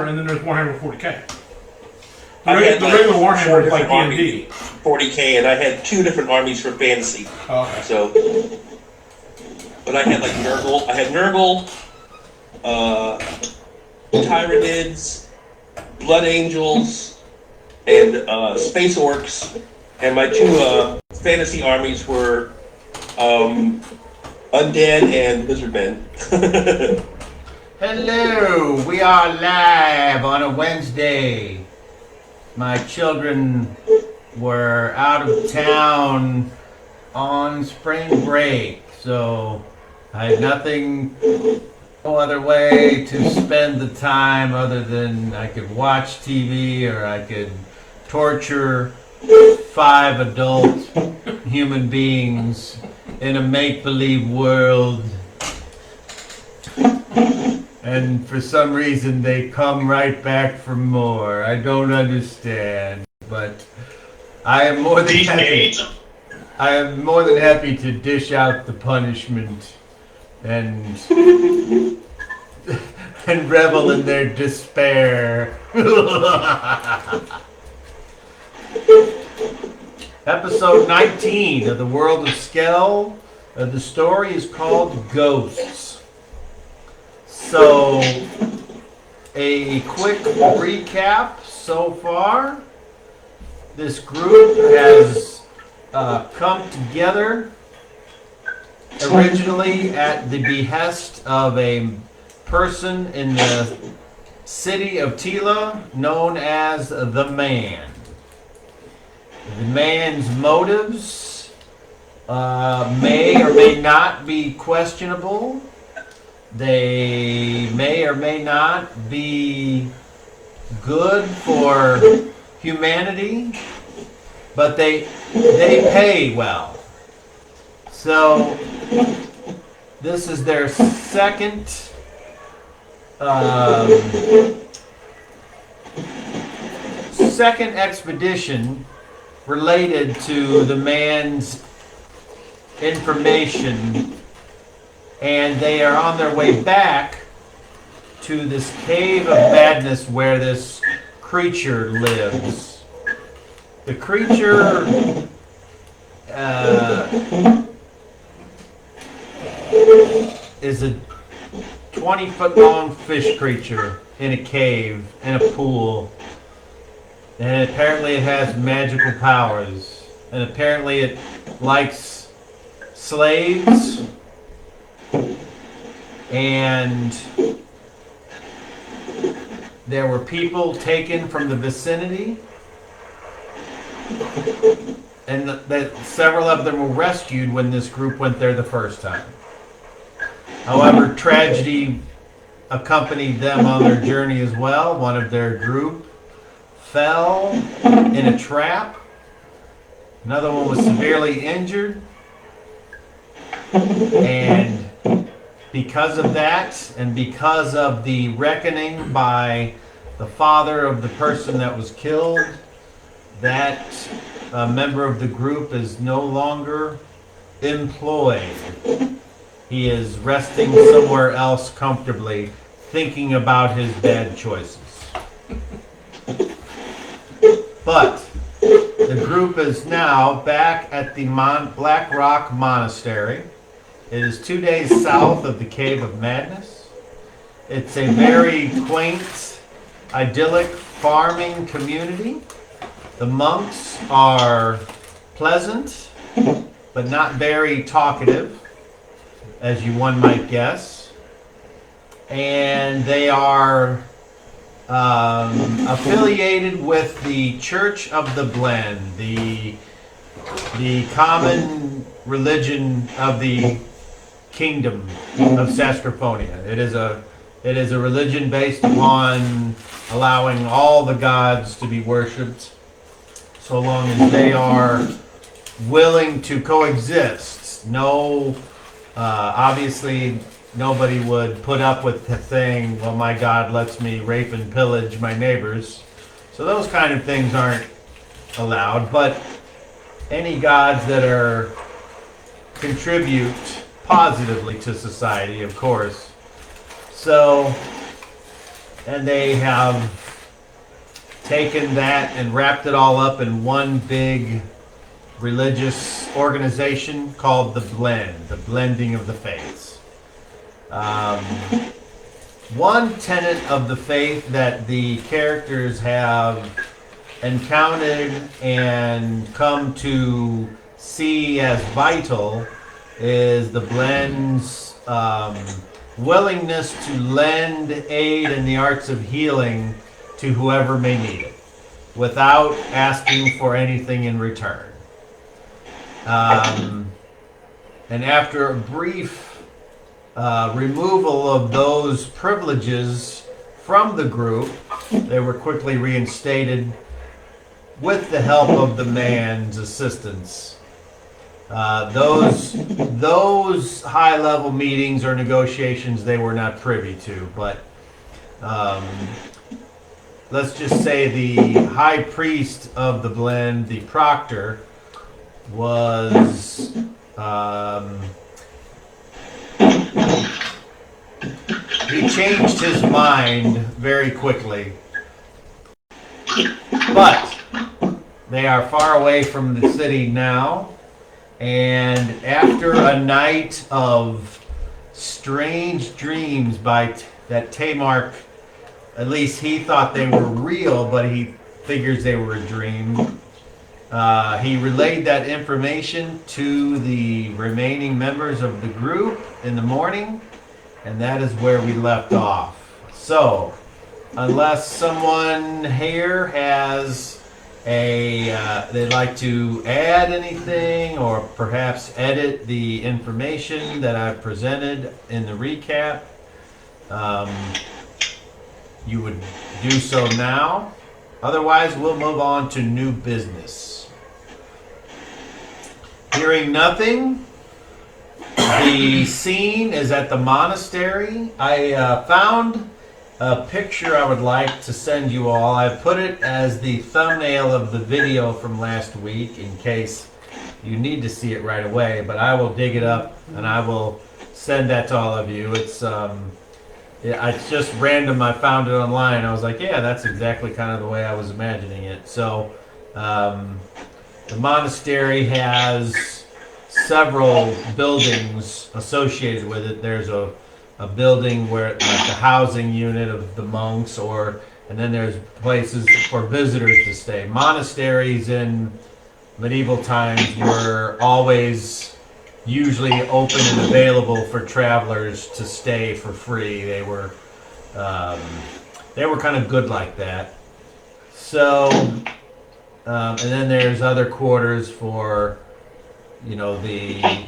and then there's Warhammer 40k. I had The like regular 4 Warhammer is like different D&D. 40k, and I had 2 different armies for fantasy. Oh, okay. So, but I had like Nurgle. I had Nurgle, Tyranids, Blood Angels, and Space Orcs. And my 2 fantasy armies were Undead and Lizardmen. Hello, we are live on a Wednesday. My children were out of town on spring break, so I had no other way to spend the time other than I could watch TV or I could torture 5 adult human beings in a make-believe world. And for some reason they come right back for more. I don't understand, but I am more than happy. I am more than happy to dish out the punishment and and revel in their despair. Episode 19 of the World of Skell. The story is called Ghosts. So, a quick recap so far. This group has come together originally at the behest of a person in the city of Tila known as the Man. The Man's motives may or may not be questionable. They may or may not be good for humanity, but they pay well. So this is their second expedition related to the Man's information, and they are on their way back to this cave of madness where this creature lives. The creature is a 20-foot long fish creature in a cave, in a pool. And apparently it has magical powers. And apparently it likes slaves. And there were people taken from the vicinity. And that several of them were rescued when this group went there the first time. However, tragedy accompanied them on their journey as well. One of their group fell in a trap. Another one was severely injured. And because of that, and because of the reckoning by the father of the person that was killed, that member of the group is no longer employed. He is resting somewhere else comfortably, thinking about his bad choices. But the group is now back at the Black Rock Monastery. It is 2 days south of the Cave of Madness. It's a very quaint, idyllic farming community. The monks are pleasant, but not very talkative, as one might guess. And they are affiliated with the Church of the Blend, the common religion of the Kingdom of Sascarponia. It is a religion based upon allowing all the gods to be worshipped, so long as they are willing to coexist. No, obviously, nobody would put up with the thing, well, my God lets me rape and pillage my neighbors. So those kind of things aren't allowed, but any gods that contribute positively to society, of course. So and they have taken that and wrapped it all up in one big religious organization called the Blending of the Faiths. One tenet of the faith that the characters have encountered and come to see as vital is the Blend's willingness to lend aid in the arts of healing to whoever may need it without asking for anything in return. And after a brief removal of those privileges from the group, they were quickly reinstated with the help of the man's assistance. Those high-level meetings or negotiations they were not privy to, but let's just say the high priest of the Blend, the proctor, was he changed his mind very quickly, but they are far away from the city now, and after a night of strange dreams that Tamark, at least he thought they were real, but he figures they were a dream. He relayed that information to the remaining members of the group in the morning, and that is where we left off. So, unless someone here has they'd like to add anything or perhaps edit the information that I've presented in the recap, you would do so now. Otherwise, we'll move on to new business. Hearing nothing, the scene is at the monastery. I found a picture I would like to send you all. I put it as the thumbnail of the video from last week in case you need to see it right away, but I will dig it up and I will send that to all of you. It's just random. I found it online. I was like, yeah, that's exactly kind of the way I was imagining it. So the monastery has several buildings associated with it. There's a building where like the housing unit of the monks, and then there's places for visitors to stay. Monasteries in medieval times were always usually open and available for travelers to stay for free. They were kind of good like that. So, and then there's other quarters for, the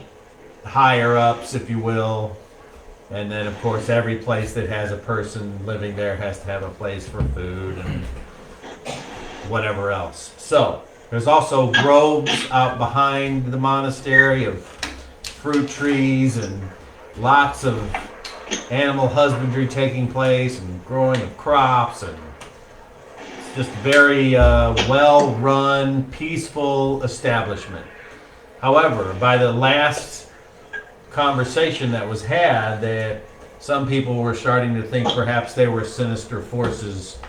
higher ups, if you will. And then, of course, every place that has a person living there has to have a place for food and whatever else. So, there's also groves out behind the monastery of fruit trees and lots of animal husbandry taking place and growing of crops, and it's just very well-run, peaceful establishment. However, by the last conversation that was had, some people were starting to think perhaps there were sinister forces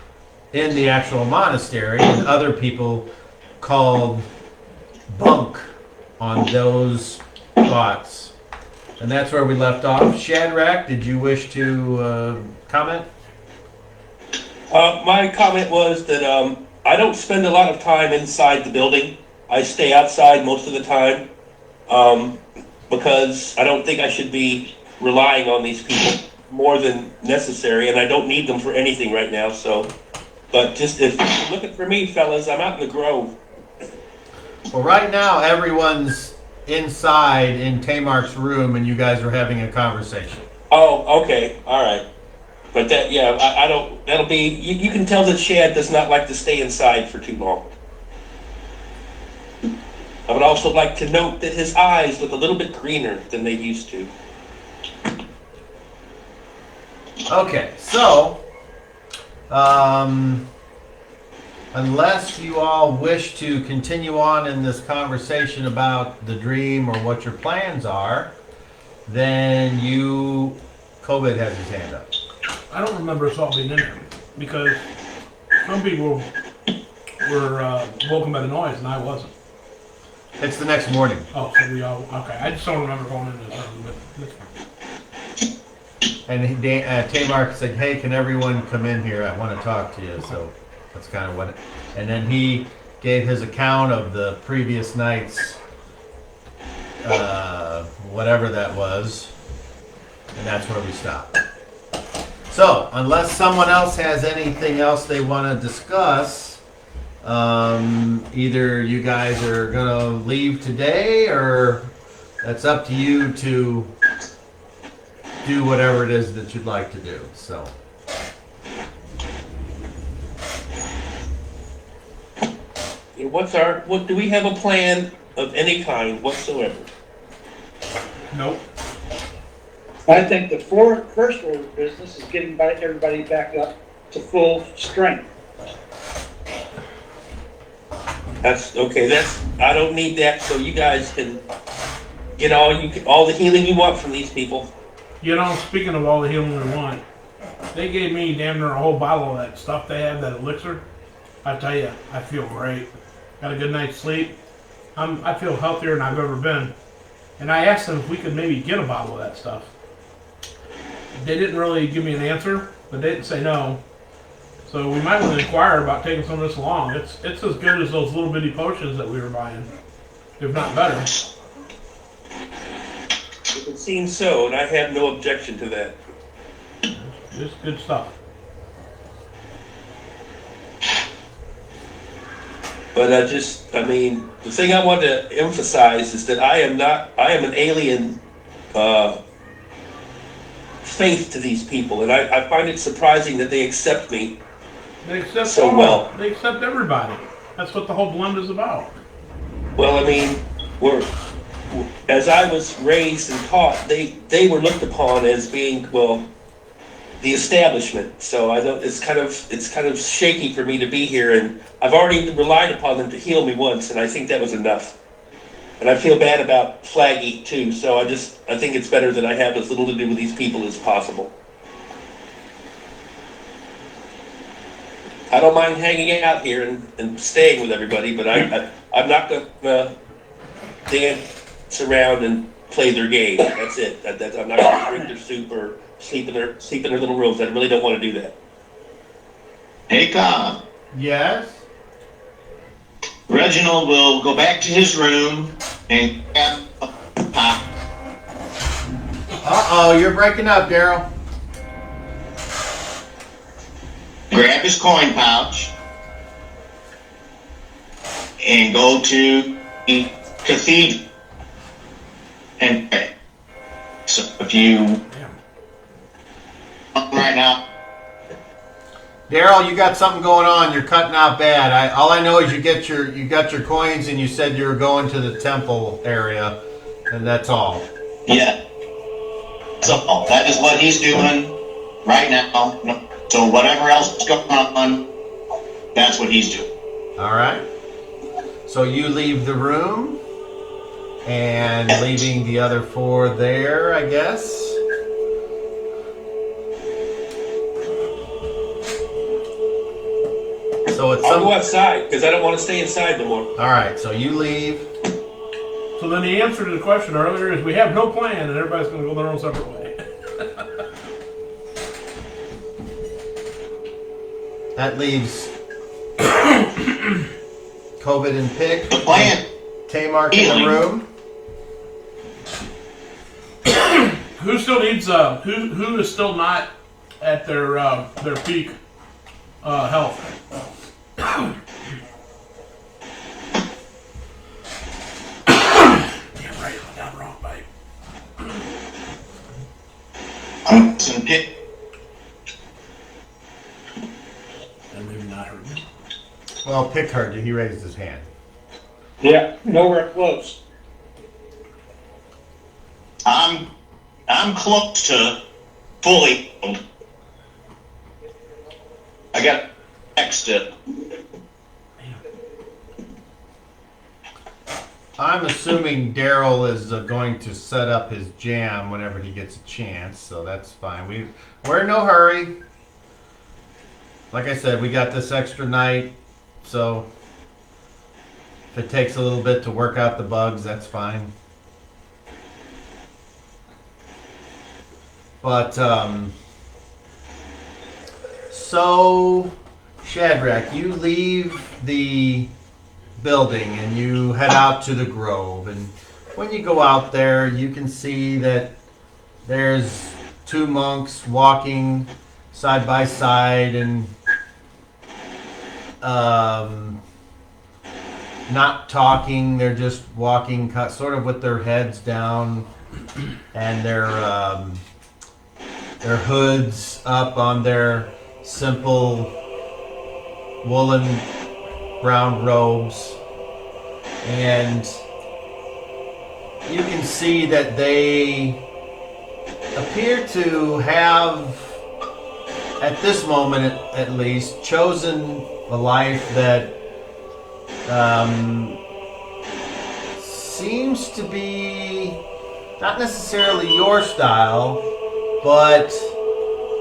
in the actual monastery, and other people called bunk on those thoughts. And that's where we left off. Shadrach, did you wish to comment? My comment was that I don't spend a lot of time inside the building. I stay outside most of the time because I don't think I should be relying on these people more than necessary, and I don't need them for anything right now. So, but just if you're looking for me, fellas, I'm out in the grove. Well, right now everyone's inside in Tamark's room, and you guys are having a conversation. Oh, okay, all right. But that, yeah, I don't. That'll be. You can tell that Shad does not like to stay inside for too long. I would also like to note that his eyes look a little bit greener than they used to. Okay, so unless you all wish to continue on in this conversation about the dream or what your plans are, then COVID has his hand up. I don't remember us all being in there. because some people were woken by the noise and I wasn't. It's the next morning. Oh, so we all okay. I just don't remember going into this room, but that's fine. And Tamar said, "Hey, can everyone come in here? I want to talk to you." So that's kind of what. And then he gave his account of the previous night's, whatever that was, and that's where we stopped. So, unless someone else has anything else they want to discuss, either you guys are gonna leave today, or that's up to you to do whatever it is that you'd like to do. So, what do we have a plan of any kind whatsoever? Nope. I think the first order of business is getting everybody back up to full strength. That's okay. I don't need that. So you guys can get all the healing you want from these people. You know, speaking of all the healing we want, they gave me damn near a whole bottle of that stuff they have, that elixir. I tell you, I feel great. Got a good night's sleep. I feel healthier than I've ever been. And I asked them if we could maybe get a bottle of that stuff. They didn't really give me an answer, but they didn't say no. So we might want to inquire about taking some of this along. It's as good as those little bitty potions that we were buying, if not better. It would seem so, and I have no objection to that. It's good stuff. But the thing I want to emphasize is that I am an alien faith to these people, and I find it surprising that they accept me They accept so well. They accept everybody. That's what the whole blend is about. Well, as I was raised and taught, they were looked upon as being, the establishment. So it's kind of shaky for me to be here, and I've already relied upon them to heal me once, and I think that was enough. And I feel bad about Flaggy too, so I think it's better that I have as little to do with these people as possible. I don't mind hanging out here and staying with everybody, but I'm not going to dance around and play their game. That's it. I'm not going to drink their soup or sleep in their little rooms. I really don't want to do that. Hey, Cobb. yes. Reginald will go back to his room and grab a pop. You're breaking up, Daryl. Grab his coin pouch and go to the cathedral and pray. So if you right now, Daryl, you got something going on. You're cutting out bad. All I know is you got your coins, and you said you were going to the temple area, and that's all. yeah. So that is what he's doing right now. So whatever else is going on, that's what he's doing. All right. So you leave the room, and leaving the other four there, I guess. So it's I'll go outside because I don't want to stay inside no more. All right. So you leave. So then the answer to the question earlier is we have no plan and everybody's going to go their own separate way. That leaves COVID and Pick. The plan. Tamar in the room. Who still needs who is still not at their peak health? Damn right, I'm down the wrong pipe. I'm some pit. And maybe not heard me. Well, Pick heard you. He raised his hand. Yeah, nowhere close. I'm close to fully healed. I got next to. I'm assuming Daryl is going to set up his jam whenever he gets a chance, so that's fine. We're in no hurry. like I said, we got this extra night, so if it takes a little bit to work out the bugs, that's fine. But, so, Shadrach, you leave the building and you head out to the grove. And when you go out there, you can see that there's two monks walking side by side and not talking. They're just walking sort of with their heads down and their hoods up on their simple woolen brown robes. And you can see that they appear to have, at this moment at least, chosen a life that seems to be not necessarily your style, but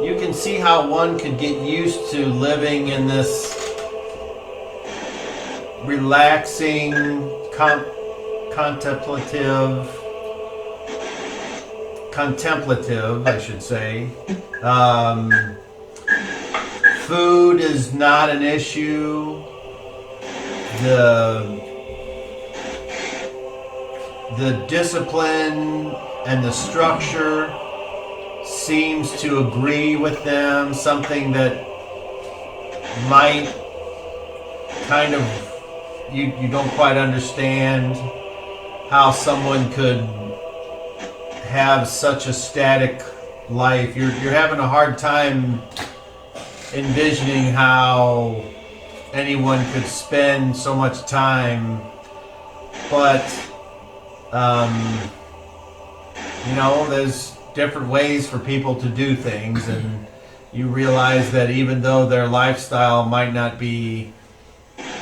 you can see how one could get used to living in this relaxing, contemplative, I should say. Food is not an issue. The discipline and the structure seems to agree with them, something that might kind of, you don't quite understand how someone could have such a static life. You're having a hard time envisioning how anyone could spend so much time, but there's different ways for people to do things, and you realize that even though their lifestyle might not be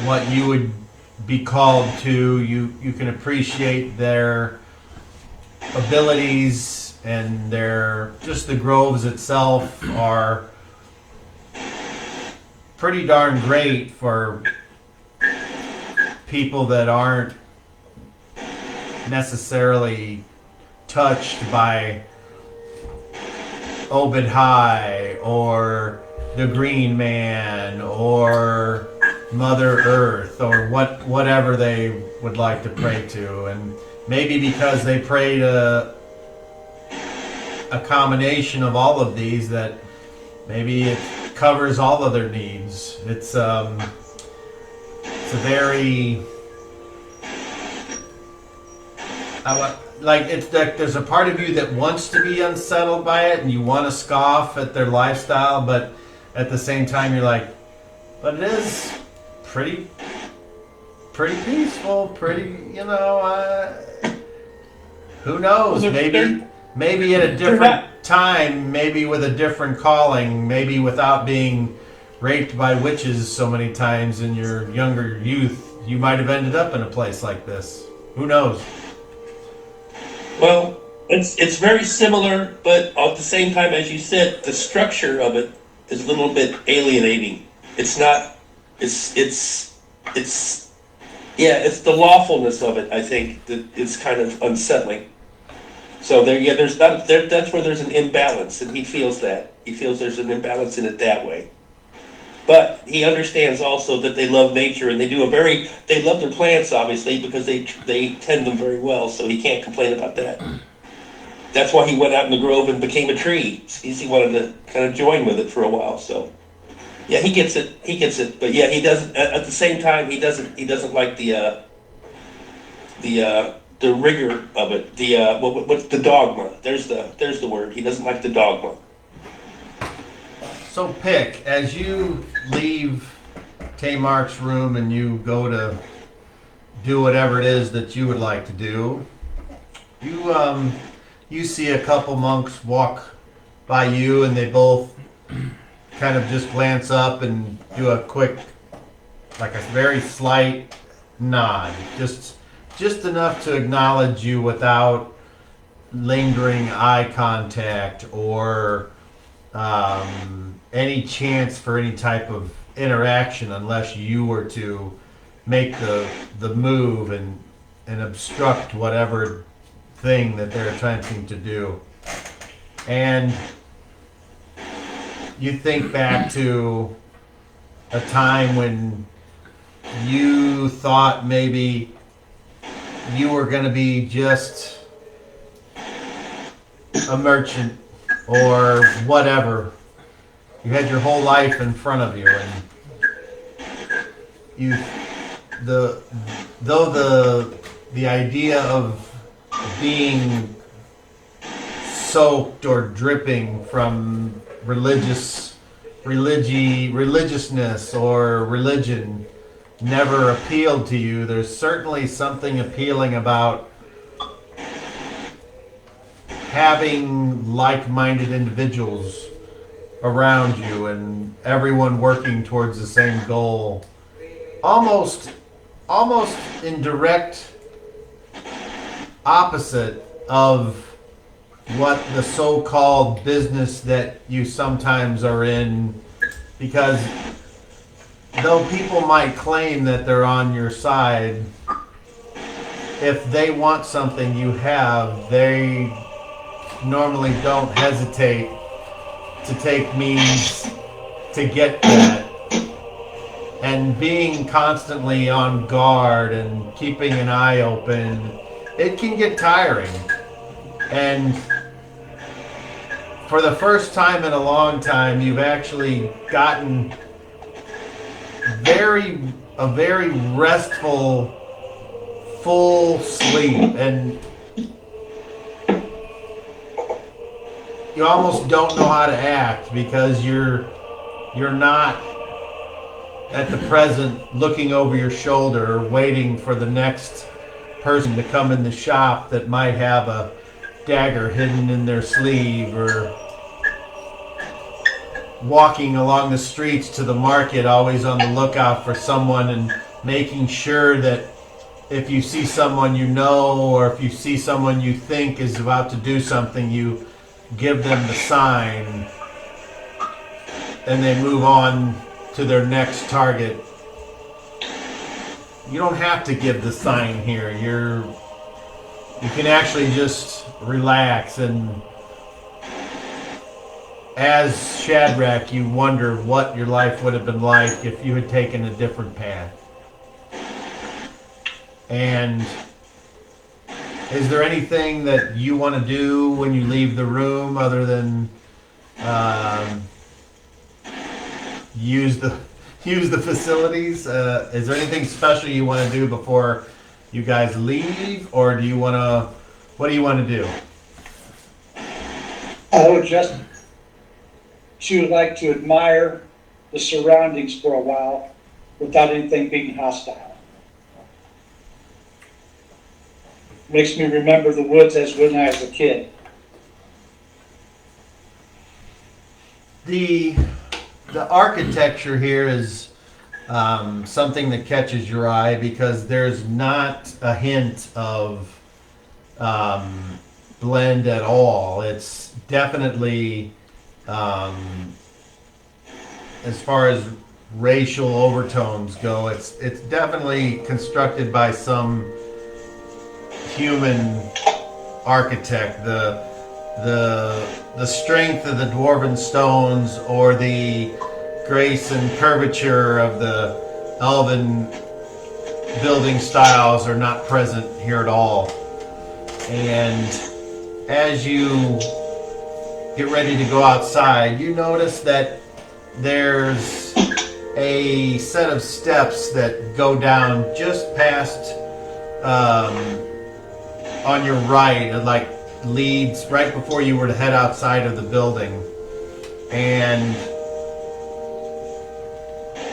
what you would be called to, you can appreciate their abilities, and just the groves itself are pretty darn great for people that aren't necessarily touched by Obed High or the Green Man or Mother Earth or whatever they would like to pray to. And maybe because they pray to a combination of all of these, that maybe it covers all of their needs. It's a very it's like there's a part of you that wants to be unsettled by it and you want to scoff at their lifestyle, but at the same time you're like, but it is pretty peaceful, who knows, maybe at a different time, maybe with a different calling, maybe without being raped by witches so many times in your younger youth, you might have ended up in a place like this. Who knows? Well, it's very similar, but at the same time, as you said, the structure of it is a little bit alienating. It's not. It's the lawfulness of it, I think, that is kind of unsettling. So that's where there's an imbalance, and he feels that. He feels there's an imbalance in it that way. But he understands also that they love nature, and they love their plants, obviously, because they tend them very well, so he can't complain about that. That's why he went out in the grove and became a tree. He wanted to kind of join with it for a while, so. Yeah, he gets it. But yeah, he doesn't, at the same time, he doesn't like the rigor of it. What's the dogma? There's the word. He doesn't like the dogma. So Pick, as you leave Tamark's room and you go to do whatever it is that you would like to do, you see a couple monks walk by you, and they both kind of just glance up and do a quick, like a very slight nod, just enough to acknowledge you without lingering eye contact or any chance for any type of interaction unless you were to make the move and obstruct whatever thing that they're attempting to do. And you think back to a time when you thought maybe you were going to be just a merchant or whatever. You had your whole life in front of you, and the idea of being soaked or dripping from religiousness or religion never appealed to you. There's certainly something appealing about having like-minded individuals around you and everyone working towards the same goal. Almost in direct opposite of what the so-called business that you sometimes are in, because though people might claim that they're on your side, if they want something you have, they normally don't hesitate to take means to get that. And being constantly on guard and keeping an eye open, it can get tiring. And for the first time in a long time, you've actually gotten a very restful, full sleep, and you almost don't know how to act because you're not at the present looking over your shoulder waiting for the next person to come in the shop that might have a dagger hidden in their sleeve, or walking along the streets to the market always on the lookout for someone and making sure that if you see someone you know or if you see someone you think is about to do something, you give them the sign and they move on to their next target. You don't have to give the sign here. You can actually just relax, and as Shadrach, you wonder what your life would have been like if you had taken a different path. And is there anything that you want to do when you leave the room other than use the facilities? Is there anything special you want to do before you guys leave, or do you want to? What do you want to do? I would just, she would like to admire the surroundings for a while without anything being hostile. Makes me remember the woods as when I was a kid. The architecture here is something that catches your eye because there's not a hint of blend at all. It's definitely, as far as racial overtones go, it's definitely constructed by some human architect. The strength of the dwarven stones or the grace and curvature of the elven building styles are not present here at all. And as you get ready to go outside, you notice that there's a set of steps that go down just past on your right. It like leads right before you were to head outside of the building. And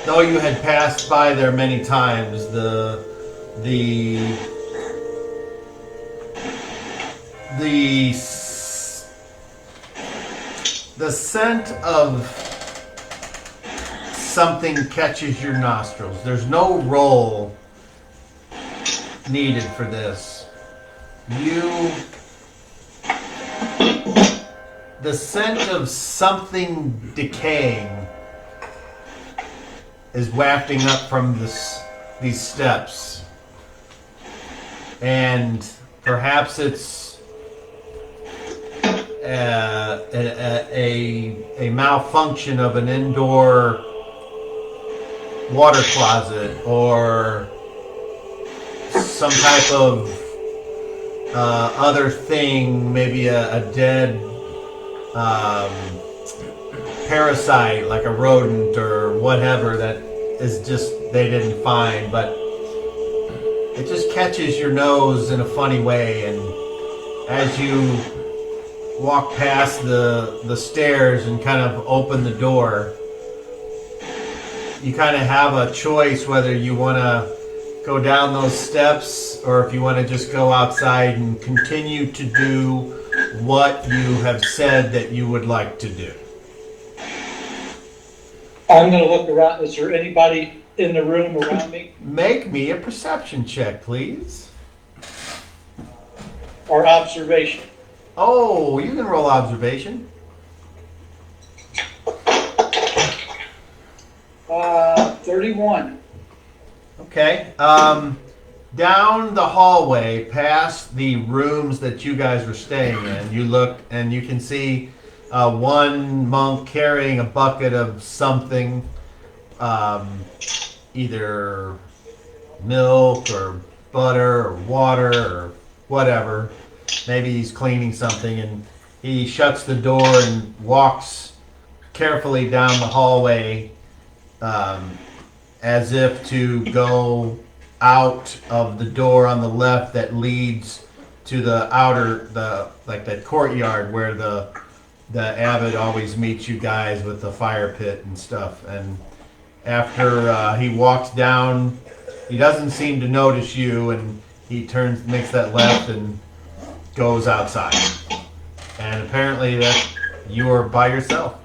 though you had passed by there many times, the scent of something catches your nostrils. There's no roll needed the scent of something decaying is wafting up from these steps. And perhaps it's a malfunction of an indoor water closet or some type of other thing, maybe a dead parasite like a rodent or whatever that is just they didn't find, but it just catches your nose in a funny way. And as you walk past the stairs and kind of open the door, you kind of have a choice whether you want to go down those steps or if you want to just go outside and continue to do what you have said that you would like to do. I'm going to look around. Is there anybody in the room around me? Make me a perception check, please. Or observation? Oh, you can roll observation. 31. Okay. Down the hallway, past the rooms that you guys were staying in, you look and you can see one monk carrying a bucket of something, either milk or butter or water or whatever. Maybe he's cleaning something, and he shuts the door and walks carefully down the hallway, as if to go out of the door on the left that leads to the outer, like that courtyard where the abbot always meets you guys with the fire pit and stuff. And after he walks down, he doesn't seem to notice you, and he makes that left and goes outside. And apparently that you are by yourself.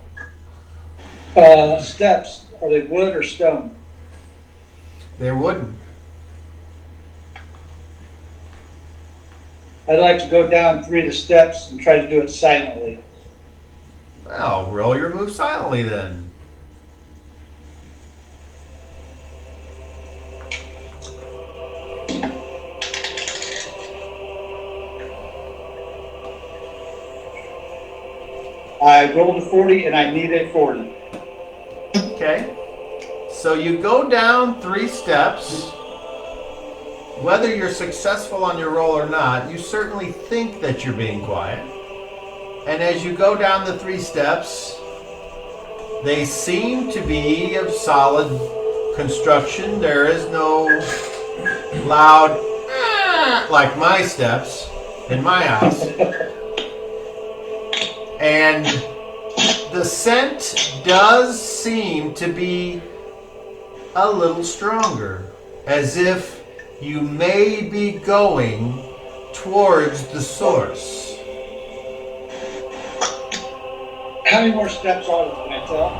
Steps, are they wood or stone? They're wooden. I'd like to go down 3 of the steps and try to do it silently. Well, roll your move silently then. I rolled a 40 and I need a 40. Okay. So you go down 3 steps. Whether you're successful on your roll or not, you certainly think that you're being quiet. And as you go down the 3 steps, they seem to be of solid construction. There is no loud like my steps in my house. And the scent does seem to be a little stronger, as if you may be going towards the source. How many more steps are there, can I tell?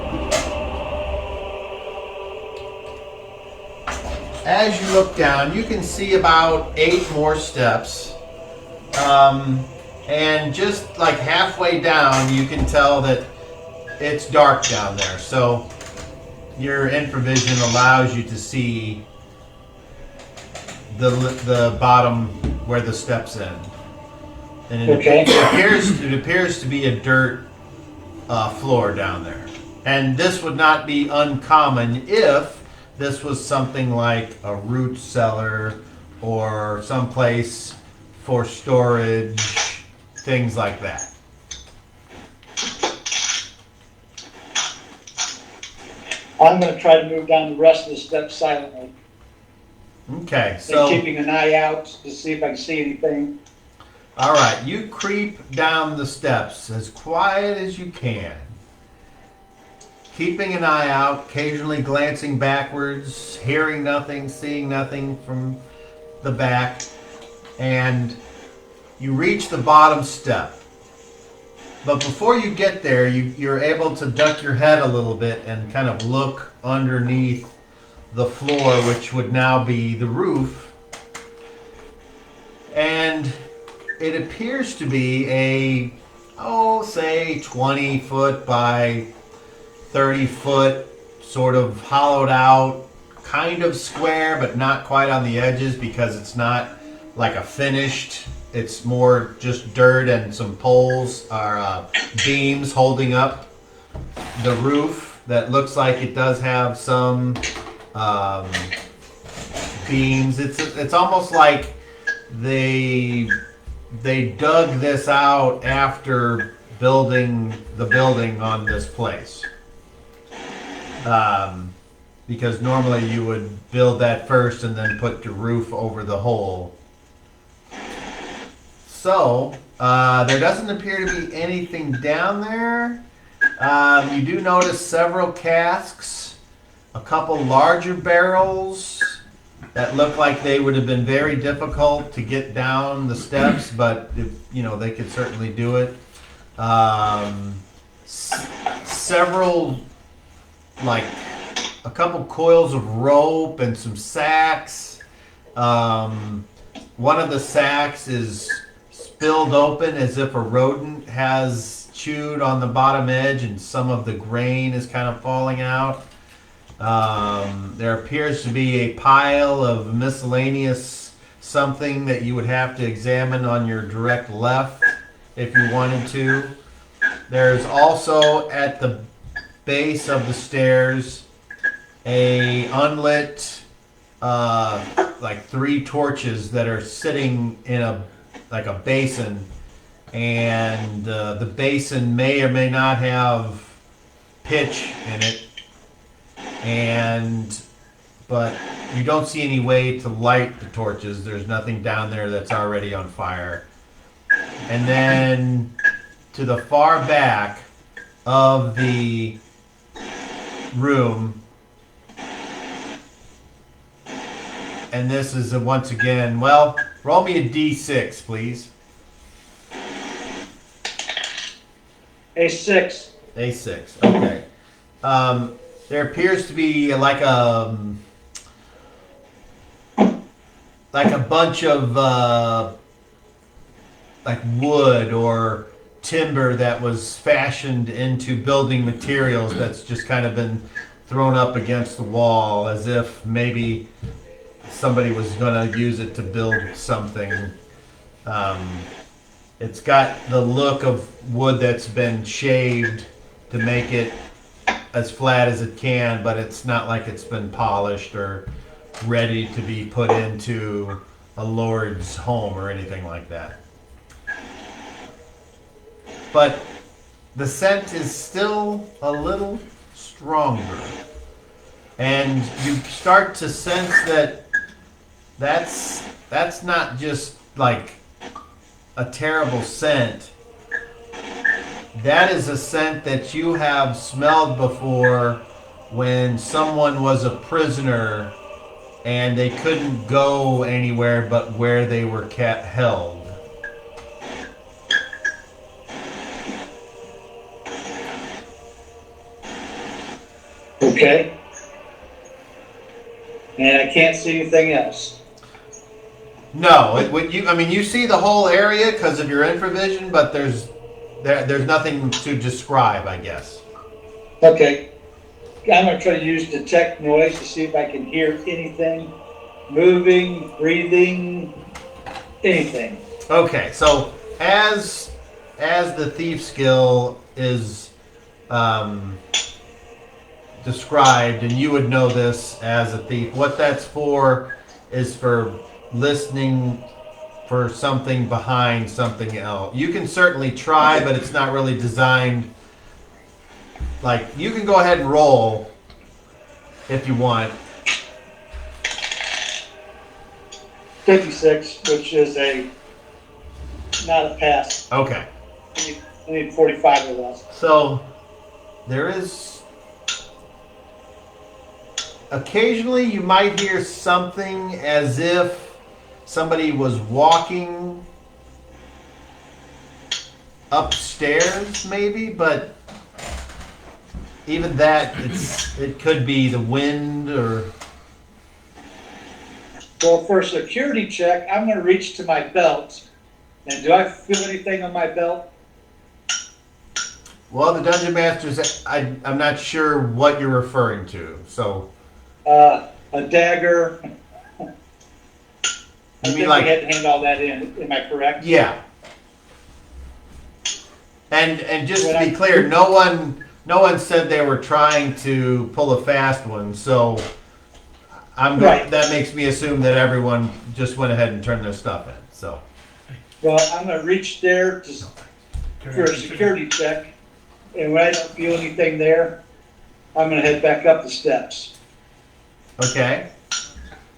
As you look down, you can see about 8 more steps. And just like halfway down, you can tell that it's dark down there. So your infravision allows you to see the bottom where the steps end. And it appears to be a dirt floor down there. And this would not be uncommon if this was something like a root cellar or someplace for storage, things like that. I'm going to try to move down the rest of the steps silently. Okay, so And keeping an eye out to see if I can see anything. all right, you creep down the steps as quiet as you can, keeping an eye out, occasionally glancing backwards, hearing nothing, seeing nothing from the back, and you reach the bottom step. But before you get there, you're able to duck your head a little bit and kind of look underneath the floor, which would now be the roof. And it appears to be a say 20 foot by 30 foot, sort of hollowed out, kind of square, but not quite on the edges because it's not like a finished. It's more just dirt and some poles or beams holding up the roof that looks like it does have some beams. It's almost like they dug this out after building the building on this place. Because normally you would build that first and then put your roof over the hole. So, there doesn't appear to be anything down there. You do notice several casks, a couple larger barrels that look like they would have been very difficult to get down the steps, but they could certainly do it. Several, like a couple coils of rope and some sacks. One of the sacks is spilled open as if a rodent has chewed on the bottom edge and some of the grain is kind of falling out. There appears to be a pile of miscellaneous something that you would have to examine on your direct left if you wanted to. There's also at the base of the stairs a unlit like 3 torches that are sitting in a basin, and the basin may or may not have pitch in it, but you don't see any way to light the torches. There's nothing down there that's already on fire. And then to the far back of the room, and this is once again, well, roll me a d6, please. A6. A6, okay. There appears to be like a bunch of like wood or timber that was fashioned into building materials that's just kind of been thrown up against the wall as if maybe somebody was going to use it to build something. It's got the look of wood that's been shaved to make it as flat as it can, but it's not like it's been polished or ready to be put into a lord's home or anything like that. But the scent is still a little stronger. And you start to sense that that's not just like a terrible scent. That is a scent that you have smelled before when someone was a prisoner and they couldn't go anywhere but where they were held. Okay. And I can't see anything else. No, you see the whole area because of your infravision, but there's nothing to describe, I guess. Okay. I'm going to try to use detect noise to see if I can hear anything moving, breathing, anything. Okay, so as the thief skill is described, and you would know this as a thief, what that's for is for listening for something behind something else. You can certainly try, but it's not really designed. Like, you can go ahead and roll if you want. 56, which is not a pass. Okay. I need 45 or less. So there is occasionally you might hear something as if somebody was walking upstairs, maybe, but even that, it could be the wind or... Well, for a security check, I'm going to reach to my belt. And do I feel anything on my belt? Well, the Dungeon Masters, I'm not sure what you're referring to. So, A dagger. I you think mean like, we had to hand all that in. Am I correct? yeah. And just to When be I- clear, no one said they were trying to pull a fast one. So, Right. that makes me assume that everyone just went ahead and turned their stuff in. So, Well, I'm gonna reach there for a security check, and when I don't feel anything there, I'm gonna head back up the steps. okay.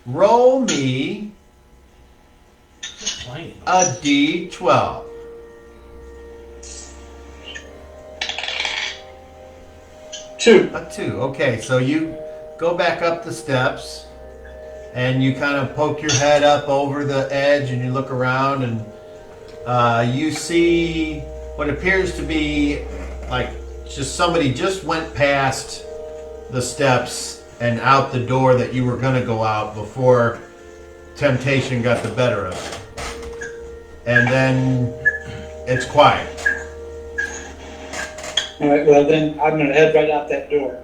Roll me Playing. a D12. Two. A 2. Okay, so you go back up the steps and you kind of poke your head up over the edge and you look around and you see what appears to be like just somebody just went past the steps and out the door that you were going to go out before temptation got the better of you. And then it's quiet. All right, well then, I'm gonna head right out that door.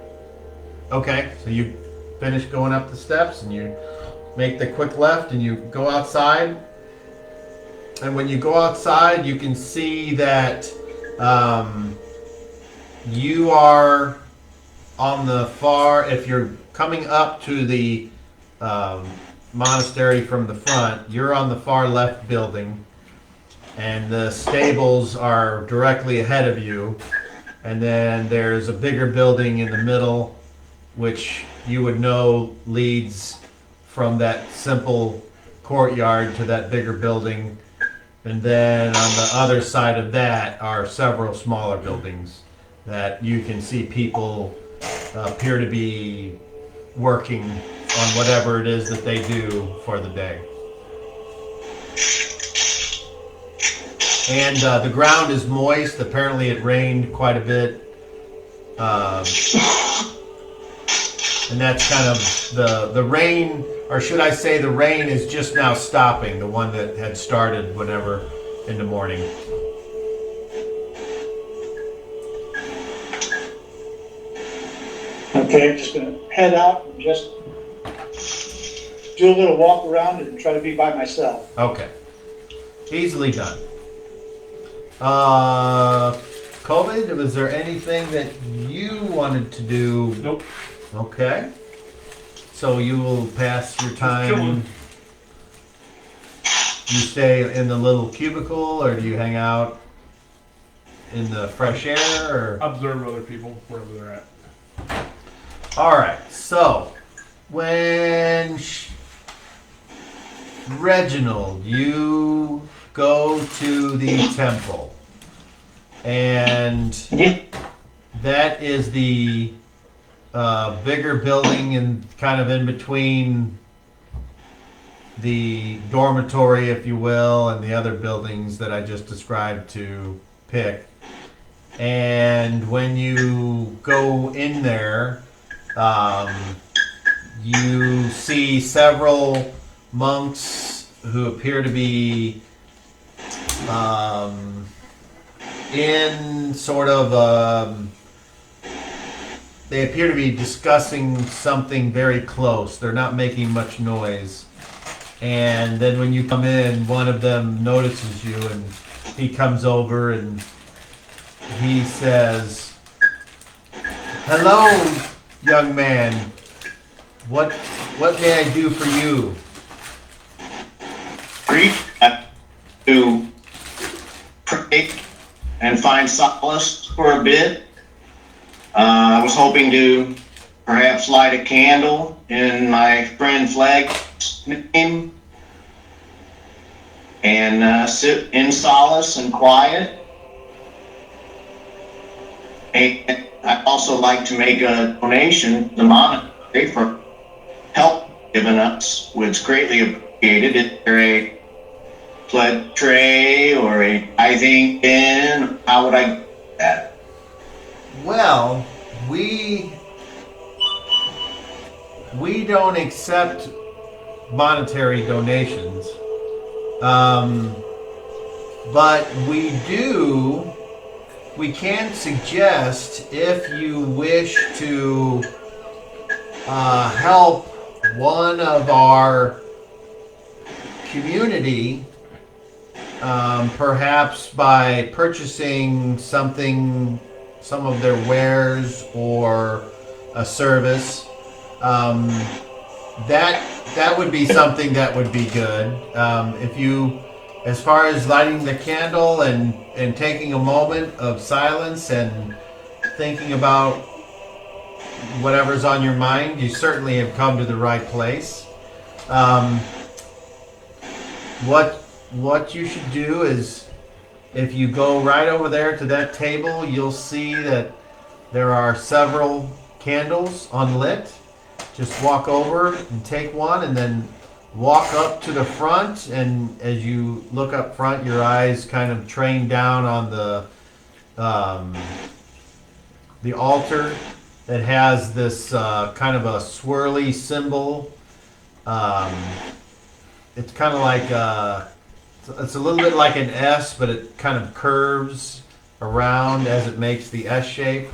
Okay, so you finish going up the steps and you make the quick left and you go outside. And when you go outside, you can see that you are on the far, if you're coming up to the monastery from the front, you're on the far left building. And the stables are directly ahead of you. And then there's a bigger building in the middle, which you would know leads from that simple courtyard to that bigger building. And then on the other side of that are several smaller buildings that you can see people appear to be working on whatever it is that they do for the day. And the ground is moist. Apparently it rained quite a bit. And that's kind of the rain, or should I say the rain is just now stopping, the one that had started whenever in the morning. Okay, I'm just gonna head out and just do a little walk around and try to be by myself. Okay. Easily done. COVID, was there anything that you wanted to do? Nope. Okay. So you will pass your chilling. time. You stay in the little cubicle, or do you hang out in the fresh air? Or? Observe other people wherever they're at. All right. So when Reginald, you go to the temple, and that is the bigger building and kind of in between the dormitory, if you will, and the other buildings that I just described to pick. And when you go in there, you see several monks who appear to be in sort of they appear to be discussing something very close. They're not making much noise. And then when you come in, one of them notices you and he comes over and he says, "Hello, young man. What may I do for you?" To pray and find solace for a bit. I was hoping to perhaps light a candle in my friend Flag's name and sit in solace and quiet. And I'd also like to make a donation to the monastery for help given us, which greatly appreciated. Is there a pledge tray or a tithing bin? How would I do that? Well, we don't accept monetary donations, but we do we can suggest, if you wish to help one of our community, perhaps by purchasing something, some of their wares or a service, that would be something that would be good. If you, as far as lighting the candle and taking a moment of silence and thinking about whatever's on your mind, you certainly have come to the right place. What you should do is, if you go right over there to that table, you'll see that there are several candles unlit. Just walk over and take one, and then walk up to the front, and as you look up front, your eyes kind of train down on the altar that has this kind of a swirly symbol. It's kind of like it's a little bit like an S, but it kind of curves around as it makes the S shape.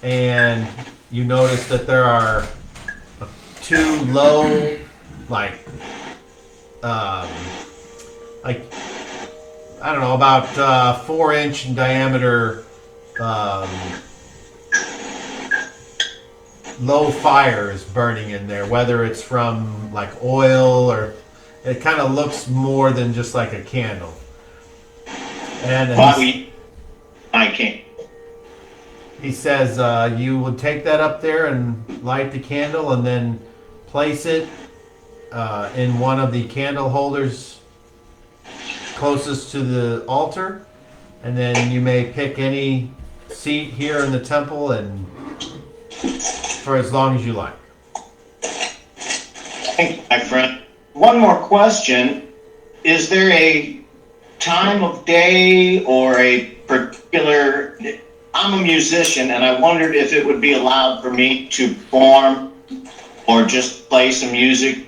And you notice that there are two low, like I don't know, about 4-inch in diameter low fires burning in there, whether it's from like oil or it kind of looks more than just like a candle. And I can't. he says you would take that up there and light the candle and then place it in one of the candle holders closest to the altar, and then you may pick any seat here in the temple and for as long as you like. Thank you, my friend. One more question. Is there a time of day or a particular... I'm a musician, and I wondered if it would be allowed for me to perform or just play some music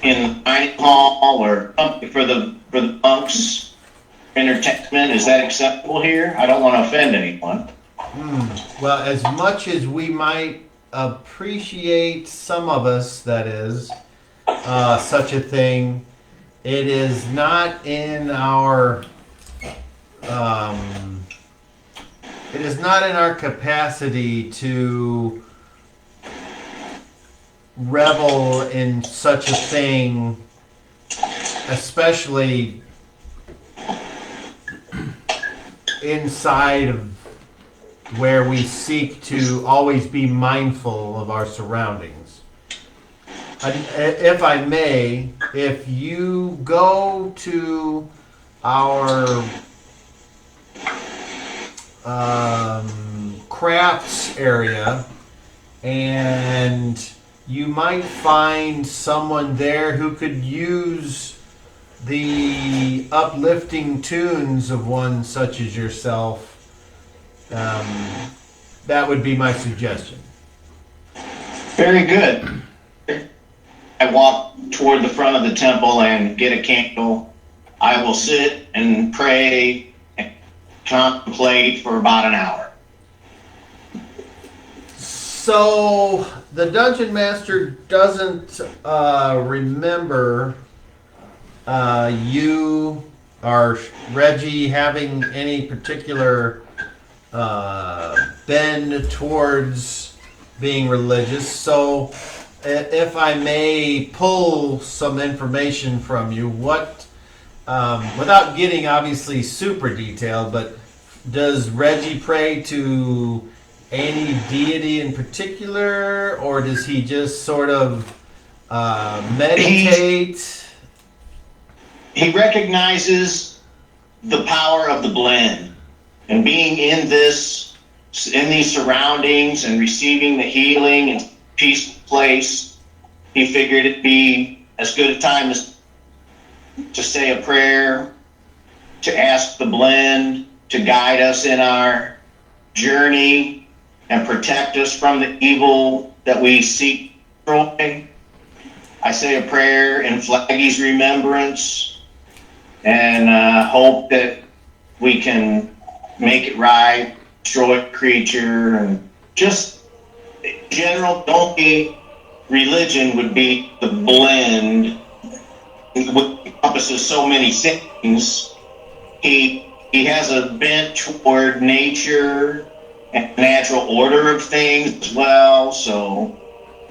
in the dining hall or something for the monks' entertainment. Is that acceptable here? I don't want to offend anyone. Well, as much as we might appreciate, some of us, that is, such a thing, it is not in our capacity to revel in such a thing, especially inside of where we seek to always be mindful of our surroundings. If I may, if you go to our crafts area, and you might find someone there who could use the uplifting tunes of one such as yourself. That would be my suggestion. Very good. I walk toward the front of the temple and get a candle. I will sit and pray and contemplate for about an hour. So the dungeon master doesn't remember you or Reggie having any particular bend towards being religious. So if I may pull some information from you, what, without getting obviously super detailed, but does Reggie pray to any deity in particular, or does he just sort of meditate? He recognizes the power of the blend, and being in these surroundings and receiving the healing and peaceful place, he figured it'd be as good a time as to say a prayer, to ask the blend to guide us in our journey and protect us from the evil that we seek destroying. I say a prayer in Flaggy's remembrance and hope that we can make it right destroy a creature, and just in general, don't be religion would be the blend which encompasses so many things. He has a bent toward nature and natural order of things as well, so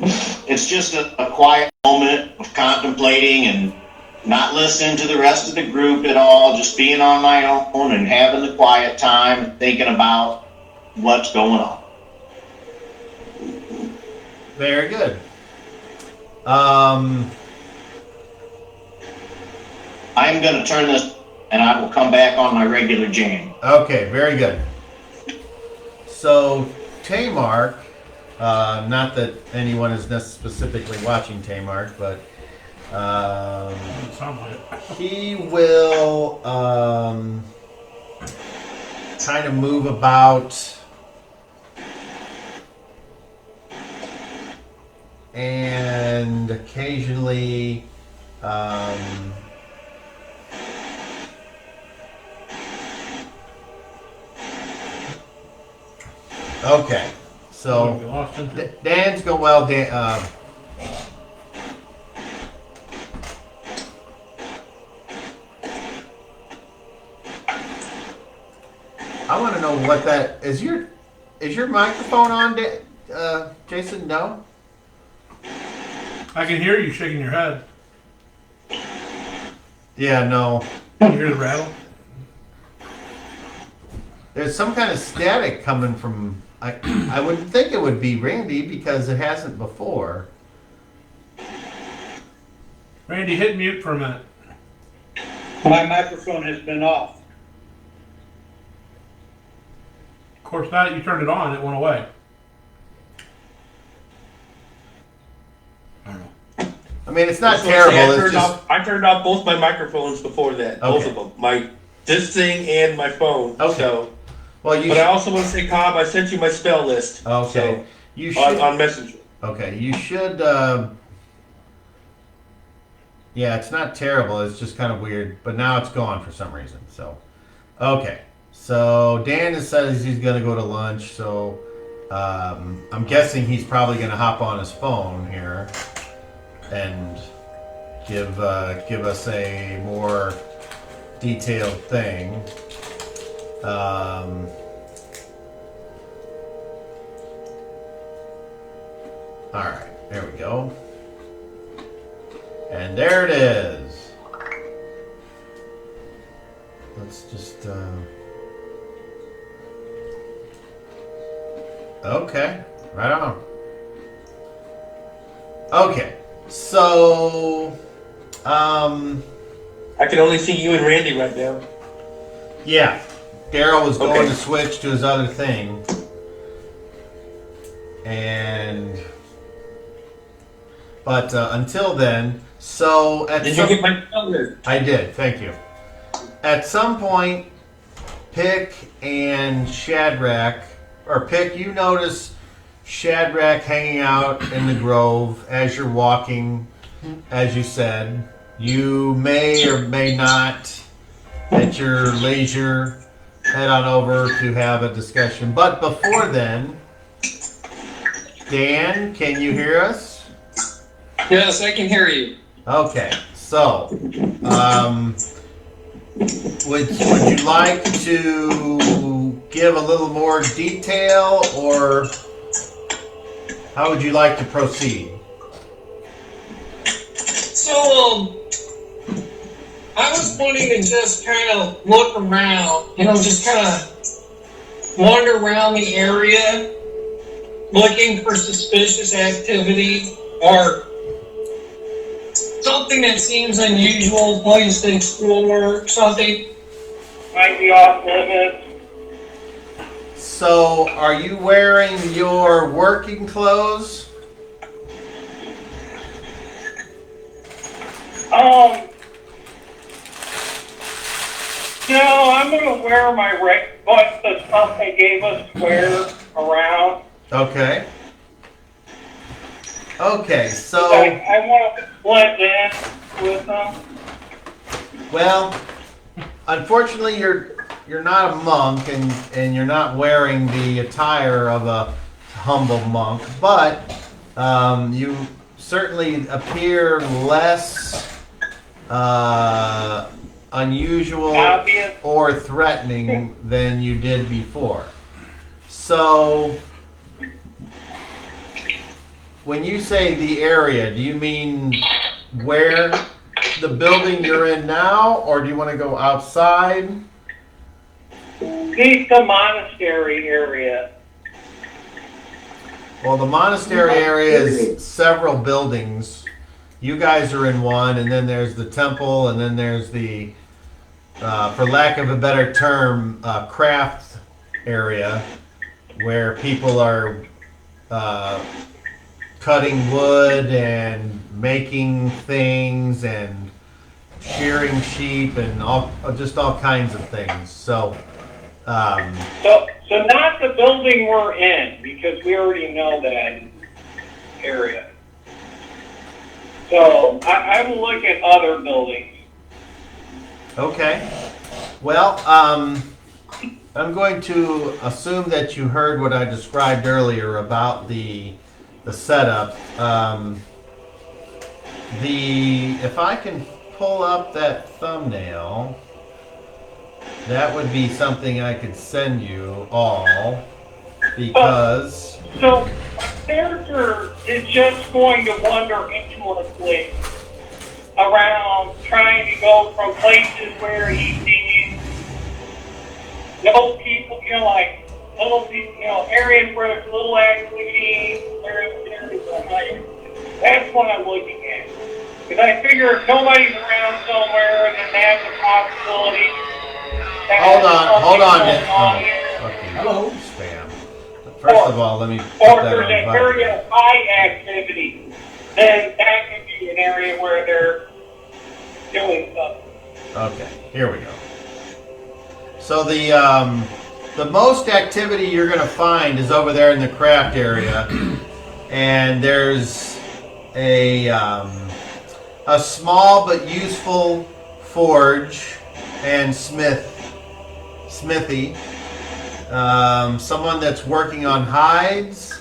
it's just a quiet moment of contemplating and not listening to the rest of the group at all, just being on my own and having the quiet time and thinking about what's going on. Very good. I'm going to turn this, and I will come back on my regular jam. Okay, very good. So, Tamark, not that anyone is specifically watching Tamark, but Sound like it. he will kind of move about and occasionally okay, so We lost him. Dan's going well. Dan, I want to know what that is. Your microphone on, Jason? No. I can hear you shaking your head. Yeah, no. Can you hear the rattle? There's some kind of static coming from. I wouldn't think it would be Randy because it hasn't before. Randy, hit mute for a minute. My microphone has been off. Of course, now that you turned it on, it went away. I mean, it's not So I terrible. It's just I turned off both my microphones before that, both Okay. of them. This thing and my phone. Okay. So, well. You but I also want to say, Cobb, I sent you my spell list. okay. You So, should. on Messenger. Okay, you should. Yeah, it's not terrible. It's just kind of weird. But now it's gone for some reason. So, okay. So Dan has says he's gonna go to lunch. So I'm guessing he's probably gonna hop on his phone here and give us a more detailed thing. All right, there we go. And there it is. Let's just, okay, right on. Okay, so, I can only see you and Randy right now. yeah, Daryl was going Okay. to switch to his other thing. But until then, so at Did some, you get my spell list? I did, thank you. At some point, Pick and Shadrach, or Pick, you notice Shadrach hanging out in the grove as you're walking, as you said. You may or may not, at your leisure, head on over to have a discussion. But before then, Dan, can you hear us? Yes, I can hear you. Okay, so would you like to give a little more detail, or how would you like to proceed? So, I was wanting to just kind of look around, just kind of wander around the area, looking for suspicious activity or something that seems unusual, place to explore, something. Might be off limits. So, are you wearing your working clothes? No, I'm gonna wear my but the stuff they gave us to wear around. Okay. Okay, so, I want to blend in with them. well, unfortunately, not a monk and you're not wearing the attire of a humble monk, but you certainly appear less unusual Obvious. or threatening than you did before. So, when you say the area, do you mean where the building you're in now, or do you want to go outside? The monastery area. Well, the monastery area is several buildings. You guys are in one, and then there's the temple, and then there's the, for lack of a better term, craft area, where people are cutting wood and making things and shearing sheep and all kinds of things. So, So not the building we're in, because we already know that area. So I will look at other buildings. okay. Well, I'm going to assume that you heard what I described earlier about the setup. If I can pull up that thumbnail, that would be something I could send you all, because So my character is just going to wander aimlessly around, trying to go from places where he sees no people, like little people, areas where there's little activity, that's what I'm looking at. Because I figure if nobody's around somewhere, then that's a possibility. hold on. Here. Okay. Hello, spam. First of all, let me put Or that there's on an button. area of high activity, then that could be an area where they're doing something. Okay, here we go. So the most activity you're going to find is over there in the craft area, and there's a small but useful forge and smithy. Someone that's working on hides,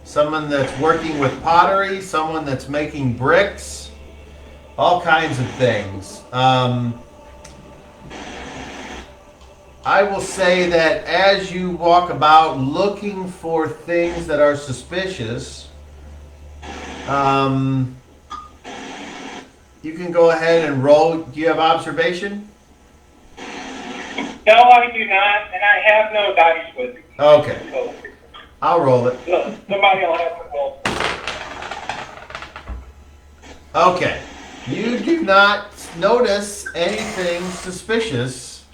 someone that's working with pottery, someone that's making bricks, all kinds of things. I will say that as you walk about looking for things that are suspicious, you can go ahead and roll. Do you have observation? No, I do not, and I have no dice with me. Okay, So, I'll roll it. somebody will have to roll. Okay, you do not notice anything suspicious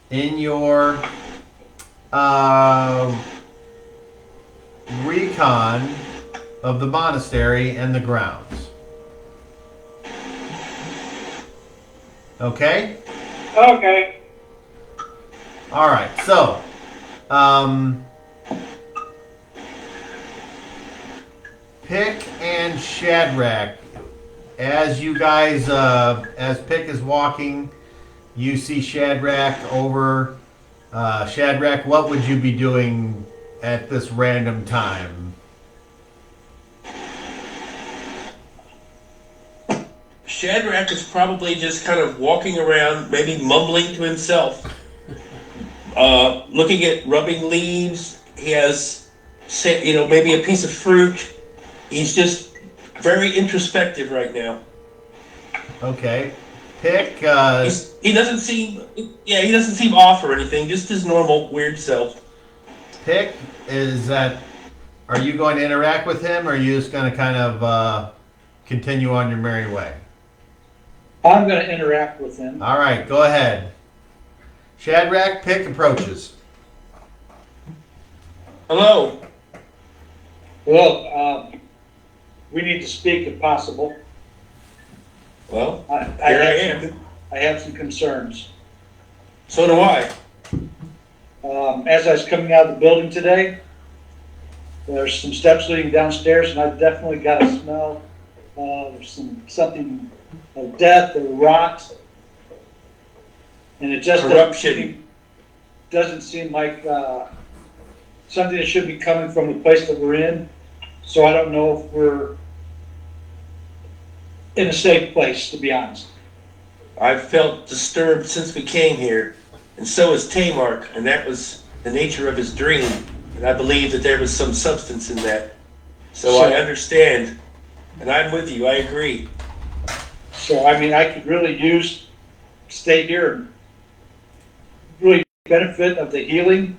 in your recon of the monastery and the grounds. Okay? Okay. All right, so Pick and Shadrach, as you guys, as Pick is walking, you see Shadrach over. Shadrach, what would you be doing at this random time? Shadrach is probably just kind of walking around, maybe mumbling to himself, looking at rubbing leaves. He has, maybe a piece of fruit. He's just very introspective right now. Okay. Pick, He doesn't seem off or anything, just his normal weird self. Pick, are you going to interact with him, or are you just going to kind of continue on your merry way? I'm going to interact with him. All right, go ahead. Shadrach, Pick approaches. Hello. Well, we need to speak if possible. Well, I have some concerns. so do I. As I was coming out of the building today, there's some steps leading downstairs, and I definitely got a smell of something of death or rot. And it just Corruption. doesn't seem like something that should be coming from the place that we're in. So I don't know if we're in a safe place, to be honest. I've felt disturbed since we came here, and so is Tamark, and that was the nature of his dream. And I believe that there was some substance in that. So I understand, and I'm with you. I agree. So, I mean, I could really stay here and really benefit of the healing.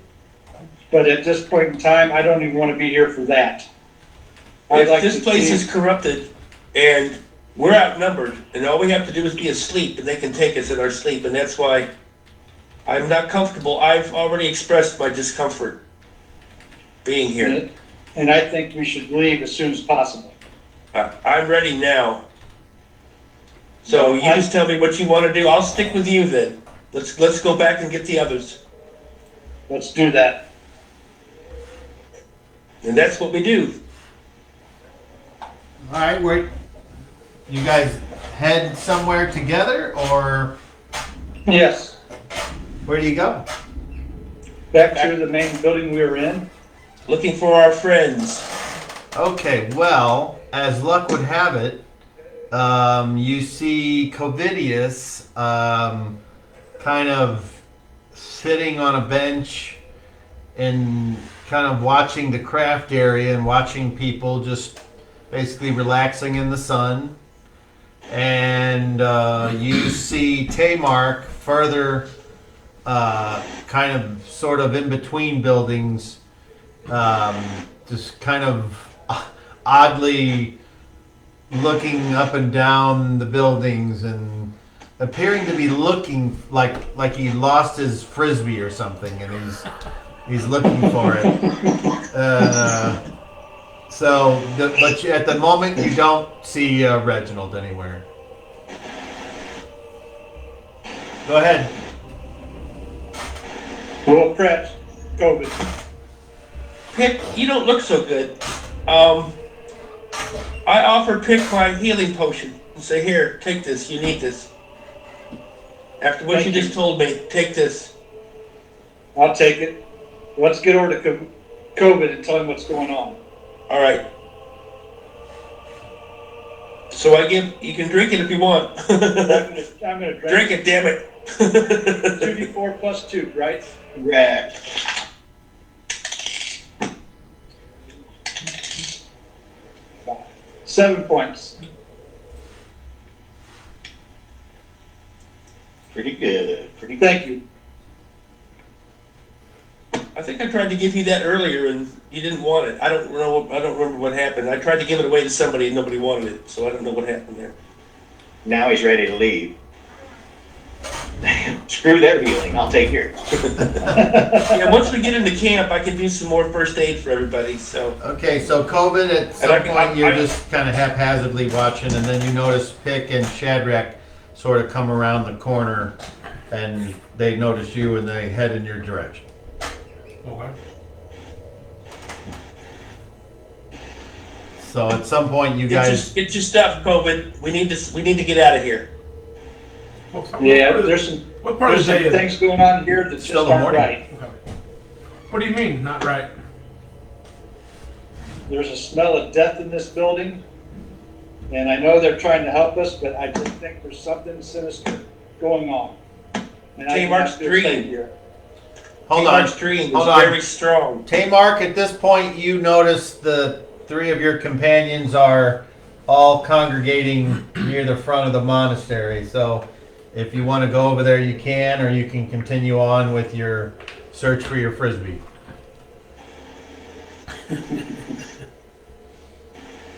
But at this point in time, I don't even want to be here for that. If this place is corrupted and we're outnumbered, and all we have to do is be asleep, and they can take us in our sleep, and that's why I'm not comfortable. I've already expressed my discomfort being here. And I think we should leave as soon as possible. I'm ready now. So you just tell me what you want to do. I'll stick with you then. Let's go back and get the others. Let's do that. And that's what we do. All right, you guys head somewhere together, or Yes. where do you go? Back to the main building we were in. Looking for our friends. Okay, well, as luck would have it, you see Covidius kind of sitting on a bench and kind of watching the craft area and watching people just basically relaxing in the sun. And you see Tamark further kind of sort of in between buildings, just kind of oddly looking up and down the buildings and appearing to be looking like he lost his frisbee or something, and he's looking for it. But at the moment you don't see Reginald anywhere. Go ahead. We'll prep COVID. Pick, you don't look so good. I offer Pick my healing potion and say, here, take this. You need this. After what you just told me, take this. I'll take it. Let's get over to COVID and tell him what's going on. All right. So you can drink it if you want. I'm gonna Drink it, damn it. 2d4 plus 2, right? Correct. Seven points. Pretty good. Pretty good. Thank you. I think I tried to give you that earlier and you didn't want it. I don't remember what happened. I tried to give it away to somebody and nobody wanted it, so I don't know what happened there. Now he's ready to leave. Screw their healing. I'll take yours. Yeah, once we get into camp, I can do some more first aid for everybody. So Okay, so COVID, at some point you're just kind of haphazardly watching, and then you notice Pick and Shadrach sort of come around the corner, and they notice you and they head in your direction. Okay. So at some point you guys... get your stuff, COVID. We need to get out of here. Yeah, there's some What part of the day is it? things going on here that just Still the aren't morning. right. Okay. What do you mean, not right? There's a smell of death in this building, and I know they're trying to help us, but I just think there's something sinister going on. And I Tamark's have to stay dream. here. Hold on. Tamark's dream Hold is on. very strong. Tamark, at this point you notice the three of your companions are all congregating near the front of the monastery. So if you want to go over there, you can, or you can continue on with your search for your frisbee.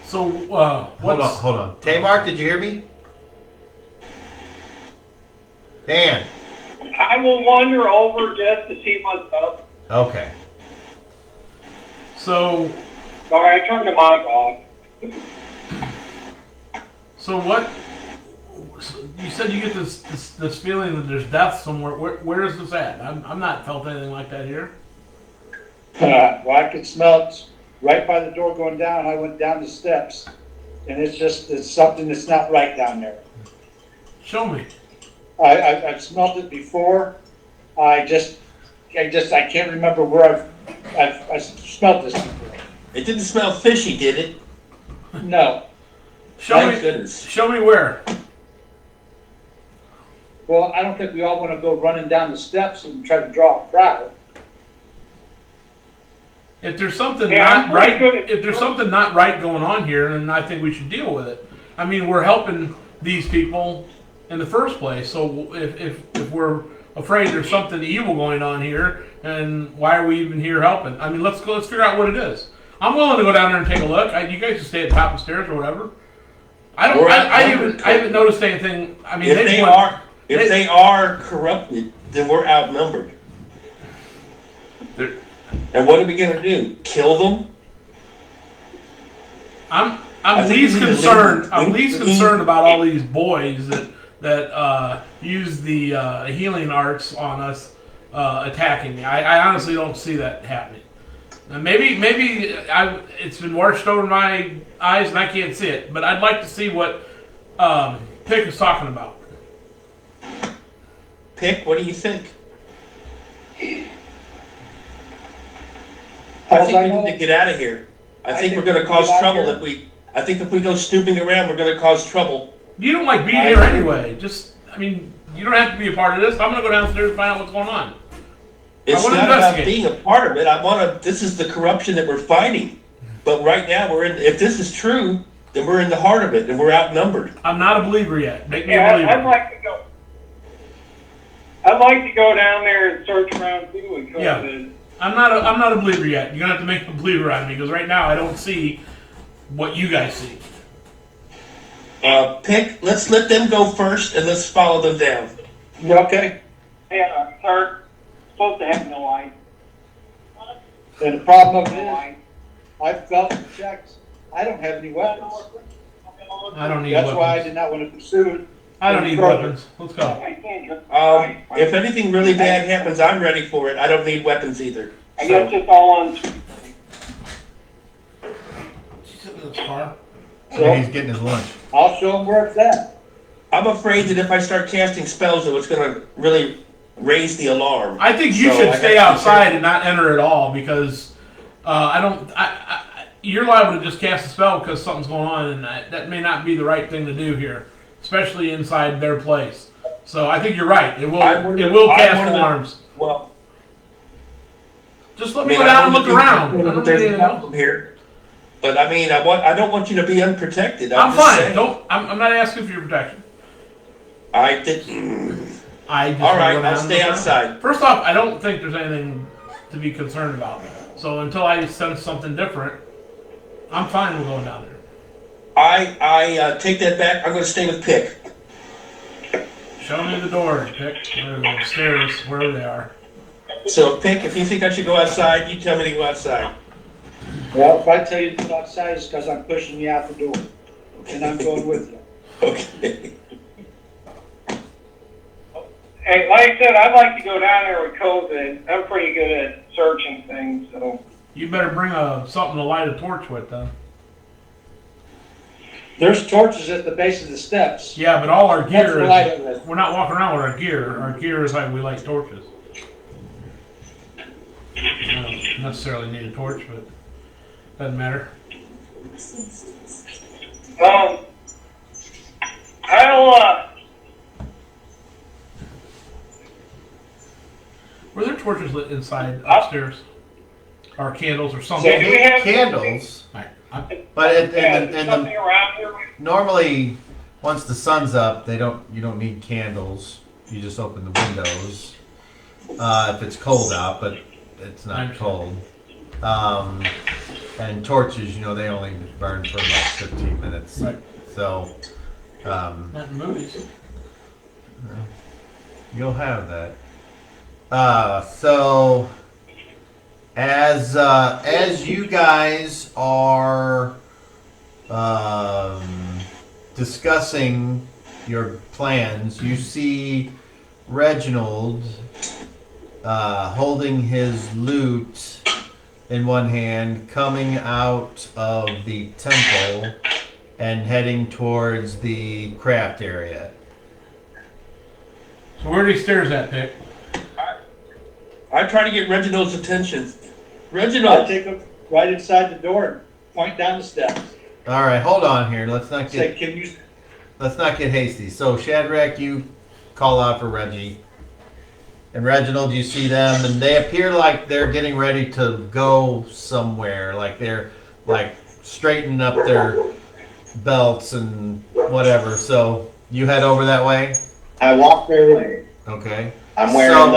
So, Hold on. Tamark, did you hear me? Dan. I will wander over just to see what's up. Okay. So, Sorry, I turned the mic off. so what? You said you get this feeling that there's death somewhere. Where is this at? I'm not felt anything like that here. Well, I could smell it right by the door going down. I went down the steps, and it's something that's not right down there. Show me. I've smelled it before. I just I can't remember where I've smelled this before. It didn't smell fishy, did it? No. Thank goodness. Show me where. Well, I don't think we all want to go running down the steps and try to draw a crowd. If there's something Yeah, not I'm pretty right, good at- if there's something not right going on here, then I think we should deal with it. I mean, we're helping these people in the first place. So if we're afraid there's something evil going on here, and why are we even here helping? I mean, let's figure out what it is. I'm willing to go down there and take a look. You guys can stay at the top of the stairs or whatever. I haven't noticed anything. I mean, If they are corrupted, then we're outnumbered. And what are we gonna do? Kill them? I I'm think least we need to concerned. leave- I'm we- least we- concerned about all these boys that use the healing arts on us attacking me. I honestly don't see that happening. Maybe it's been washed over my eyes and I can't see it. But I'd like to see what Pick is talking about. Pick, what do you think? I As think I we know- need to get out of here. I think we're gonna we cause get out trouble here. I think if we go snooping around, we're gonna cause trouble. You don't like being here anyway. You don't have to be a part of this. I'm gonna go downstairs and find out what's going on. It's wanna not about investigate. being a part of it. This is the corruption that we're fighting. But right now, if this is true, then we're in the heart of it and we're outnumbered. I'm not a believer yet. Make me a Yeah, believer. I'd like to go. I'd like to go down there and search around too and come Yeah. to. I'm not a believer yet. You're gonna have to make a believer out of me because right now I don't see what you guys see. Pick, let's let them go first and let's follow them down. You okay? Yeah, sir. Supposed to have no light. And the problem of No it is, light. I've felt and checked. I don't have any weapons. I don't need That's weapons. why I did not want to pursue it. I don't need weapons. Let's go. I can't. If anything really bad happens, I'm ready for it. I don't need weapons either. I guess it's all on. Car. And he's getting his lunch. I'll show them where it's at. I'm afraid that if I start casting spells, though, it's going to really raise the alarm. I think you So I should have stay to be outside careful. and not enter at all because you're liable to just cast a spell because something's going on, and that may not be the right thing to do here, especially inside their place. So I think you're right. It will cast alarms. Well, Just let me go down and look around. I don't need There's a anything else. problem here. But I mean, I don't want you to be unprotected. I'm just fine. saying. I'm not asking for your protection. I didn't. I just All wanna right, go down I'll and stay look around. outside. First off, I don't think there's anything to be concerned about. So until I sense something different, I'm fine with going down there. I take that back. I'm going to stay with Pick. Show me the door, Pick. Or the stairs, wherever they are. So, Pick, if you think I should go outside, you tell me to go outside. Well, if I tell you to go outside, it's because I'm pushing you out the door. And I'm going with you. Okay. Hey, like I said, I'd like to go down there with COVID. I'm pretty good at searching things, so. You better bring something to light a torch with, then. There's torches at the base of the steps. Yeah, but all our That's gear what I light is... it with. We're not walking around with our gear. Our gear is like we light torches. I don't necessarily need a torch, but doesn't matter. Were there torches lit inside upstairs? Or candles or something? Yeah, do we have Candles, Right. but something around here? normally, once the sun's up, you don't need candles. You just open the windows. If it's cold out, but it's not cold. And torches, they only burn for about 15 minutes. Right. So, Not in movies. you'll have that. So, as you guys are discussing your plans, you see Reginald holding his lute in one hand, coming out of the temple and heading towards the craft area. So where are these stairs at, Pick? I try to get Reginald's attention. I Reginald, take him right inside the door and point down the steps. All right, hold on here. Let's not Say, get can you, hasty. So Shadrach, you call out for Reggie. And Reginald, you see them, and they appear like they're getting ready to go somewhere. Like they're like straightening up their belts and whatever. So you head over that way. I walk their way. Okay. I'm wearing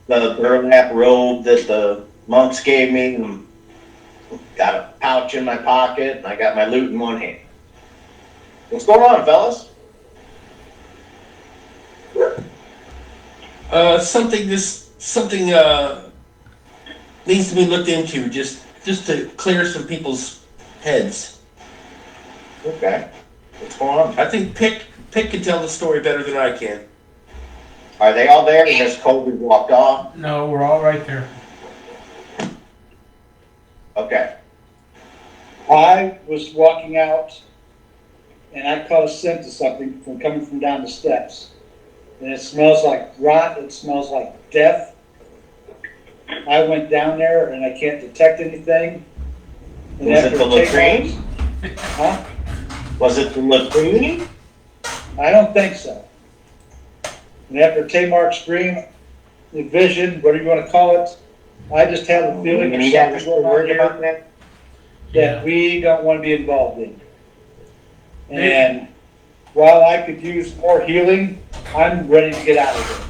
the burlap robe that the monks gave me, and got a pouch in my pocket, and I got my loot in one hand. What's going on, fellas? something needs to be looked into just to clear some people's heads. Okay. What's going on? I think Pick can tell the story better than I can. Are they all there? Has Colby walked off? No, we're all right there. Okay. I was walking out and I caught a scent of something from coming from down the steps. And it smells like rot, it smells like death. I went down there and I can't detect anything. And Was it after the Tamar's- latrine? Huh? Was it the latrine? I don't think so. And after Tamar's dream, the vision, whatever you want to call it, I just have a feeling And you there's guys something were going on worried about here that? that we don't want to be involved in. And while I could use more healing, I'm ready to get out of here.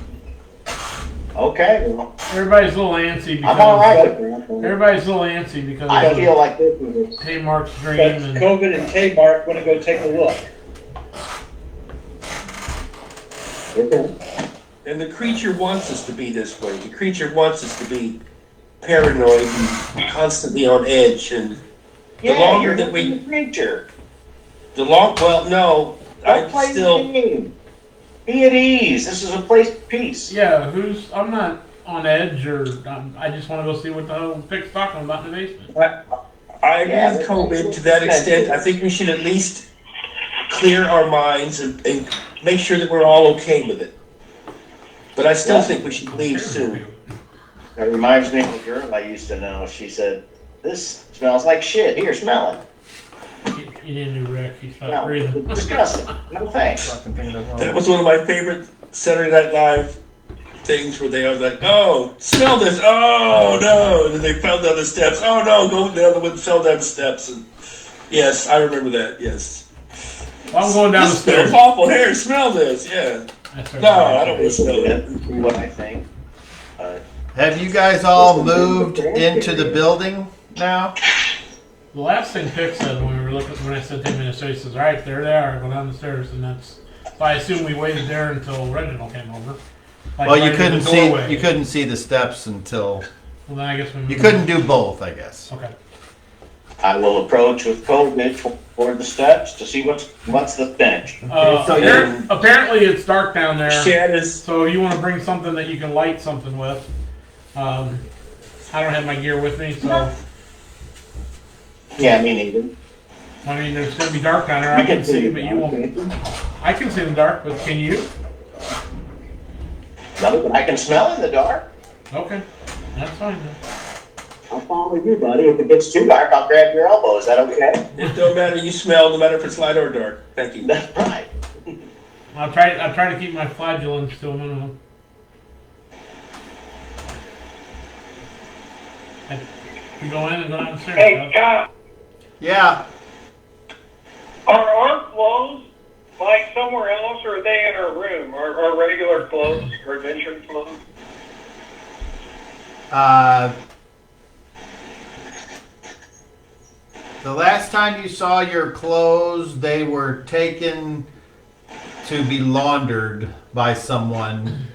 Okay, well, Everybody's a little antsy because I'm all right with that. everybody's a little antsy because I feel like this is Tamar's dream But and COVID and Tamar want to go take a look. And the creature wants us to be this way. The creature wants us to be paranoid and constantly on edge. And Yeah, longer you're that we- the creature. well, no, Don't I play still. the game. Be at ease. This is a place of peace. yeah, I'm not on edge or I just want to go see what the hell Pick's talking about in the basement. I agree Yeah, with COVID to that extent. I think we should at least clear our minds and make sure that we're all okay with it. But I still think we should leave soon. That reminds me of a girl I used to know. She said, "This smells like shit. Here, smell it." You didn't do Rick. He stopped No, breathing. disgusting. No thanks. That was one of my favorite Saturday Night Live things where they are like, "Oh, smell this! Oh no!" And then they fell down the steps. "Oh no!" Go down the one fell down the steps. And yes, I remember that. Yes. Well, I'm going down the This stairs. smells awful. Here, smell this. Yeah. That's right. No, I don't want to smell it. What I think. Have you guys all moved into the building now? The last thing Pick said when we were looking, when I said to him in the stairs, he says, "All right, there they are. Go down the stairs," and that's. So I assume we waited there until Reginald came over. Like Well, you right in couldn't the see doorway. the steps until Well, then I guess we. you couldn't do both, I guess. Okay. I will approach with COVID toward the steps to see what's the stench. So you're- Apparently it's dark down there. Chad is. So you want to bring something that you can light something with. I don't have my gear with me, so Yeah, me neither. I mean it's gonna be dark down there. I can see, but you won't. I can see in the dark, but can you? No, but I can smell in the dark. Okay, that's fine then. I'll follow you, buddy. If it gets too dark, I'll grab your elbow. Is that okay? It don't matter. You smell, no matter if it's light or dark. Thank you. That's right. I'll try to keep my flagellants to a minimum. We go in and go downstairs. Hey, Kyle, Yeah. are our clothes like somewhere else, or are they in our room? Our regular clothes, our adventure clothes? The last time you saw your clothes, they were taken to be laundered by someone,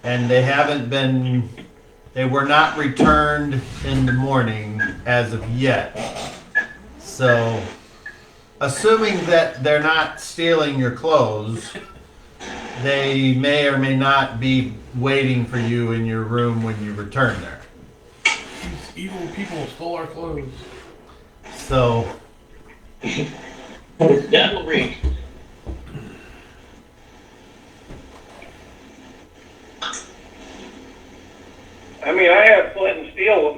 and they were not returned in the morning as of yet. So, assuming that they're not stealing your clothes, they may or may not be waiting for you in your room when you return there. These evil people stole our clothes. So, Devilry.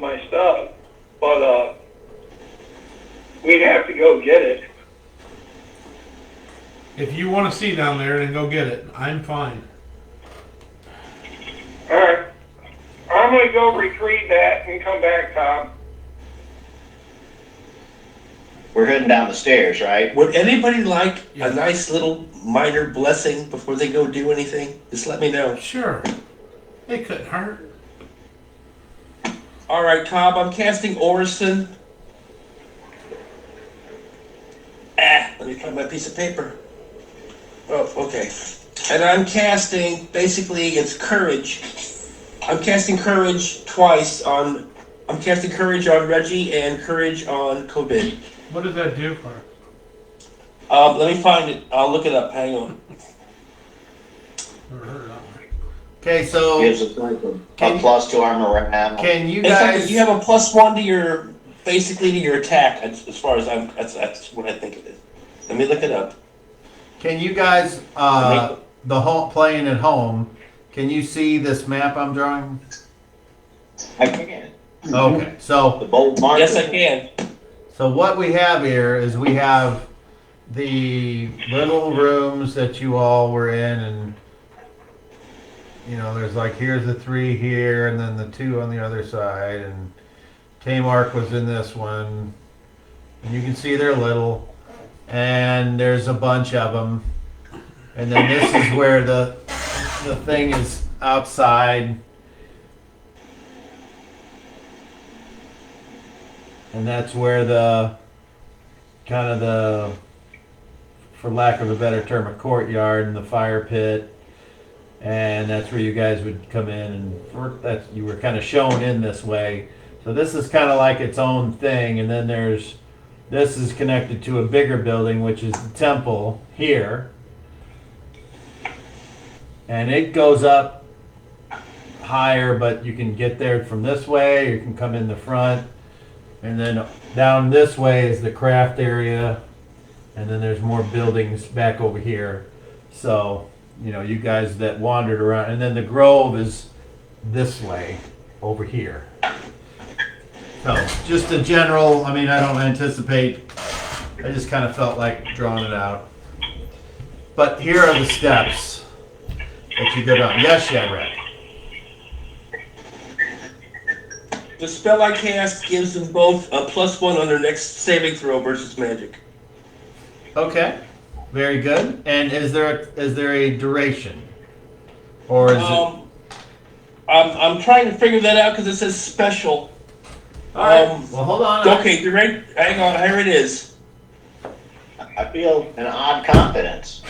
my stuff, but we'd have to go get it. If you want to see down there, then go get it. I'm fine. All right, I'm gonna go retrieve that and come back, Tom. We're heading down the stairs, right? Would anybody like Yeah. a nice little minor blessing before they go do anything? Just let me know. Sure. It couldn't hurt. All right, Cobb, I'm casting Orison. Let me find my piece of paper. Oh, okay. And I'm casting, basically, it's courage. I'm casting courage twice on. I'm casting courage on Reggie and courage on COVID. What does that do for us? Let me find it. I'll look it up. Hang on. Never heard of that one. Okay, so Gives us like a plus to our morale. can you It's like guys? you have a +1 to your, basically to your attack. As far as that's what I think it is. Let me look it up. Can you guys? The home playing at home. Can you see this map I'm drawing? I can. Okay, so The bold marker. Yes, I can. So what we have here is we have the little rooms that you all were in, and you know, there's like, here's the 3 here, and then the 2 on the other side, and Tamark was in this one, and you can see they're little, and there's a bunch of them, and then this is where the thing is outside. And that's where the, kind of the, for lack of a better term, a courtyard and the fire pit. And that's where you guys would come in, and that you were kind of shown in this way. So this is kind of like its own thing. And then this is connected to a bigger building, which is the temple here. And it goes up higher, but you can get there from this way, or you can come in the front. And then down this way is the craft area, and then there's more buildings back over here. So, you know, you guys that wandered around, and then the grove is this way over here. So, just a general, I mean, I don't anticipate, I just kind of felt like drawing it out. But here are the steps that you go down. Yes, Shadrach. The spell I cast gives them both a +1 on their next saving throw versus magic. Okay, very good. And is there a duration, or is it? I'm trying to figure that out because it says special. Well, hold on. Okay, hang on, here it is. I feel an odd confidence.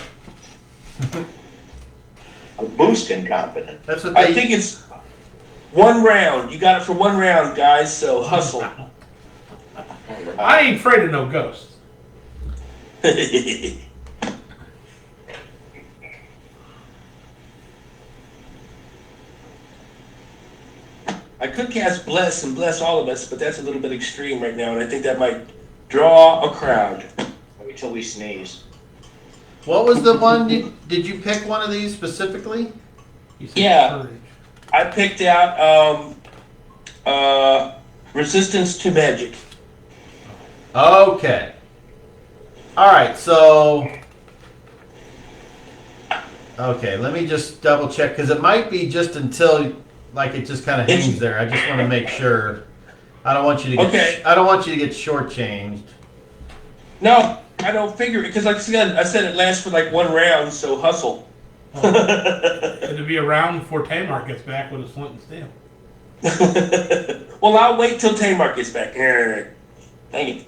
A boost in confidence. That's what I they. think it's 1 round. You got it for 1 round, guys, so hustle. I ain't afraid of no ghosts. I could cast Bless and bless all of us, but that's a little bit extreme right now, and I think that might draw a crowd. Wait till we sneeze. What was the one? Did you pick one of these specifically? He said Yeah. courage. I picked out resistance to magic. Okay. All right. So. Okay. Let me just double check, because it might be just until, like, it just kind of hangs there. I just want to make sure. I don't want you to get. Okay. I don't want you to get shortchanged. No, I don't figure it, because like I said, it lasts for like 1 round, so hustle. It'll be around before Tamar gets back with his flint and steel. Well, I'll wait till Tamar gets back. Dang it.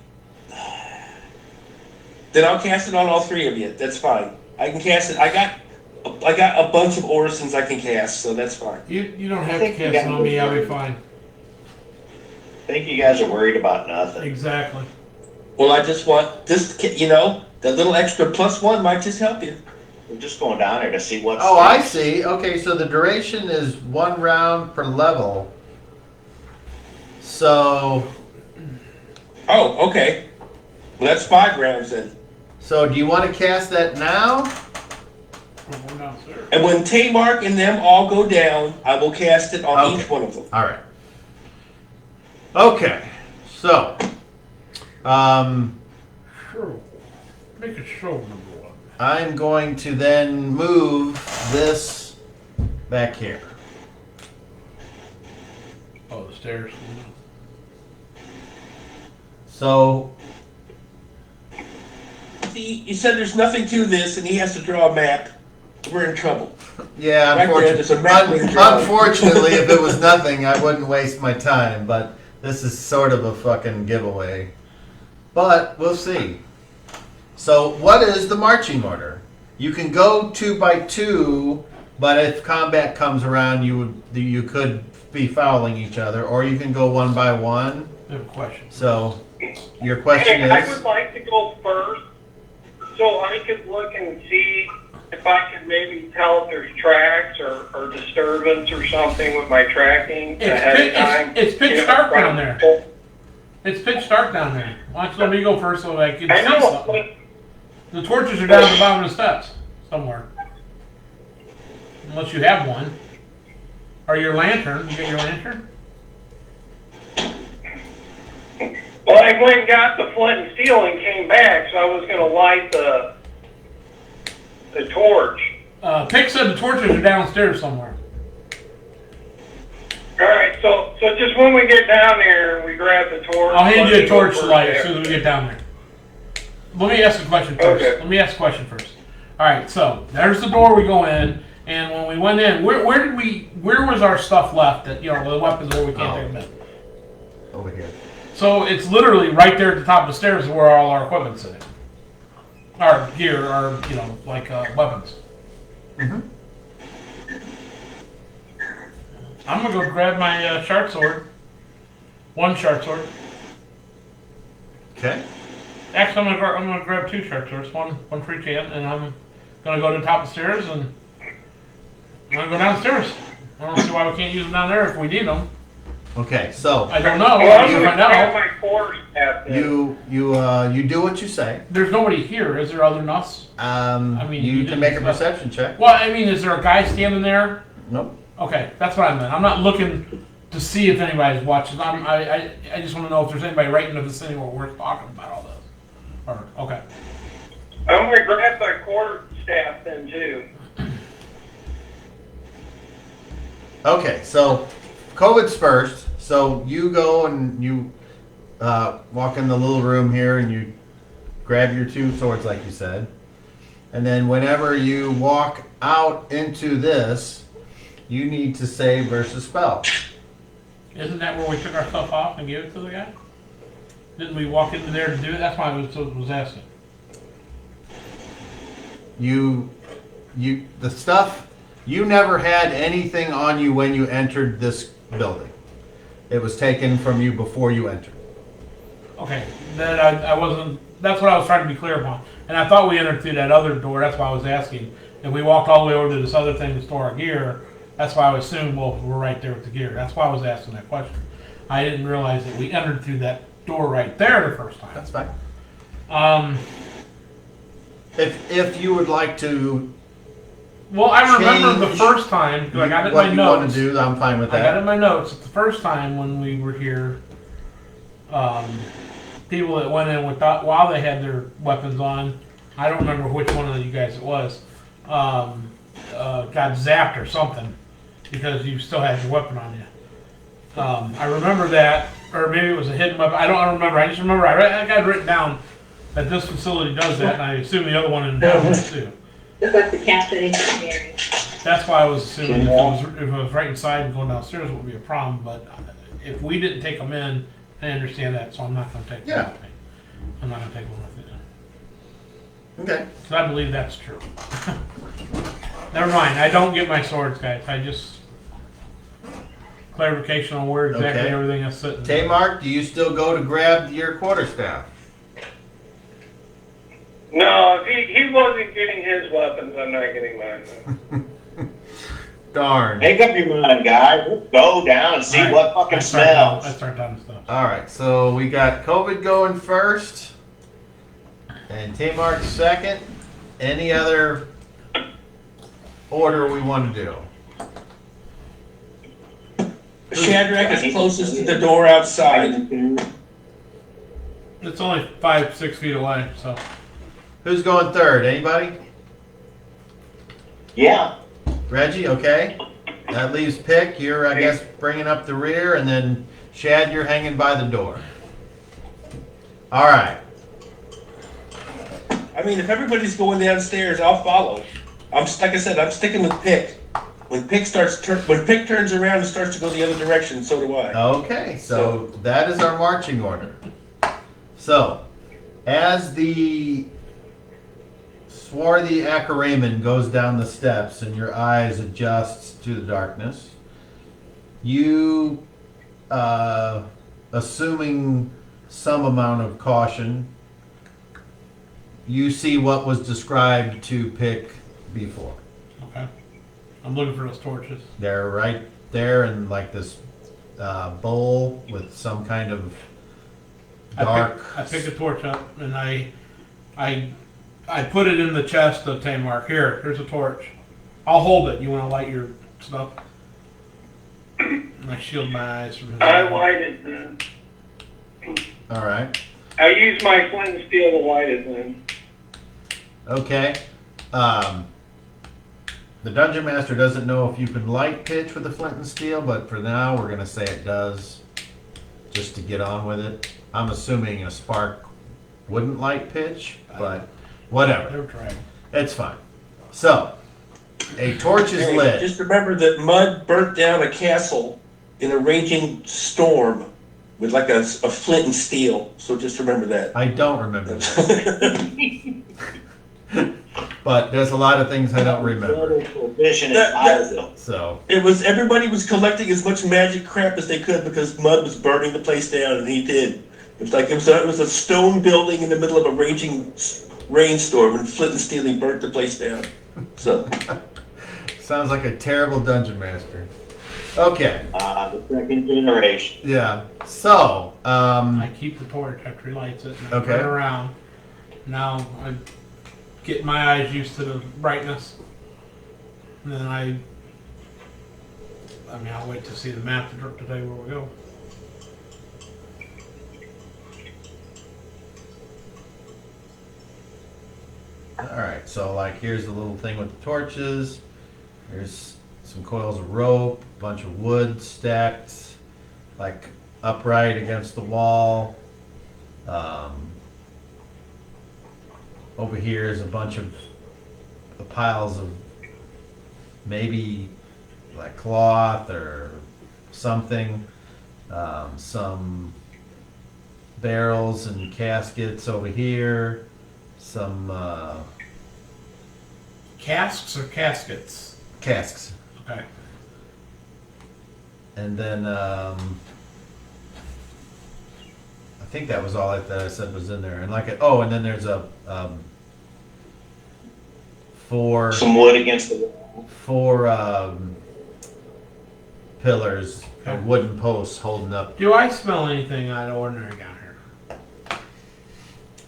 Then I'll cast it on all 3 of you. That's fine. I can cast it. I got a bunch of Orisons I can cast, so that's fine. You don't I have to think you cast it got on me. I'll be it. fine. I think you guys are worried about nothing. Exactly. Well, I just want this, the little extra +1 might just help you. We're just going down there to see what's. Oh, I see. Okay, so the duration is 1 round per level. So. Oh, okay. Well, that's 5 rounds then. So do you want to cast that now? We're downstairs. And when Tamark and them all go down, I will cast it on Okay. each one of them. All right. Okay, so, Sure. Make it show number one. I'm going to then move this back here. Oh, the stairs. So, He said there's nothing to this, and he has to draw a map. We're in trouble. yeah, Right there, there's a map we can draw. unfortunately, if it was nothing, I wouldn't waste my time, but this is sort of a fucking giveaway. But we'll see. So, what is the marching order? You can go 2 by 2, but if combat comes around, you could be fouling each other, or you can go 1 by 1. I have a question. So, your question Hey, I is? would like to go first, so I could look and see if I could maybe tell if there's tracks or disturbance or something with my tracking ahead of time. It's pitch You know, dark from- down there. It's pitch dark down there. Why don't you let me go first so I can I see know, something? The torches are down at the bottom of the steps somewhere. Unless you have one. Or your lantern. You got your lantern? well, I went and got the flint and steel and came back, so I was going to light the torch. Pick said the torches are downstairs somewhere. All right, so just when we get down there and we grab the torch, I'll hand you let a me go torch first light there. as soon as we get down there. Let me ask a question first. Okay. Let me ask a question first. All right, so there's the door we go in, and when we went in, where was our stuff left? That the weapons where we can't take them in. Over here. So it's literally right there at the top of the stairs where all our equipment's sitting. Our gear, our weapons. Mm-hmm. I'm gonna go grab my shard sword. One shard sword. Okay. Actually, I'm gonna grab 2 shard swords, one for each hand, and I'm gonna go to the top of the stairs and I'm gonna go downstairs. I don't see why we can't use them down there if we need them. Okay, so I don't know. Well, I'm You going to find grab out. my quarter staff then. you do what you say. There's nobody here. Is there other nuts? You you can didn't make a stuff. perception check. Well, I mean, is there a guy standing there? Nope. Okay, that's what I meant. I'm not looking to see if anybody's watching. I just want to know if there's anybody right in the vicinity where we're talking about all this. Or okay. I'm going to grab my quarter staff then too. Okay, so COVID's first. So you go and you walk in the little room here and you grab your 2 swords like you said. And then whenever you walk out into this, you need to save versus spell. Isn't that where we took our stuff off and gave it to the guy? Didn't we walk into there to do it? That's why I was asking. The stuff, you never had anything on you when you entered this building. It was taken from you before you entered. Okay, then I wasn't. That's what I was trying to be clear upon. And I thought we entered through that other door. That's why I was asking. If we walked all the way over to this other thing to store our gear, that's why I assumed we're right there with the gear. That's why I was asking that question. I didn't realize that we entered through that door right there the first time. That's fine. If you would like to Well, I remember the change first time because I got it in what my you want notes. to do, I'm fine with I got it that. in my notes. The first time when we were here, people that went in while they had their weapons on, I don't remember which one of you guys it was, got zapped or something because you still had your weapon on you. I remember that, or maybe it was a hidden weapon. I don't remember. I just remember I got it written down that this facility does that, and I assume the other one in town does too. Just like the Cassidy area. That's why I was assuming if it was right inside and going downstairs, it would be a problem. But if we didn't take them in, I understand that, so I'm not going to take them with me. I'm not going to take one with me. Okay. Because I believe that's true. Never mind. I don't get my swords, guys. I just clarification on where exactly Okay. everything is sitting. Tamar, do you still go to grab your quarterstaff? No, if he wasn't getting his weapons, I'm not getting mine. Darn. Make up your mind, guys. Let's go down and see All right. what fucking I smells. start down the stuff. All right, so we got COVID going first, and Tamar second. Any other order we want to do? Shadrach is closest to the door outside. It's only 5-6 feet away, so. Who's going third? Anybody? Yeah. Reggie, okay. That leaves Pick. You're, I guess, bringing up the rear, and then Shad, you're hanging by the door. All right. I mean, if everybody's going downstairs, I'll follow. Like I said, I'm sticking with Pick. When Pick turns around and starts to go the other direction, so do I. Okay, so that is our marching order. So, as the swarthy Acaraman goes down the steps and your eyes adjust to the darkness, you, assuming some amount of caution, you see what was described to Pick before. Okay. I'm looking for those torches. They're right there in like this bowl with some kind of dark. I pick a torch up and I put it in the chest of Tamar. Here's a torch. I'll hold it. You want to light your stuff? I shield my eyes from his I eye. light it then. All right. I use my flint and steel to light it then. Okay. The Dungeon Master doesn't know if you can light pitch with the flint and steel, but for now we're going to say it does, just to get on with it. I'm assuming a spark wouldn't light pitch, but whatever. Never tried. It's fine. So, a torch is Hey, lit. just remember that mud burnt down a castle in a raging storm with like a flint and steel. So just remember that. I don't remember that. But there's a lot of things I don't remember. Vision is positive. So, Everybody was collecting as much magic crap as they could because mud was burning the place down, and he did. It was a stone building in the middle of a raging rainstorm, and flint and steel, he burnt the place down. So, sounds like a terrible Dungeon Master. Okay. The second generation. Yeah. So, I keep the torch after he lights it and I Okay. turn around. Now I get my eyes used to the brightness. And then I'll wait to see the map to tell you where we go. alright, so like here's the little thing with the torches. Here's some coils of rope, a bunch of wood stacked like upright against the wall. Over here is a bunch of piles of maybe like cloth or something. Some barrels and caskets over here. Some Casks or caskets? casks. Okay. And then I think that was all that I said was in there. And and then there's a four Some wood against the wall. pillars or wooden posts holding up. Do I smell anything out of ordinary down here?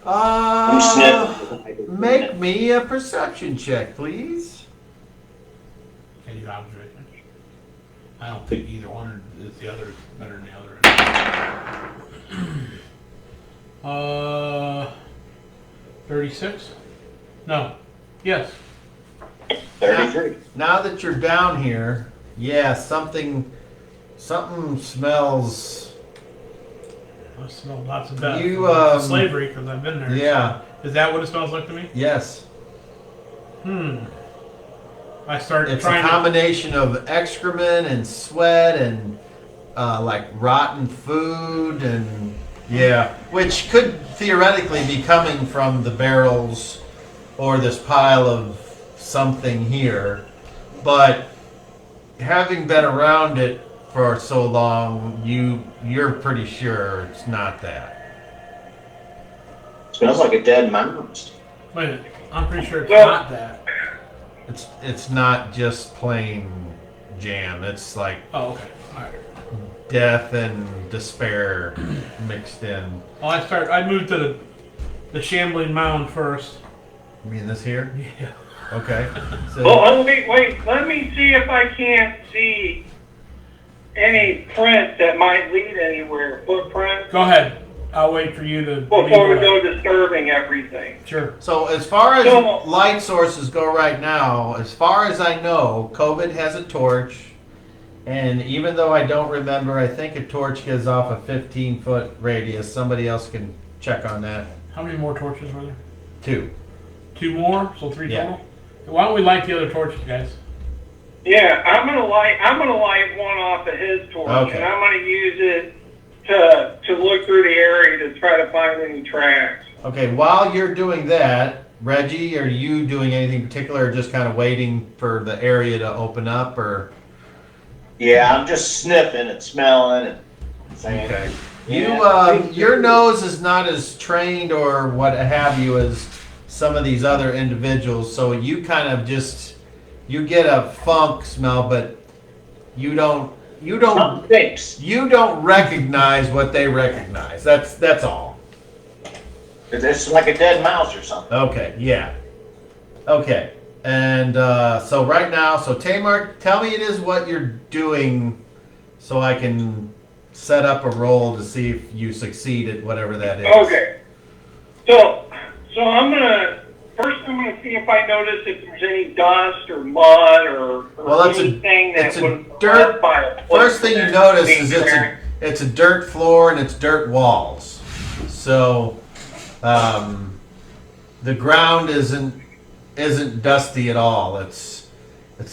I'm sniffing. Make me a perception check, please. Can you observation? I don't think either one is the other better than the other. 36? No. Yes. 33. Now that you're down here, yeah, something smells. I smell lots of death. You, slavery, because I've been there. Yeah. Is that what it smells like to me? Yes. I start It's trying a combination of excrement and sweat and like rotten food and yeah, which could theoretically be coming from the barrels or this pile of something here, but having been around it for so long, you're pretty sure it's not that. Smells like a dead mouse. Wait a minute. I'm pretty sure it's Well- not that. It's not just plain jam. It's like Oh, okay. All right. death and despair mixed in. Well, I moved to the shambling mound first. You mean this here? Yeah. Okay. So Oh, wait, let me see if I can't see any prints that might lead anywhere, footprints, Go ahead. I'll wait for you to. before we go disturbing everything. Sure. So as far as So- light sources go right now, as far as I know, COVID has a torch. And even though I don't remember, I think a torch gives off a 15-foot radius. Somebody else can check on that. How many more torches were there? 2. 2 more, so 3 Yeah. total. Why don't we light the other torches, guys? Yeah, I'm gonna light one off of his torch, Okay. and I'm gonna use it to look through the area to try to find any tracks. Okay, while you're doing that, Reggie, are you doing anything particular or just kind of waiting for the area to open up or? Yeah, I'm just sniffing and smelling and saying. Okay. Yeah. Your nose is not as trained or what have you as some of these other individuals, so you kind of just, you get a funk smell, but you don't Something stinks. you don't recognize what they recognize. That's all. It's like a dead mouse or something. Okay, yeah. Okay. And so right now, so Tamar, tell me it is what you're doing so I can set up a roll to see if you succeed at whatever that is. Okay. So I'm gonna see if I notice if there's any dust or mud or Well, anything that it's a would dirt- by a First thing you notice is there. it's a dirt floor and it's dirt walls. So the ground isn't dusty at all. It's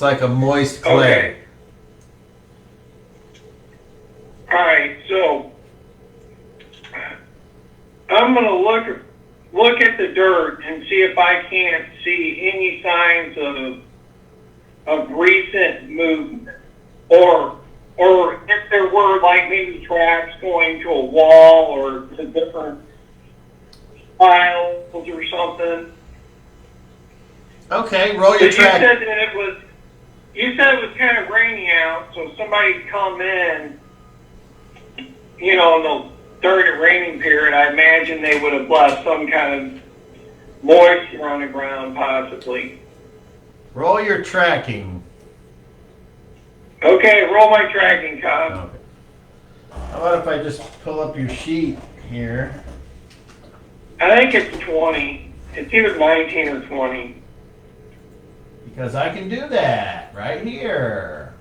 like a moist clay. Okay. All right, so I'm gonna look at the dirt and see if I can't see any signs of recent movement, or if there were like maybe tracks going to a wall or to different piles or something. Okay, roll But your you track. said that it was kind of rainy out, so if somebody'd come in, in during the raining period, I imagine they would have left some kind of moisture on the ground, possibly. Roll your tracking. Okay, roll my tracking, Cobb. Okay. How about if I just pull up your sheet here? I think it's 20. It's either 19 or 20. Because I can do that right here.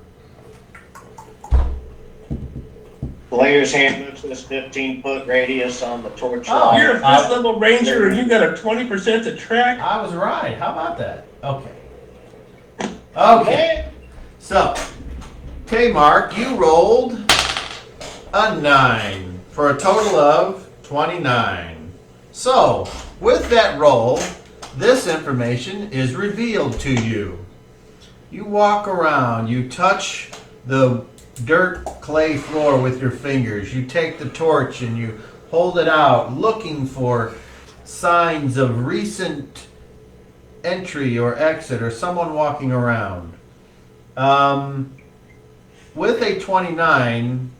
Player's handbook says 15-foot radius on the torch Oh, light. You're a first level ranger and you got a 20% to track. I was right. How about that? Okay. Okay. So, K-Mark, you rolled a 9 for a total of 29. So, with that roll, this information is revealed to you. You walk around, you touch the dirt clay floor with your fingers. You take the torch and you hold it out, looking for signs of recent entry or exit or someone walking around. With a 29,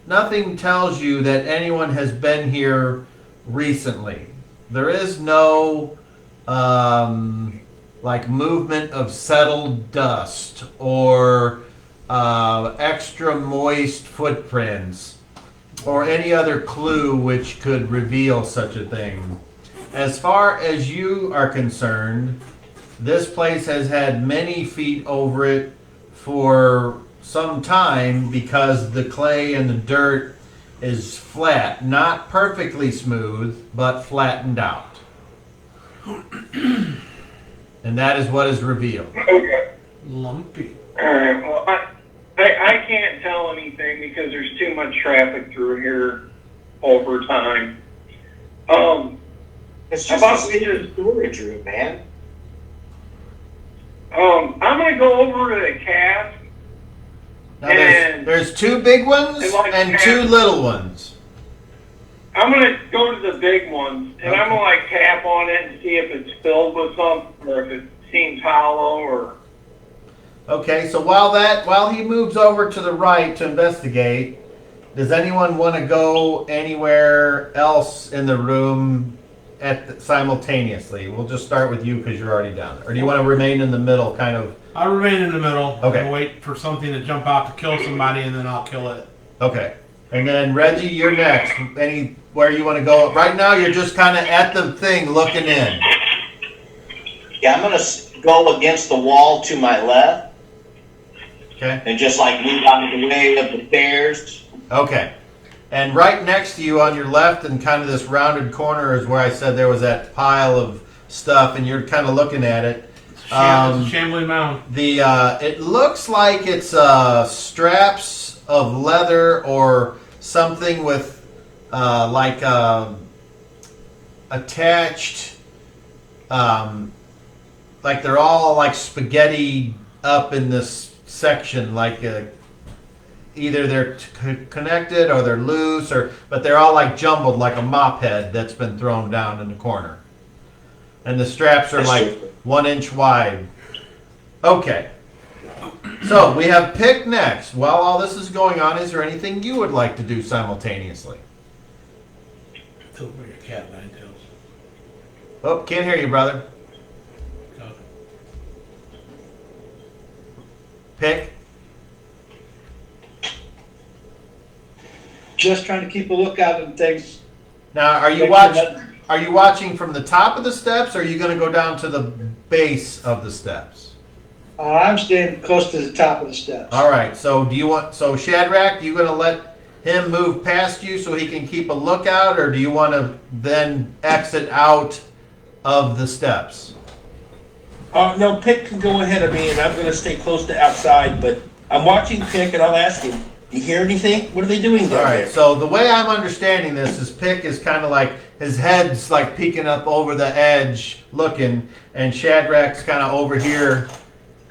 nothing tells you that anyone has been here recently. There is no movement of settled dust or extra moist footprints or any other clue which could reveal such a thing. As far as you are concerned, this place has had many feet over it for some time because the clay and the dirt is flat, not perfectly smooth, but flattened out. And that is what is revealed. Okay. Lumpy. All right. Well, I can't tell anything because there's too much traffic through here over time. It's How just about a we just storage room, man. I'm gonna go over to the cask. Now there's two big ones and two little ones. I'm gonna go to the big ones, and I'm gonna Okay. tap on it and see if it's filled with something, or if it seems hollow, or. Okay, so while he moves over to the right to investigate, does anyone want to go anywhere else in the room simultaneously. We'll just start with you because you're already down. Or do you want to remain in the middle, kind of? I'll remain in the middle. Okay. And wait for something to jump out to kill somebody, and then I'll kill it. Okay. And then Reggie, you're next. Anywhere you want to go? Right now, you're just kind of at the thing, looking in. Yeah, I'm gonna go against the wall to my left Okay. and just like move out of the way of the stairs. Okay. And right next to you on your left and kind of this rounded corner is where I said there was that pile of stuff, and you're kind of looking at it. It's a shambling mound. It looks like it's straps of leather or something with attached, like they're all like spaghetti up in this section, like either they're connected or they're loose, but they're all like jumbled like a mop head that's been thrown down in the corner. And the straps are like 1 inch wide. Okay. So we have Pick next. While all this is going on, is there anything you would like to do simultaneously? Till for your cat 9 tails. Oh, can't hear you, brother. Go. Pick. Just trying to keep a lookout on things. Now, are you watching from the top of the steps, or are you going to go down to the base of the steps? I'm staying close to the top of the steps. All right. So Shadrach, you going to let him move past you so he can keep a lookout, or do you want to then exit out of the steps? No, Pick can go ahead of me, and I'm gonna stay close to outside, but I'm watching Pick, and I'll ask him, you hear anything? What are they doing down All right, there? so the way I'm understanding this is Pick is kind of like, his head's like peeking up over the edge looking, and Shadrach's kind of over here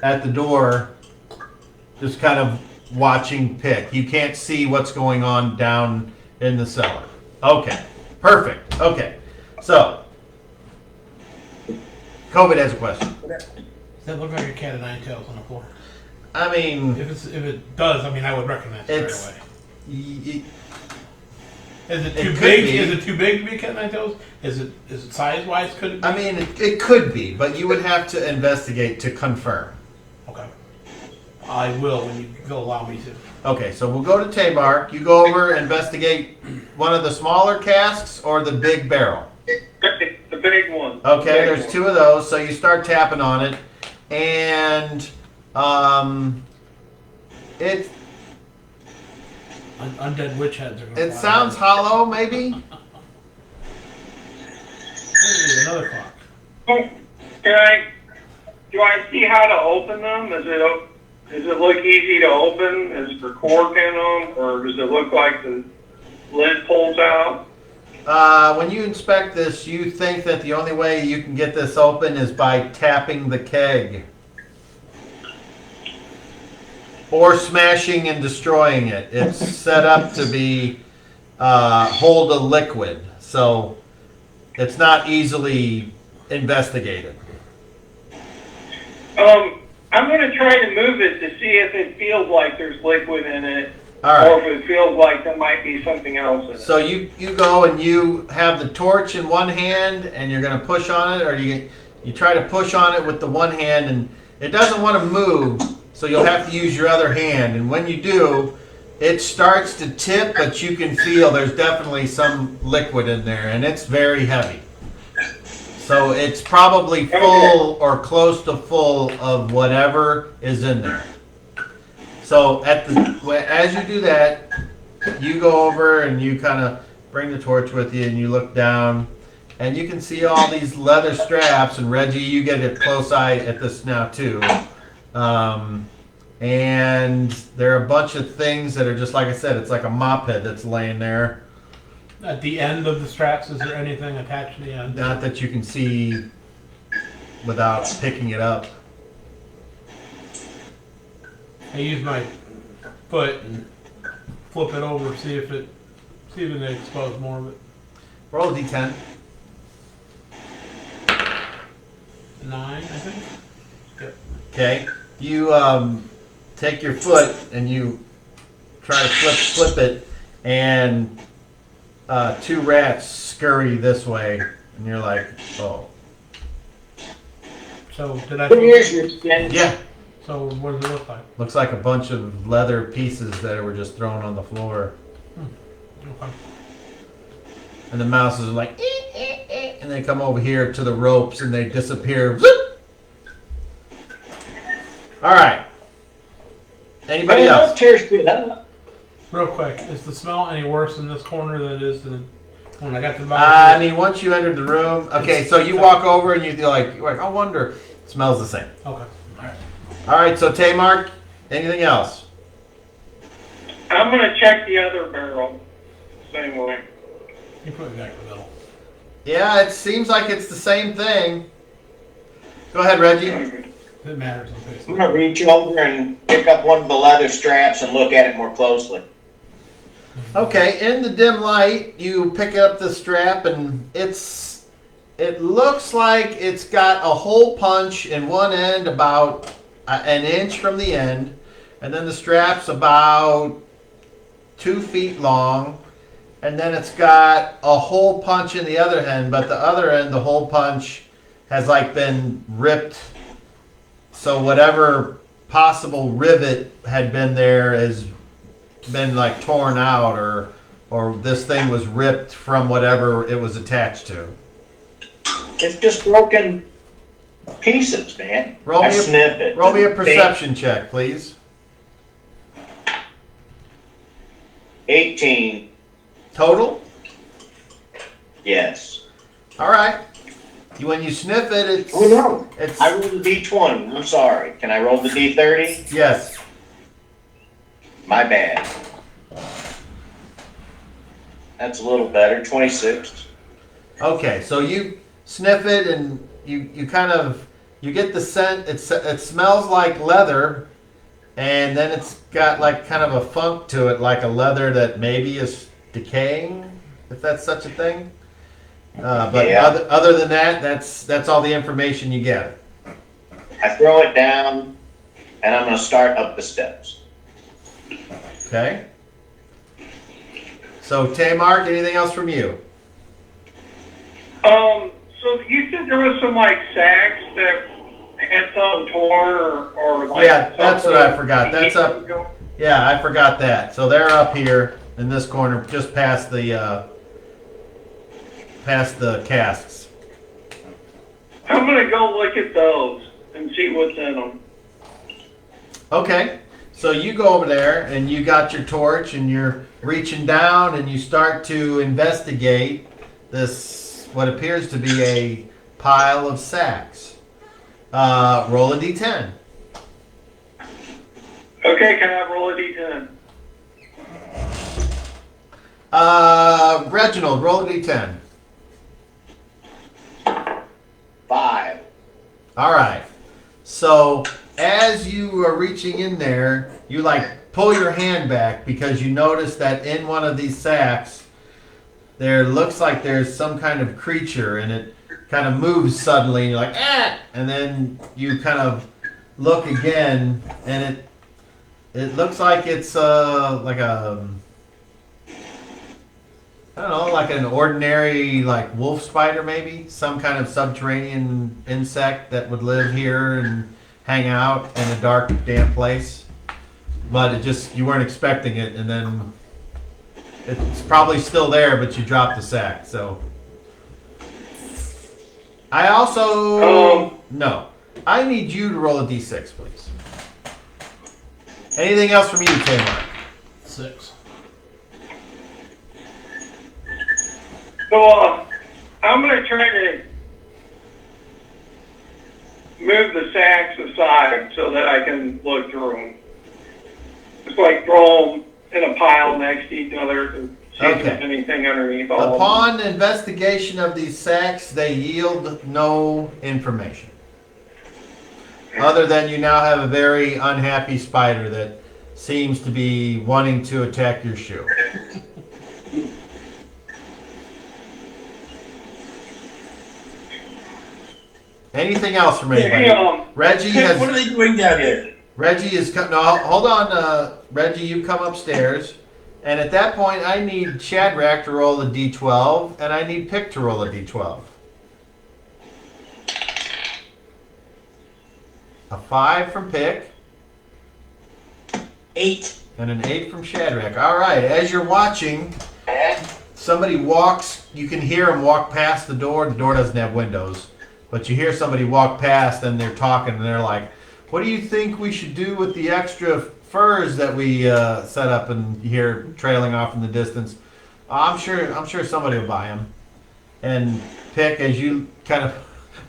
at the door just kind of watching Pick. You can't see what's going on down in the cellar. Okay, perfect. Okay, so COVID has a question. Does that look like a cat of 9 tails on the floor? I mean, If it does, I mean, I would recognize it it's... right away. y- Is it It too could big? be. Is it too big to be cat 9 tails? Is it size wise? Could it be? I mean, it could be, but you would have to investigate to confirm. Okay. I will when you will allow me to. Okay, so we'll go to Tabark. You go over, investigate one of the smaller casks or the big barrel. The big one. Okay, there's two of those, so you start tapping on it, and it Undead witch heads are going it sounds hollow, maybe. Hey, another clock. Do I see how to open them? Does it look easy to open? Is there cork in them, or does it look like the lid pulls out? When you inspect this, you think that the only way you can get this open is by tapping the keg. Or smashing and destroying it. It's set up to be hold a liquid, so it's not easily investigated. I'm going to try to move it to see if it feels like there's liquid in it, All right. or if it feels like there might be something else in it. So you go and you have the torch in one hand and you're going to push on it, or you try to push on it with the one hand and it doesn't want to move, so you'll have to use your other hand. And when you do, it starts to tip, but you can feel there's definitely some liquid in there, and it's very heavy. So it's probably full or close to full of whatever is in there. So as you do that, you go over and you kind of bring the torch with you and you look down and you can see all these leather straps, and Reggie, you get a close eye at this now too. And there are a bunch of things that are just, like I said, it's like a mop head that's laying there. At the end of the straps, is there anything attached to the end? Not that you can see without picking it up. I use my foot and flip it over, see if it exposes more of it. Roll a d10. 9, I think. Yep. Okay. You take your foot and you try to flip it, and two rats scurry this way And you're like, oh. So did I? Here's your skin. Yeah. So what does it look like? Looks like a bunch of leather pieces that were just thrown on the floor. Okay. And the mouses are like, and they come over here to the ropes and they disappear. Zoop! All right. Anybody else? Real quick, is the smell any worse in this corner than it is when I got to the I mean, once you entered the room, okay, so you walk over and you're like, I wonder. It smells the same. Okay. All right. All right, so Tamar, anything else? I'm gonna check the other barrel. Same way. You put it back in the middle. Yeah, it seems like it's the same thing. Go ahead, Reggie. It matters. I'm gonna reach over and pick up one of the leather straps and look at it more closely. Okay, in the dim light, you pick up the strap and it looks like it's got a hole punch in one end about an inch from the end, and then the strap's about 2 feet long, and then it's got a hole punch in the other end, but the other end, the hole punch has like been ripped, so whatever possible rivet had been there has been like torn out, or this thing was ripped from whatever it was attached to. It's just broken pieces, man. Roll I me a- sniff it. Roll me a perception check, please. 18. Total? Yes. All right. When you sniff it, Oh no. it's I rolled a D20. I'm sorry. Can I roll the D30? yes. My bad. That's a little better. 26. Okay, so you sniff it and you kind of you get the scent. It smells like leather, and then it's got like kind of a funk to it, like a leather that maybe is decaying, if that's such a thing. But Yeah. other than that, that's all the information you get. I throw it down, and I'm going to start up the steps. Okay. So Tamar, anything else from you? So you said there was some like sacks that had some torn or like. Yeah, that's what I forgot. something- That's up. Yeah, I forgot that. So they're up here in this corner, just past the casks. I'm gonna go look at those and see what's in them. Okay. So you go over there and you got your torch and you're reaching down and you start to investigate this, what appears to be a pile of sacks. Roll a d10. Okay, can I roll a d10? Reginald, roll a d10. 5. All right. So as you are reaching in there, you like pull your hand back because you notice that in one of these sacks, there looks like there's some kind of creature, and it kind of moves suddenly, and you're like, ah! And then you kind of look again, and it looks like it's like a, I don't know, like an ordinary like wolf spider maybe, some kind of subterranean insect that would live here and hang out in a dark, damp place. But it just, you weren't expecting it, and then it's probably still there, but you dropped the sack, so. I also, no. I need you to roll a d6, please. Anything else from you, Tamar? 6. So, I'm gonna try to move the sacks aside so that I can look through them. Just like throw them in a pile next to each other to see if there's anything underneath all of them. Upon investigation of these sacks, they yield no information. Other than you now have a very unhappy spider that seems to be wanting to attack your shoe. Anything else from anybody? Hey, Reggie has. What are they doing down here? Reggie is no. Hold on, Reggie. You come upstairs, and at that point, I need Shadrach to roll a d12, and I need Pick to roll a d12. a 5 from Pick, 8. and an 8 from Shadrach. All right, as you're watching, somebody walks, you can hear them walk past the door. The door doesn't have windows, but you hear somebody walk past and they're talking and they're like, what do you think we should do with the extra furs that we set up? And you hear trailing off in the distance. I'm sure somebody will buy them. And Pick, as you kind of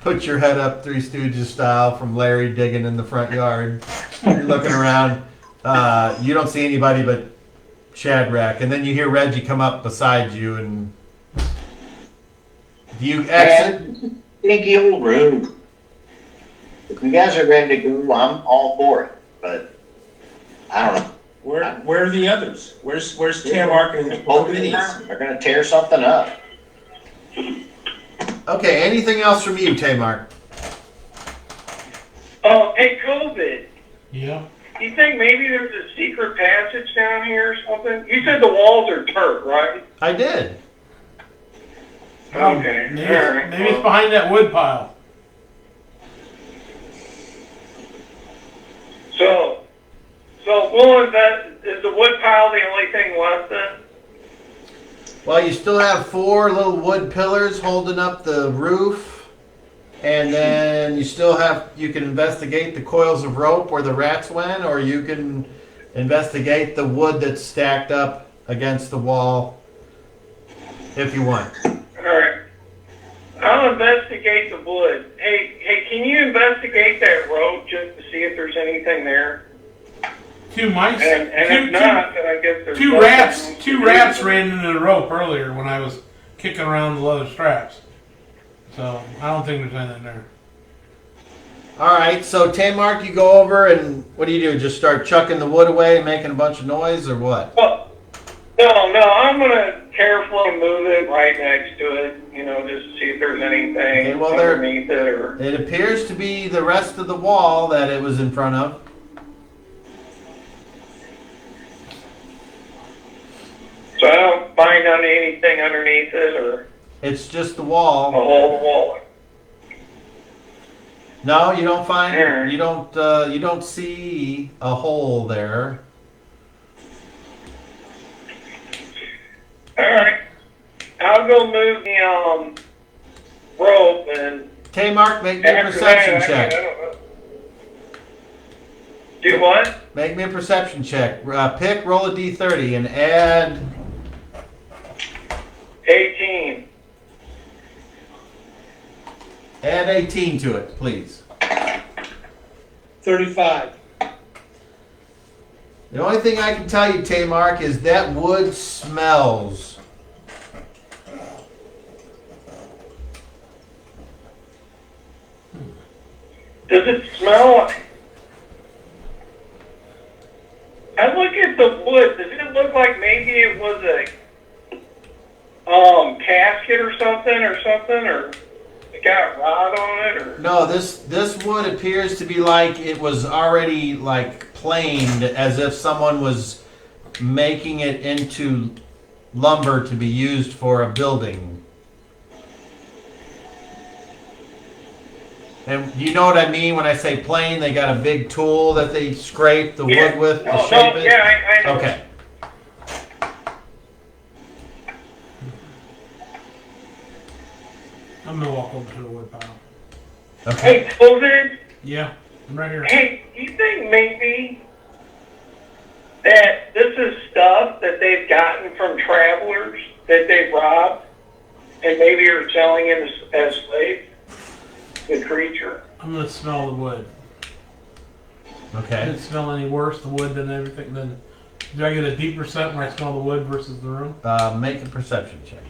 put your head up Three Stooges style from Larry digging in the front yard, you're looking around. You don't see anybody but Shadrach, and then you hear Reggie come up beside you, and do you exit? Stinky old room. If you guys are ready to go, I'm all for it. But I don't know. Where are the others? Where's Tamark and Both of these Minis? are going to tear something up. Okay, anything else from you, Tamark? Oh, hey, COVID. Yeah. You think maybe there's a secret passage down here or something? You said the walls are turf, right? I did. Okay. Maybe, All right. maybe it's behind that wood pile. So we'll invest. Is the wood pile the only thing left then? Well, you still have 4 little wood pillars holding up the roof, and then you can investigate the coils of rope where the rats went, or you can investigate the wood that's stacked up against the wall if you want. All right. I'll investigate the wood. Hey, can you investigate that road just to see if there's anything there? 2 mice. And if not, then I guess there's two nothing rats. else to 2 do. rats ran into the rope earlier when I was kicking around the leather straps. So I don't think there's anything there. All right, so Tamark, you go over and what do? Just start chucking the wood away and making a bunch of noise, or what? Well, no, I'm gonna carefully move it right next to it. Just to see if there's anything Okay, well, underneath it or. It appears to be the rest of the wall that it was in front of. So I don't find anything underneath it or It's just the a wall. hole in the wall. No, you don't find. Sure. You don't see a hole there. All right, I'll go move the rope and. Tamark, make me a After perception that, I check. don't know. Do what? Make me a perception check. Pick, roll a d30 and add. 18. Add 18 to it, please. 35. The only thing I can tell you, Tamark, is that wood smells. Does it smell like? I look at the wood. Does it look like maybe it was a casket or something, or it got rot on it, or? No, this wood appears to be like it was already like planed, as if someone was making it into lumber to be used for a building. And you know what I mean when I say plane? They got a big tool that they scrape the wood with to shape it. Yeah, I know. Okay. I'm gonna walk over to the wood pile. Okay. Hey, COVID. Yeah, I'm right here. Hey, do you think maybe that this is stuff that they've gotten from travelers that they've robbed, and maybe are selling it as slaves? The creature. I'm gonna smell the wood. Okay. Does it smell any worse, the wood, than everything? Do I get a deeper scent when I smell the wood versus the room? Make a perception check.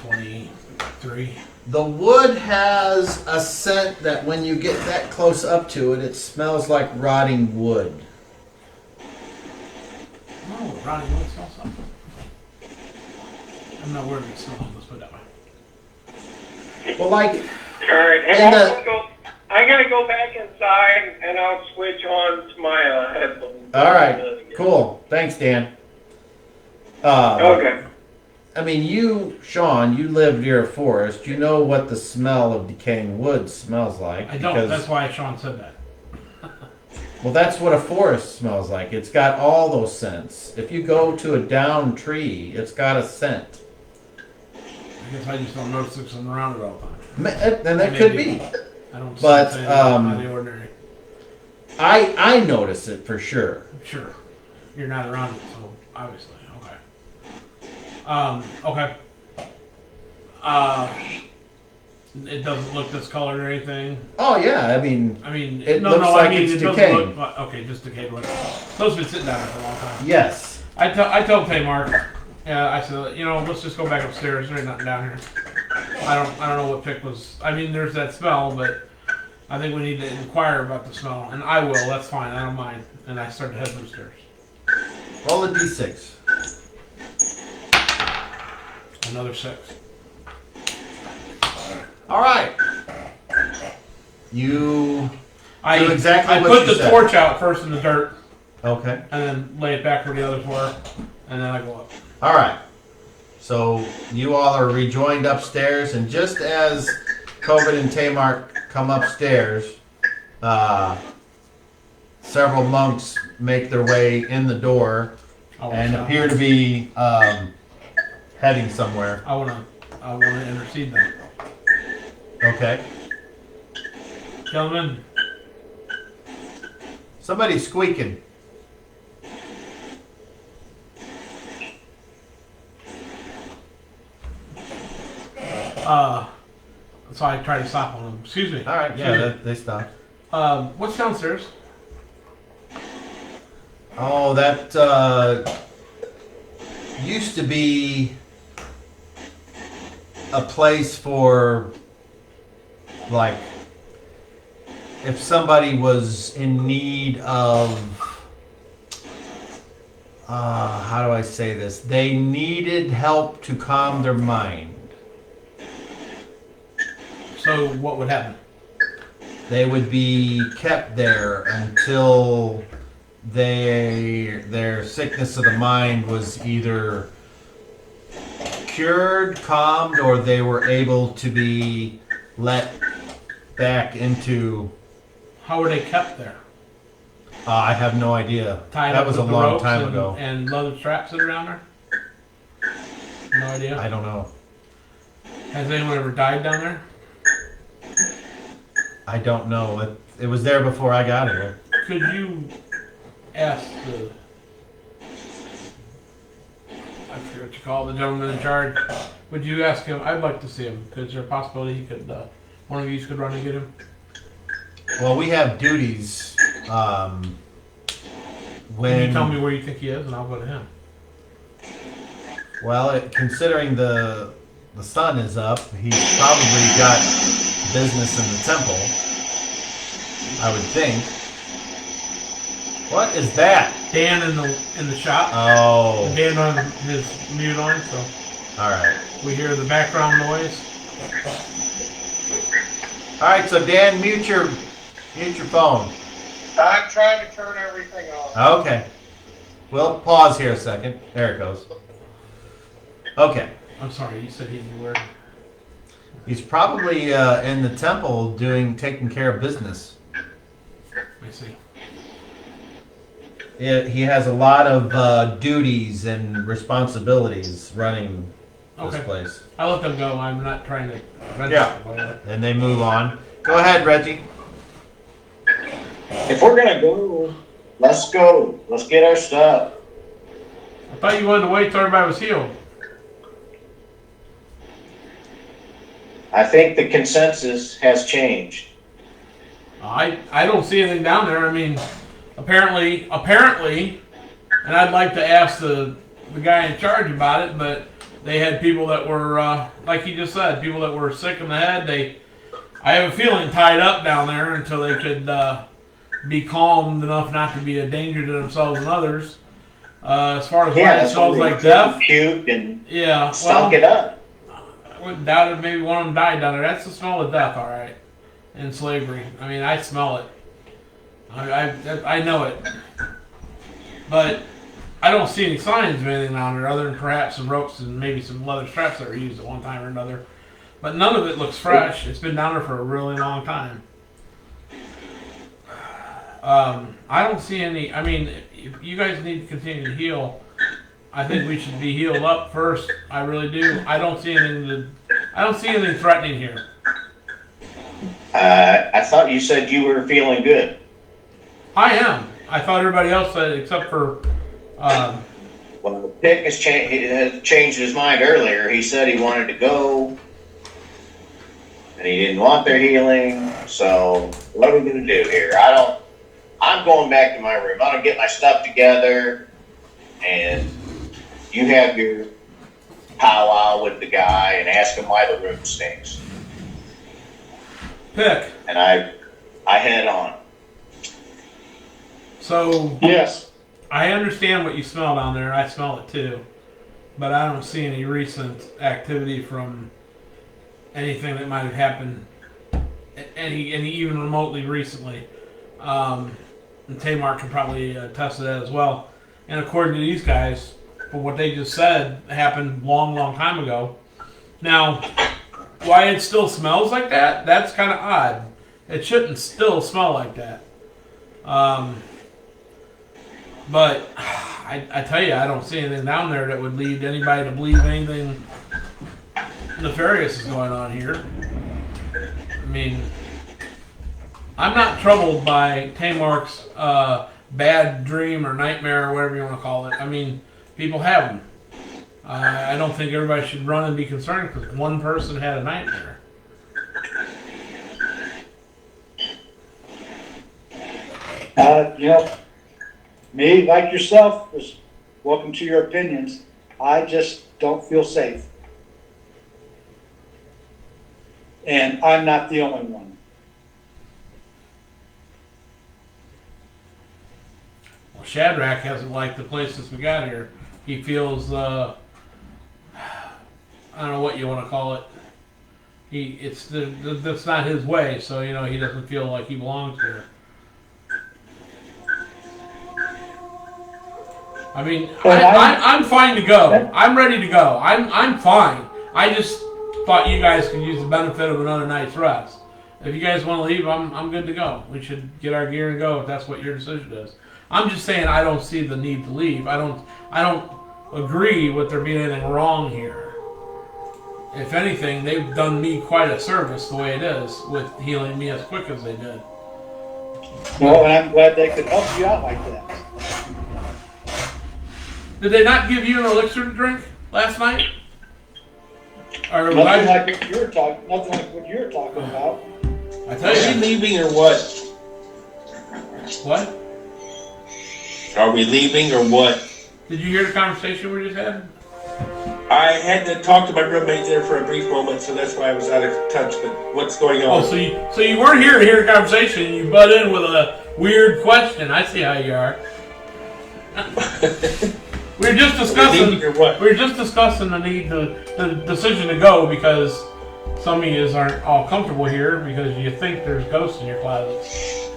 23. The wood has a scent that when you get that close up to it, it smells like rotting wood. Oh, Ronnie, you want to smell something? I'm not worried about smelling. Let's put it that way. Well, like, All right, And I gotta go back inside, and I'll switch on to my headphones. all right, cool. Thanks, Dan. Okay. I mean, you, Sean, you live near a forest. You know what the smell of decaying wood smells like. I don't. That's why Sean said that. Well, that's what a forest smells like. It's got all those scents. If you go to a downed tree, it's got a scent. I guess I just don't notice it 'cause I'm around it all the time. And that could be. I don't. But, sense anything out of the ordinary. I notice it for sure. Sure, you're not around it, so obviously, okay. It doesn't look discolored or anything. Oh yeah, I mean, it looks like it's it doesn't decaying. look. Okay, just decayed. Those have been sitting down there for a long time. Yes. I told Mark. Yeah, I said, let's just go back upstairs. There's nothing down here. I don't know what pick was. I mean, there's that smell, but I think we need to inquire about the smell, and I will. That's fine. I don't mind. And I start to head upstairs. Roll a d6. Another 6. All right. You I do exactly I what put you the said. torch out first in the dirt, Okay. and then lay it back where the others were, and then I go up. All right. So you all are rejoined upstairs, and just as COVID and Tamar come upstairs, several monks make their way in the door and appear to be heading somewhere. I wanna intercede them, Okay. gentlemen. Somebody's squeaking. So I try to stop on them. Excuse me. All right. Yeah, they stopped. What's downstairs? Oh, that used to be a place for, like, if somebody was in need of, how do I say this? They needed help to calm their mind. So what would happen? They would be kept there until their sickness of the mind was either cured, calmed, or they were able to be let back into. How were they kept there? I have no idea. Tied That up was with a the long ropes time and, ago. And leather straps that are down there? No idea. I don't know. Has anyone ever died down there? I don't know. It was there before I got here. Could you ask I forget what you call it, the gentleman in charge? Would you ask him? I'd like to see him. Is there a possibility he could, one of you could run and get him? Well, we have duties. Can you tell me where you think he is, and I'll go to him. Well, considering the sun is up, he's probably got business in the temple, I would think. What is that? Dan in the shop. Oh, Dan on his mute on, so all right. we hear the background noise. All right, so Dan, mute your phone. I'm trying to turn everything off. Okay. We'll pause here a second. There it goes. Okay. I'm sorry, you said he'd be where? He's probably in the temple taking care of business. I see. He has a lot of duties and responsibilities running this Okay. place. I let them go. I'm not trying to. Yeah. And they move on. Go ahead, Reggie. If we're gonna go, let's go. Let's get our stuff. I thought you wanted to wait till everybody was healed. I think the consensus has changed. I don't see anything down there. I mean, apparently, and I'd like to ask the guy in charge about it, but they had people that were, like he just said, people that were sick in the head. I have a feeling tied up down there until they could be calmed enough not to be a danger to themselves and others. As far as why it smells like death, Puked and well, stunk it up. I wouldn't doubt it. Maybe one of them died down there. That's the smell of death, all right. In slavery. I mean, I smell it. I know it. But I don't see any signs of anything down there other than perhaps some ropes and maybe some leather straps that were used at one time or another. But none of it looks fresh. It's been down there for a really long time. I don't see any. I mean, if you guys need to continue to heal. I think we should be healed up first. I really do. I don't see anything threatening here. I thought you said you were feeling good. I am. I thought everybody else said, except for. Well, Pick has changed his mind earlier. He said he wanted to go, and he didn't want their healing. So what are we going to do here? I'm going back to my room. I'm going to get my stuff together, and you have your powwow with the guy and ask him why the room stinks. Pick. And I head on. So. Yes. I understand what you smell down there. I smell it too. But I don't see any recent activity from anything that might have happened any even remotely recently. And Tamar can probably attest to that as well. And according to these guys, from what they just said, happened long time ago. Now, why it still smells like that, that's kind of odd. It shouldn't still smell like that. But I tell you, I don't see anything down there that would lead anybody to believe anything nefarious is going on here. I mean, I'm not troubled by Tamark's bad dream or nightmare or whatever you want to call it. I mean, people have them. I don't think everybody should run and be concerned because one person had a nightmare. Me, like yourself, was welcome to your opinions. I just don't feel safe. And I'm not the only one. Well, Shadrach hasn't liked the place since we got here. He feels, I don't know what you want to call it. That's not his way, so, he doesn't feel like he belongs here. I mean, I'm fine to go. I'm ready to go. I'm fine. I just thought you guys could use the benefit of another night's rest. If you guys want to leave, I'm good to go. We should get our gear and go if that's what your decision is. I'm just saying I don't see the need to leave. I don't agree with there being anything wrong here. If anything, they've done me quite a service the way it is with healing me as quick as they did. Well, and I'm glad they could help you out like that. Did they not give you an elixir to drink last night? Or Nothing like what you're talking about. I tell Are we you. leaving or what? What? Are we leaving or what? Did you hear the conversation we just had? I had to talk to my roommate there for a brief moment, so that's why I was out of touch. But what's going on? Oh, so you weren't here to hear the conversation. And you butt in with a weird question. I see how you are. We were just discussing the need, the decision to go because some of you aren't all comfortable here because you think there's ghosts in your closets.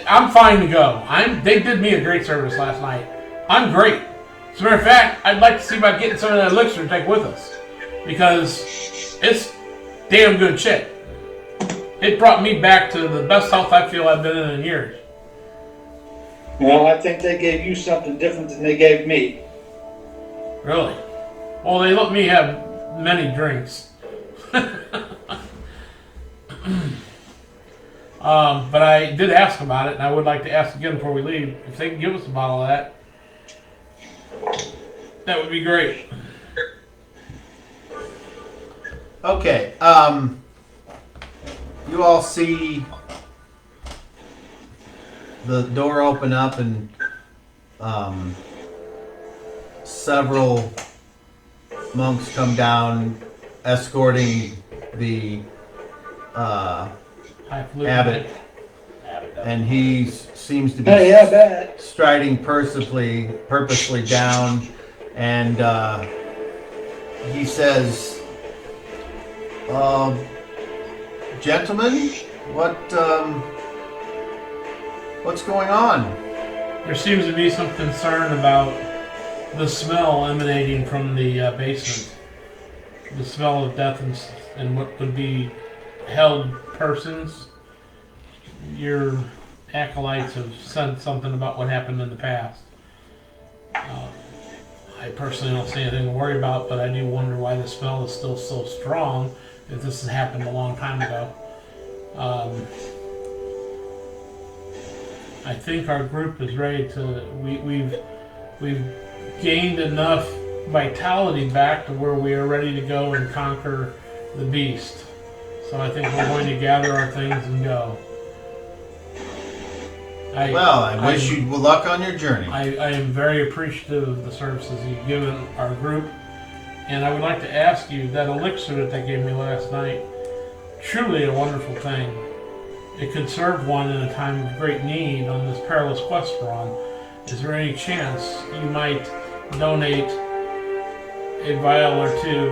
I'm fine to go. They did me a great service last night. I'm great. As a matter of fact, I'd like to see about getting some of that elixir to take with us because it's damn good shit. It brought me back to the best health I feel I've been in years. Well, I think they gave you something different than they gave me. Really? Well, they let me have many drinks. But I did ask about it, and I would like to ask again before we leave. If they can give us a bottle of that, that would be great. Okay, you all see the door open up and several monks come down escorting the abbot, and he seems to be striding purposely down, and he says, gentlemen, what's going on? There seems to be some concern about the smell emanating from the basement. The smell of death and what would be held persons. Your acolytes have said something about what happened in the past. I personally don't see anything to worry about, but I do wonder why the smell is still so strong if this has happened a long time ago. I think our group is ready to. We've gained enough vitality back to where we are ready to go and conquer the beast. So I think we're going to gather our things and go. I wish you luck on your journey. I am very appreciative of the services you've given our group. And I would like to ask you, that elixir that they gave me last night, truly a wonderful thing. It could serve one in a time of great need on this perilous quest we're on. Is there any chance you might donate a vial or two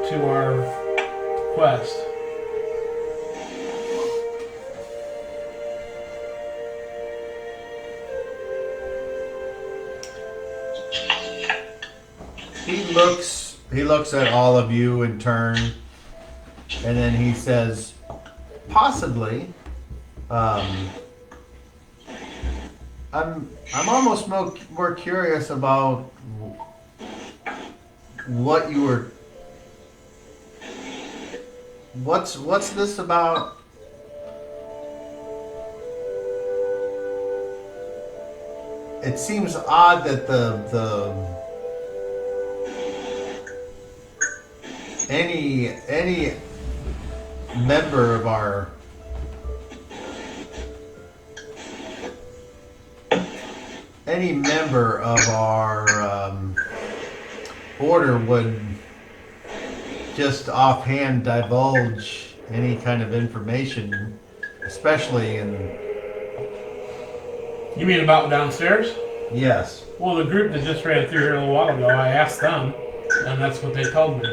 to our quest? He looks at all of you in turn, and then he says, possibly. I'm almost more curious about what you were. What's this about? It seems odd that any member of our order would just offhand divulge any kind of information, especially in. You mean about downstairs? Yes. Well, the group that just ran through here a little while ago, I asked them, and that's what they told me.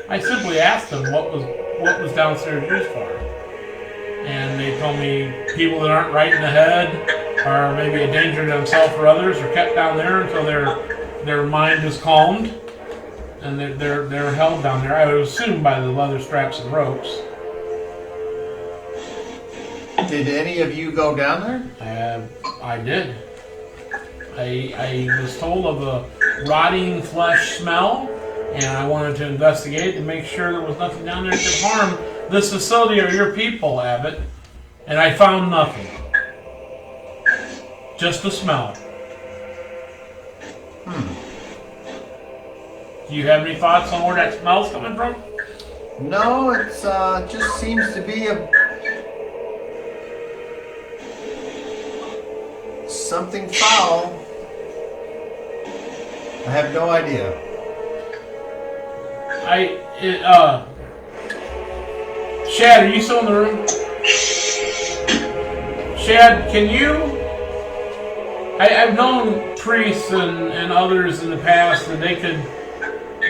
I simply asked them what was downstairs used for, and they told me people that aren't right in the head, or maybe a danger to themselves or others, are kept down there until their mind is calmed, and they're held down there. I would assume by the leather straps and ropes. Did any of you go down there? I did. I was told of a rotting flesh smell, and I wanted to investigate to make sure there was nothing down there that could harm this facility or your people, Abbott. And I found nothing. Just the smell. Do you have any thoughts on where that smell's coming from? No, it's just seems to be something foul. I have no idea. Shad, are you still in the room? Shad, can you? I've known priests and others in the past that they could.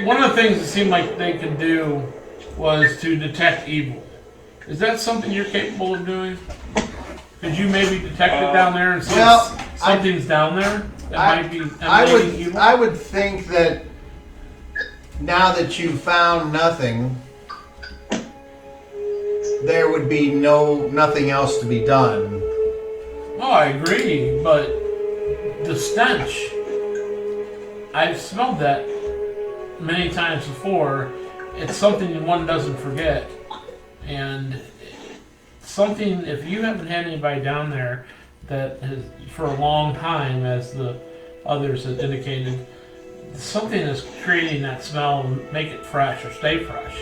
One of the things it seemed like they could do was to detect evil. Is that something you're capable of doing? Could you maybe detect it down there and see if something's down there that might be emanating evil? I would think that now that you've found nothing, there would be nothing else to be done. Oh, I agree, but the stench, I've smelled that many times before. It's something one doesn't forget. And something, if you haven't had anybody down there that has, for a long time, as the others have indicated, something is creating that smell and make it fresh or stay fresh.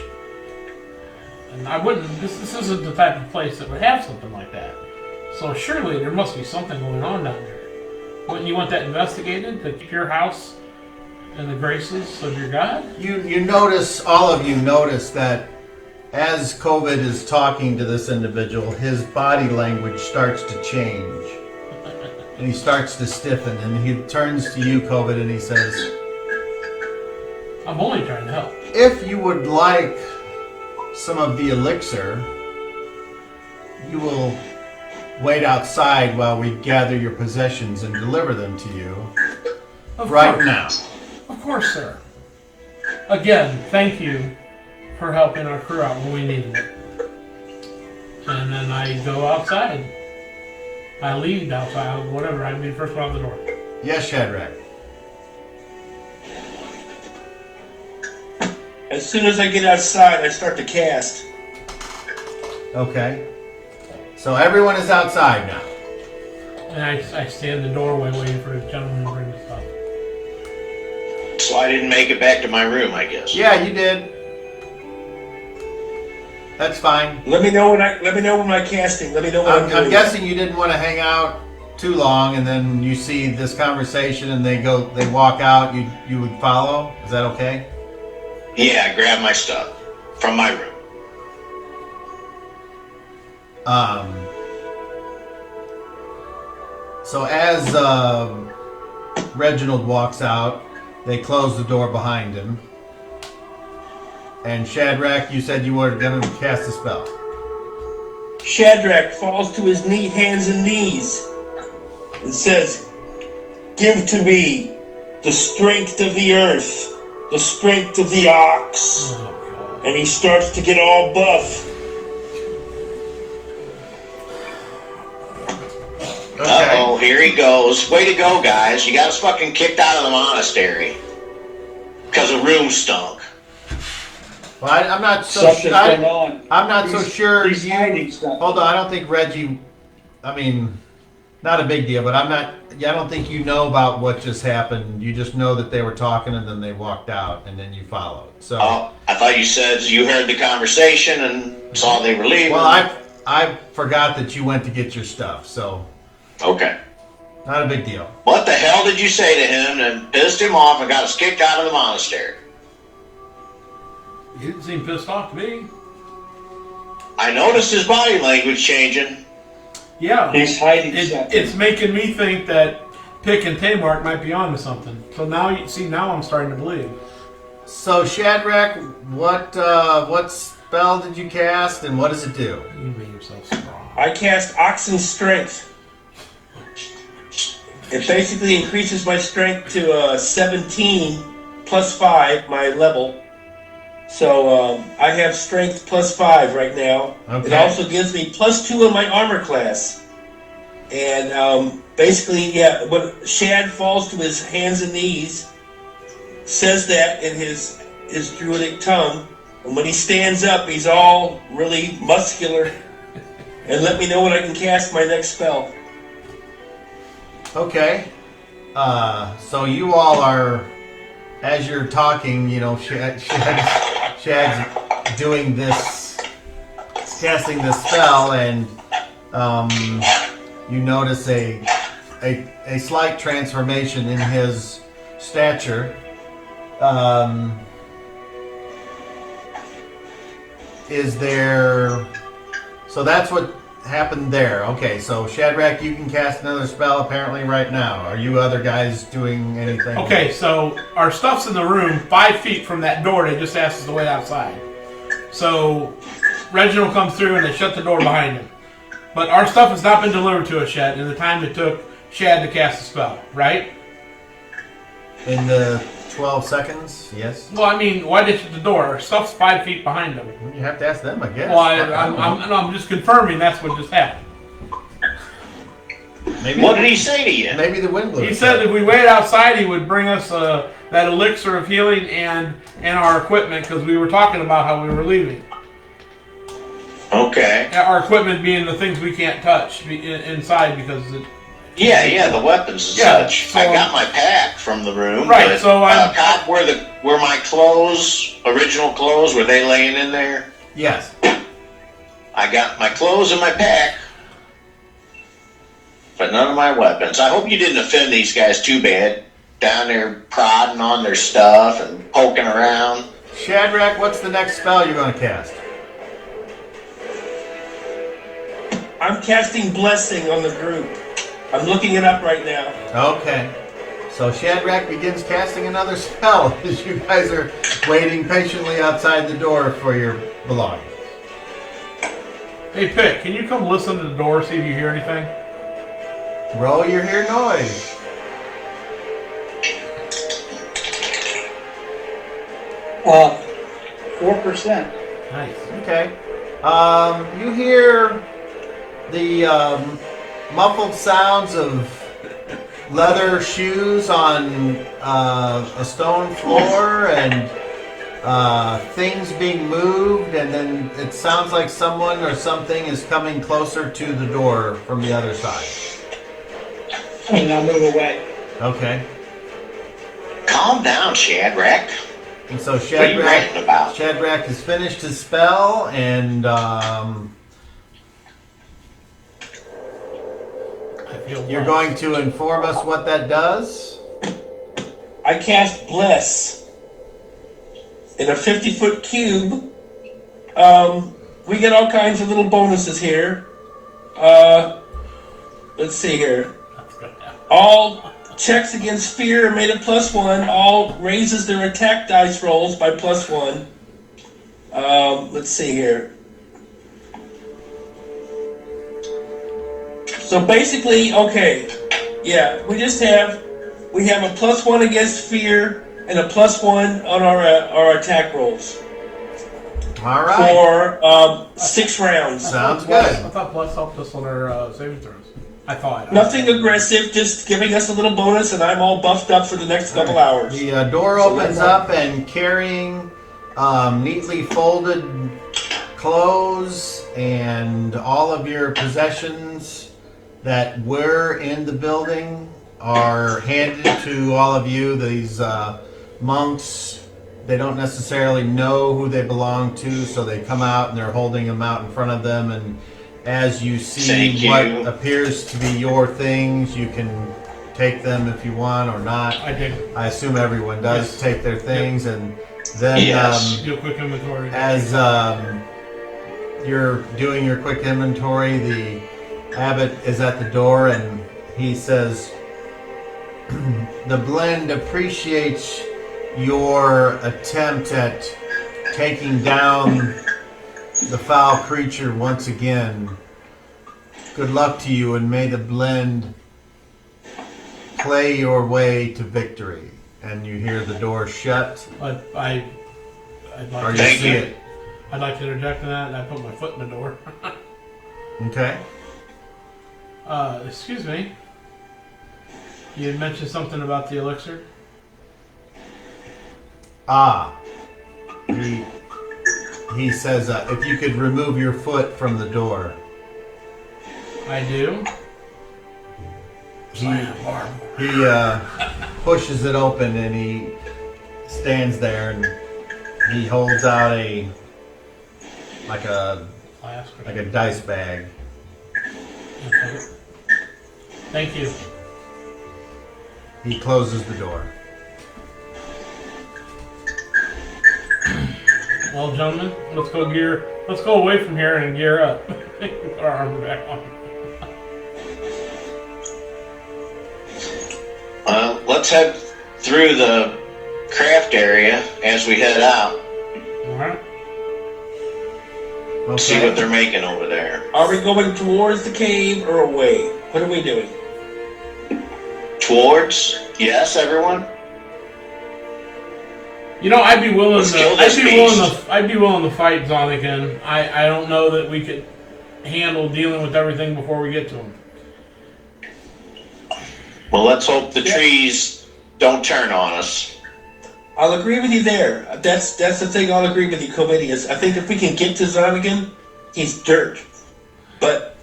And I wouldn't, this isn't the type of place that would have something like that. So surely there must be something going on down there. Wouldn't you want that investigated to keep your house in the graces of your God? You notice, all of you notice that as COVID is talking to this individual, his body language starts to change. And he starts to stiffen, and he turns to you, COVID, and he says, I'm only trying to help. if you would like some of the elixir, you will wait outside while we gather your possessions and deliver them to you Of right course. now. Of course, sir. Again, thank you for helping our crew out when we needed it. And then I go outside. I leave outside, whatever. I'd be the first one out the door. Yes, Shadrach. As soon as I get outside, I start to cast. Okay. So everyone is outside now. And I stand in the doorway waiting for the gentleman to bring the stuff. So I didn't make it back to my room, I guess. Yeah, you did. That's fine. Let me know when my casting. Let me know when I'm doing I'm guessing you didn't want to hang out too long, and then you see this conversation, and they walk out. You would follow. Is that okay? Yeah, grab my stuff from my room. So as Reginald walks out, they close the door behind him. And Shadrach, you said you were going to cast a spell. Shadrach falls to his hands and knees and says, "Give to me the strength of the earth, the strength of the ox." And he starts to get all buff. Okay. Uh-oh, here he goes. Way to go, guys. You got us fucking kicked out of the monastery. Because the room stunk. Well, I'm not so Something's sure. going on. I'm not so sure. He's hiding stuff. Hold on, I don't think Reggie. I mean, not a big deal, but I'm not. Yeah, I don't think you know about what just happened. You just know that they were talking and then they walked out and then you followed. So. Oh, I thought you said you heard the conversation and saw they were leaving. Well, I forgot that you went to get your stuff, so Okay. not a big deal. What the hell did you say to him that pissed him off and got us kicked out of the monastery? He didn't seem pissed off to me. I noticed his body language changing. Yeah. He's hiding something. It's making me think that Pick and Tamark might be onto something. So now I'm starting to believe. So Shadrach, what spell did you cast and what does it do? You made yourself strong. I cast Oxen's Strength. It basically increases my strength to 17 plus 5, my level. So I have strength plus 5 right now. Okay. It also gives me plus 2 in my armor class. And basically, yeah, when Shad falls to his hands and knees, says that in his druidic tongue, and when he stands up, he's all really muscular. And let me know when I can cast my next spell. Okay. So you all are, as you're talking, you know, Shad's doing this, casting this spell, and you notice a slight transformation in his stature. Is there? So that's what happened there. Okay, so Shadrach, you can cast another spell apparently right now. Are you other guys doing anything? Okay, so our stuff's in the room 5 feet from that door they just asked us to wait outside. So Reginald comes through and they shut the door behind him. But our stuff has not been delivered to us yet in the time it took Shad to cast the spell, right? In the 12 seconds, yes. Well, I mean, why did you shut the door? Our stuff's 5 feet behind them. You have to ask them, I guess. Well, I'm just confirming that's what just happened. Maybe What did he say to you? Maybe the wind blew. He said if we waited outside, he would bring us that elixir of healing and our equipment, because we were talking about how we were leaving. Okay. Our equipment being the things we can't touch inside because it. Yeah, the weapons and Yeah, such. so- I got my pack from the room. Right, but, so I'm- Cobb, were my clothes, original clothes, were they laying in there? Yes. I got my clothes in my pack, but none of my weapons. I hope you didn't offend these guys too bad. Down there prodding on their stuff and poking around. Shadrach, what's the next spell you're going to cast? I'm casting Blessing on the group. I'm looking it up right now. Okay. So Shadrach begins casting another spell as you guys are waiting patiently outside the door for your belongings. Hey, Pick, can you come listen to the door, see if you hear anything? Roll your hear noise. 4%. Nice. Okay. You hear the muffled sounds of leather shoes on a stone floor and things being moved, and then it sounds like someone or something is coming closer to the door from the other side. And I'll move away. Okay. Calm down, Shadrach. And so What are you ranting about? Shadrach has finished his spell, and I feel you're blessed. going to inform us what that does? I cast Bless in a 50-foot cube. We get all kinds of little bonuses here. Let's see here. That's good. Yeah. All checks against fear are made at +1. All raises their attack dice rolls by +1. Let's see here. So basically, okay, yeah, we have a +1 against fear and a +1 on our attack rolls All right. for 6 rounds. Sounds I good. thought Bless helped us on our saving throws. I thought. Nothing aggressive, just giving us a little bonus, and I'm all buffed up for the next couple hours. The door opens up, and carrying neatly folded clothes and all of your possessions that were in the building are handed to all of you. These monks, they don't necessarily know who they belong to, so they come out and they're holding them out in front of them, and as you see Thank what you. appears to be your things, you can take them if you want or not. I did. I assume everyone does Yes. take their things, and then Yes. Do a quick inventory. as you're doing your quick inventory, the abbot is at the door and he says, "The blend appreciates your attempt at taking down the foul creature once again. Good luck to you, and may the blend play your way to victory." And you hear the door shut, I'd or like you to, Thank see you. it. I'd like to interject in that, and I put my foot in the door. Okay. Excuse me. You had mentioned something about the elixir. He says, if you could remove your foot from the door. I do. He pushes it open and he stands there and he holds out like a Flask. dice bag. Okay. Thank you. He closes the door. Well, gentlemen, let's go away from here and gear up. Put our armor back on. Let's head through the craft area as we head out. Alright. See what they're making over there. Are we going towards the cave or away? What are we doing? Towards? Yes, everyone? You know, I'd be willing Let's to. kill this I'd be willing to fight Zonagon. I don't know that we could handle dealing with everything before we get to him. Well, let's hope the trees don't turn on us. I'll agree with you there. That's the thing. I'll agree with you, Covidius. I think if we can get to Zonagon, he's dirt, but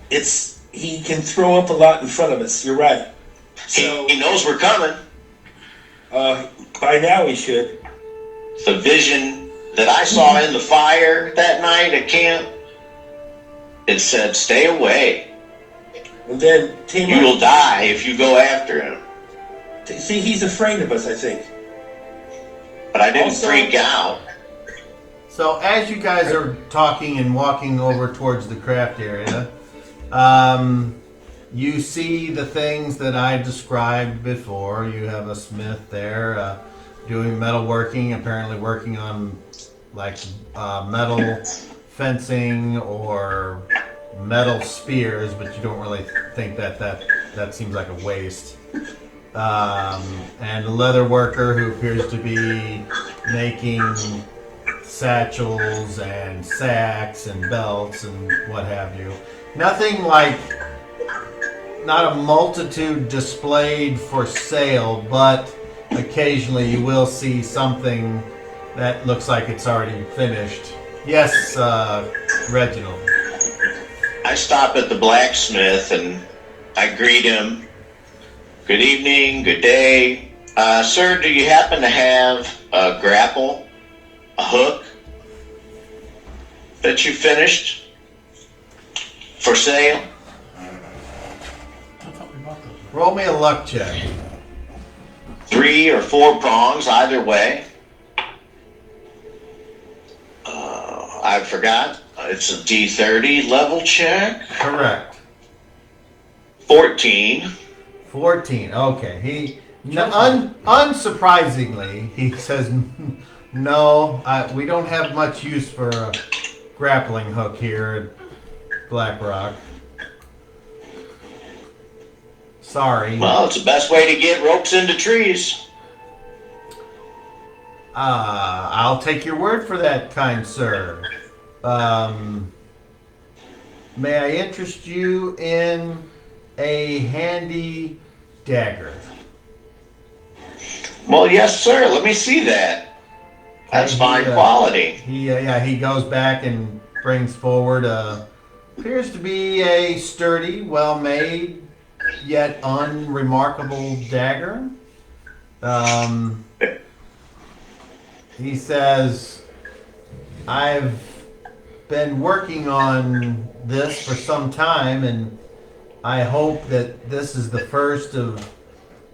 he can throw up a lot in front of us. You're right. So He knows we're coming. by now he should. The vision that I saw in the fire that night at camp, it said, "Stay away. And then You will die if you go after him." See, he's afraid of us. I think. But I didn't Also- freak out. So as you guys are talking and walking over towards the craft area, you see the things that I described before. You have a smith there doing metalworking, apparently working on like metal fencing or metal spears, but you don't really think that seems like a waste. And a leather worker who appears to be making satchels and sacks and belts and what have you. Nothing like, not a multitude displayed for sale, but occasionally you will see something that looks like it's already finished. Yes, Reginald. I stop at the blacksmith and I greet him. Good evening, good day. Sir, do you happen to have a grapple, a hook that you finished for sale? I thought we bought those. Roll me a luck check. 3 or 4 prongs, either way. I forgot. It's a D30 level check. Correct. 14. 14. Okay. Unsurprisingly, he says, no, we don't have much use for a grappling hook here at Black Rock. Sorry. Well, it's the best way to get ropes into trees. I'll take your word for that, kind sir. May I interest you in a handy dagger? Well, yes, sir. Let me see that. That's fine quality. He goes back and brings forward appears to be a sturdy, well-made, yet unremarkable dagger. He says, I've been working on this for some time, and I hope that this is the first of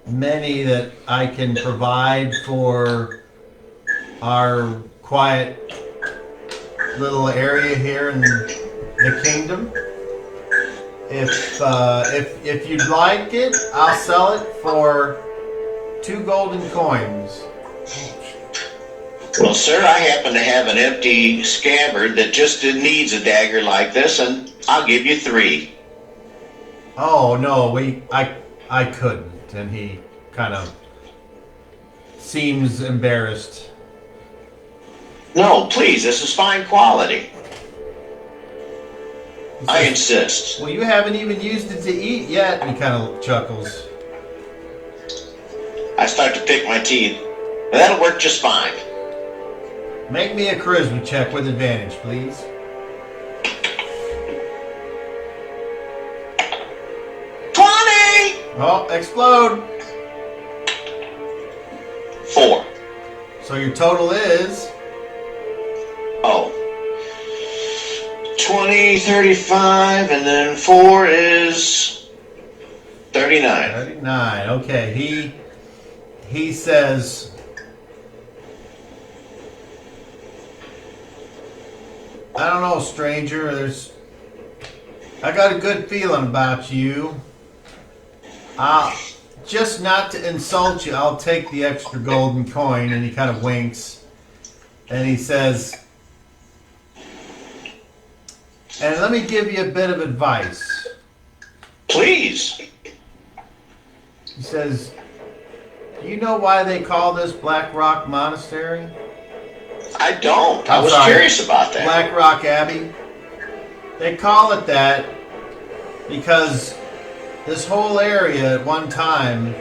many that I can provide for our quiet little area here in the kingdom. If you'd like it, I'll sell it for 2 golden coins. Well, sir, I happen to have an empty scabbard that just needs a dagger like this, and I'll give you 3. Oh no, I couldn't, and he kind of seems embarrassed. No, please, this is fine quality. He I says, insist. well, you haven't even used it to eat yet. And he kind of chuckles. I start to pick my teeth. That'll work just fine. Make me a charisma check with advantage, please. 20! Oh, explode! 4. So your total is 20, 35, and then 4 is 39. 39. Okay, he says, I don't know, stranger. I got a good feeling about you. Just not to insult you, I'll take the extra golden coin. And he kind of winks, and he says, and let me give you a bit of advice. Please. He says, do you know why they call this Black Rock Monastery? I don't. I I'm was sorry. curious about that. Black Rock Abbey. They call it that because this whole area at one time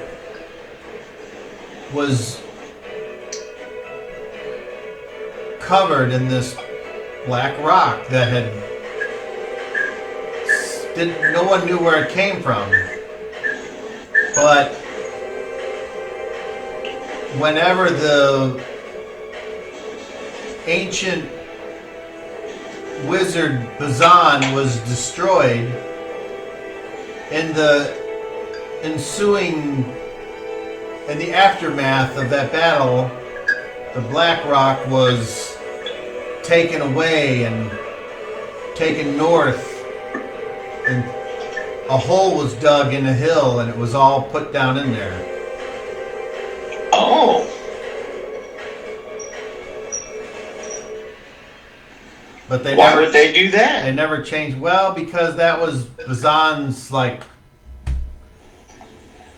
was covered in this black rock that no one knew where it came from. But whenever the ancient wizard Bazan was destroyed, in the aftermath of that battle, the Black Rock was taken away and taken north, and a hole was dug in the hill, and it was all put down in there. Oh. But Why would they do that? They never changed. Well, because that was Bazan's,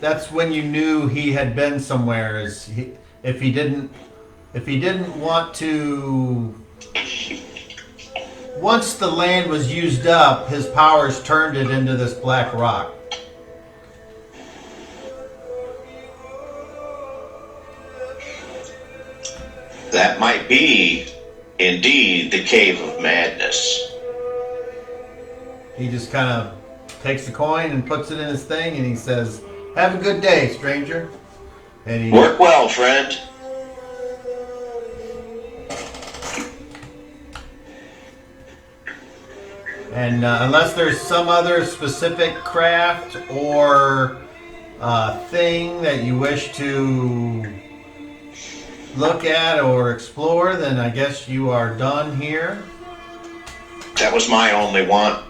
that's when you knew he had been somewhere. If he didn't if he didn't want to, once the land was used up, his powers turned it into this black rock. That might be indeed the Cave of Madness. He just kind of takes the coin and puts it in his thing, and he says, "Have a good day, stranger." And he Work well, friend. And unless there's some other specific craft or thing that you wish to look at or explore, then I guess you are done here. That was my only one.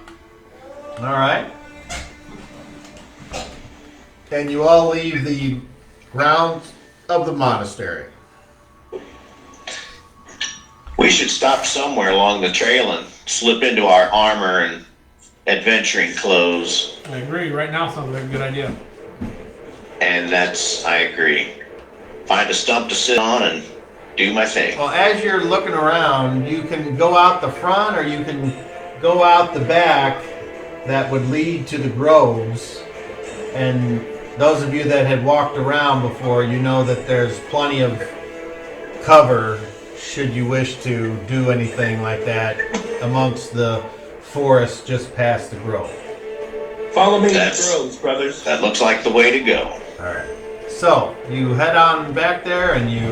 All right. And you all leave the grounds of the monastery. We should stop somewhere along the trail and slip into our armor and adventuring clothes. I agree. Right now sounds like a good idea. And I agree. Find a stump to sit on and do my thing. Well, as you're looking around, you can go out the front or you can go out the back. That would lead to the groves. And those of you that had walked around before, you know that there's plenty of cover should you wish to do anything like that amongst the forest just past the grove. Follow me to the groves, brothers. That looks like the way to go. Alright. So, you head on back there and you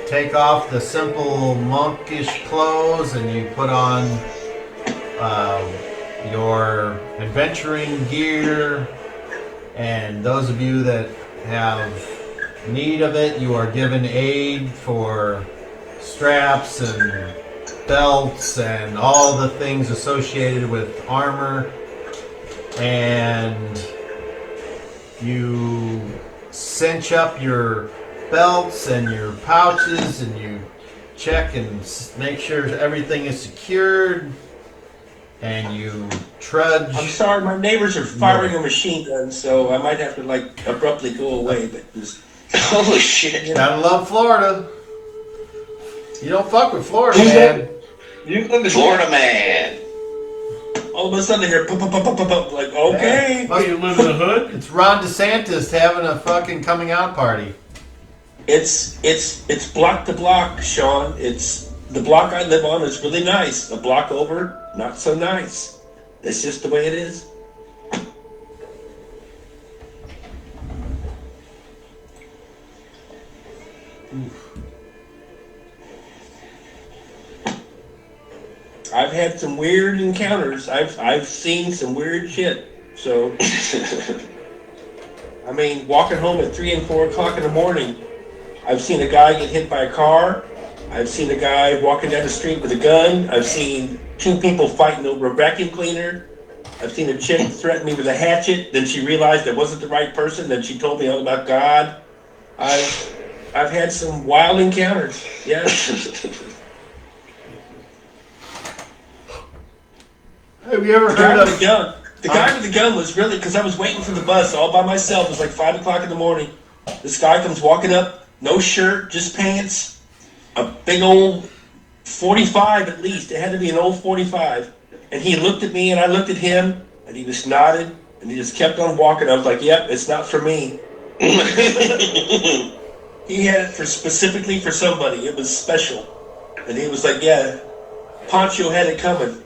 take off the simple monkish clothes and you put on your adventuring gear. And those of you that have need of it, you are given aid for straps and belts and all the things associated with armor. And you cinch up your belts and your pouches and you check and make sure everything is secured. And you trudge. I'm sorry, my neighbors are firing a machine gun, so I might have to abruptly go away. But just, holy shit! Gotta love Florida. You don't fuck with Florida, man. You live in Florida man. all of a sudden I hear pop, pop, pop, pop, pop, pop, like okay. Oh, you live in the hood? It's Ron DeSantis having a fucking coming out party. It's block to block, Sean. It's the block I live on is really nice. A block over, not so nice. That's just the way it is. I've had some weird encounters. I've seen some weird shit. So, I mean, walking home at 3 and 4 o'clock in the morning, I've seen a guy get hit by a car. I've seen a guy walking down the street with a gun. I've seen 2 people fighting over a vacuum cleaner. I've seen a chick threaten me with a hatchet. Then she realized it wasn't the right person. Then she told me all about God. I've had some wild encounters. Yeah. Have you ever The guy heard with of the gun. The guy with the gun was really, because I was waiting for the bus all by myself. It was like 5 o'clock in the morning. This guy comes walking up, no shirt, just pants, a big old 45 at least. It had to be an old 45. And he looked at me and I looked at him and he just nodded and he just kept on walking. I was like, yep, it's not for me. He had it specifically for somebody. It was special. And he was like, yeah, Poncho had it coming.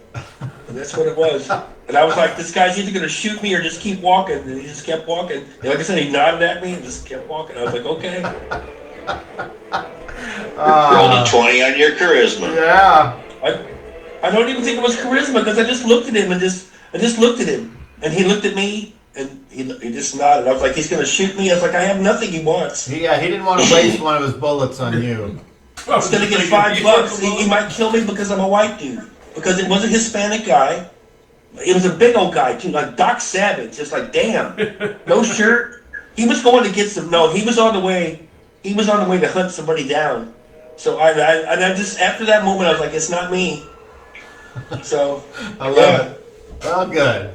And that's what it was. And I was like, this guy's either going to shoot me or just keep walking. And he just kept walking. And like I said, he nodded at me and just kept walking. I was like, okay. Rolled a 20 on your charisma. Yeah. I don't even think it was charisma because I just looked at him and I just looked at him. And he looked at me and he just nodded. I was like, he's going to shoot me. I was like, I have nothing he wants. He didn't want to waste one of his bullets on you. Instead of getting $5, he might kill me because I'm a white dude. Because it was a Hispanic guy. It was a big old guy too, like Doc Savage. Just like, damn, no shirt. He was going to get some. No, he was on the way. He was on the way to hunt somebody down. So I just after that moment, I was like, it's not me. So I love it. Oh, good.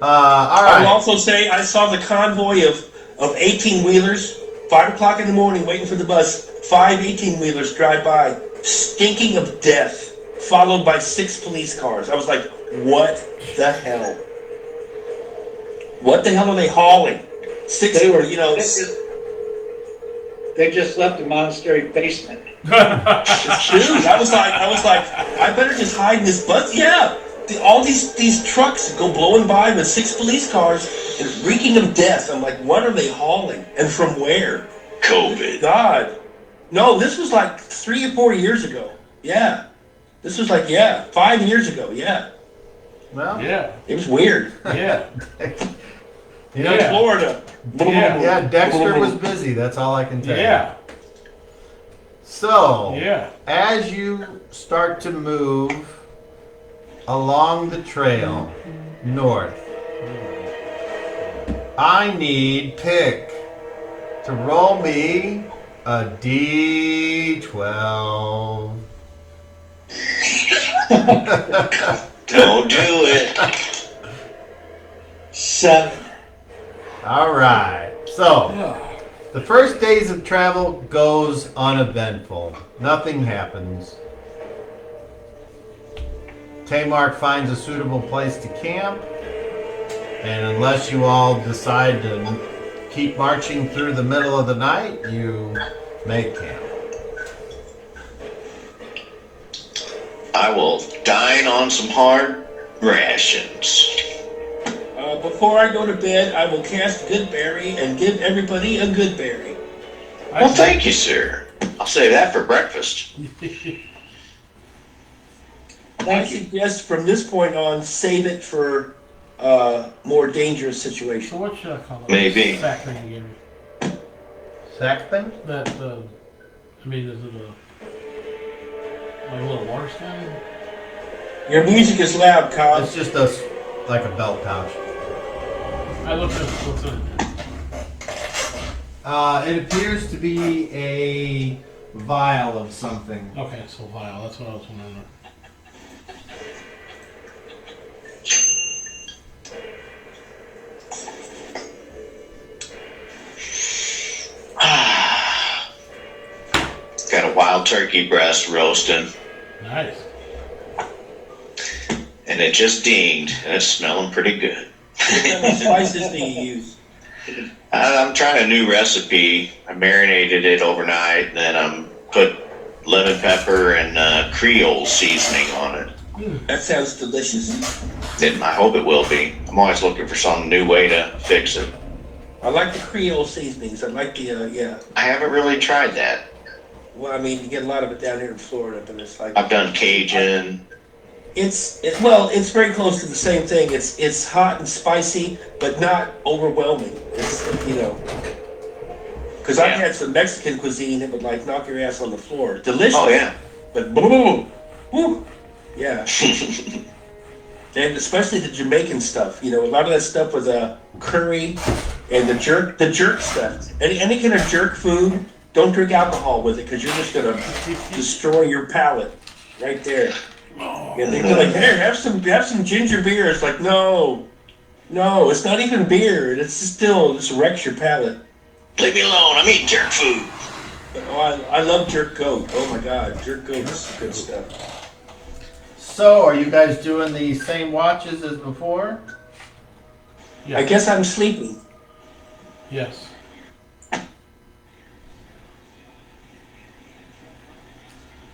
All right. I will also say I saw the convoy of 18-wheelers, 5 o'clock in the morning, waiting for the bus. 5 18-wheelers drive by, stinking of death, followed by 6 police cars. I was like, what the hell? What the hell are they hauling? They just left the monastery basement. Dude, I was like, I better just hide in this bus. Yeah, all these trucks go blowing by with 6 police cars and reeking of death. I'm like, what are they hauling? And from where? COVID. God. No, this was like 3 or 4 years ago. Yeah. This was like, 5 years ago. Yeah. Well, Yeah. It was weird. Yeah. you know, Yeah. Florida. yeah, Dexter was busy. That's all I can tell you. Yeah. So, Yeah. as you start to move along the trail north, I need Pick to roll me a D12. Don't do it. 7. All right. So, the first days of travel goes uneventful. Nothing happens. Tamark finds a suitable place to camp, and unless you all decide to keep marching through the middle of the night, you make camp. I will dine on some hard rations. Before I go to bed, I will cast Good Berry and give everybody a Good Berry. Well, thank you, sir. I'll save that for breakfast. I suggest from this point on, save it for more dangerous So situations. what should I call it? Maybe. Sack thing you gave me. Sack thing? That, is it like a little water skin? Your music is loud, Cobb. It's just like a belt pouch. I looked at what's in it. It appears to be a vial of something. Okay, so vial. That's what I was wondering. Got a wild turkey breast roasting, Nice. and it just dinged. And it's smelling pretty good. What kind of spices do you use? I'm trying a new recipe. I marinated it overnight, and then I'm put lemon pepper and Creole seasoning on it. That sounds delicious. I hope it will be. I'm always looking for some new way to fix it. I like the Creole seasonings. I like the, I haven't really tried that. well, I mean, you get a lot of it down here in Florida, but it's like... I've done Cajun. It's very close to the same thing. It's hot and spicy, but not overwhelming. It's, because I've had some Mexican cuisine that would like knock your ass on the floor. Delicious. Oh, yeah. But boom, woo, yeah. And especially the Jamaican stuff. A lot of that stuff with curry and the jerk stuff. Any kind of jerk food. Don't drink alcohol with it because you're just gonna destroy your palate right there. Yeah, they're like, here, have some ginger beer. It's like, no, it's not even beer. It's just wrecks your palate. Leave me alone. I'm eating jerk food. Oh, I love jerk goat. Oh my God, jerk goat is good stuff. So, are you guys doing the same watches as before? Yeah. I guess I'm sleeping. Yes.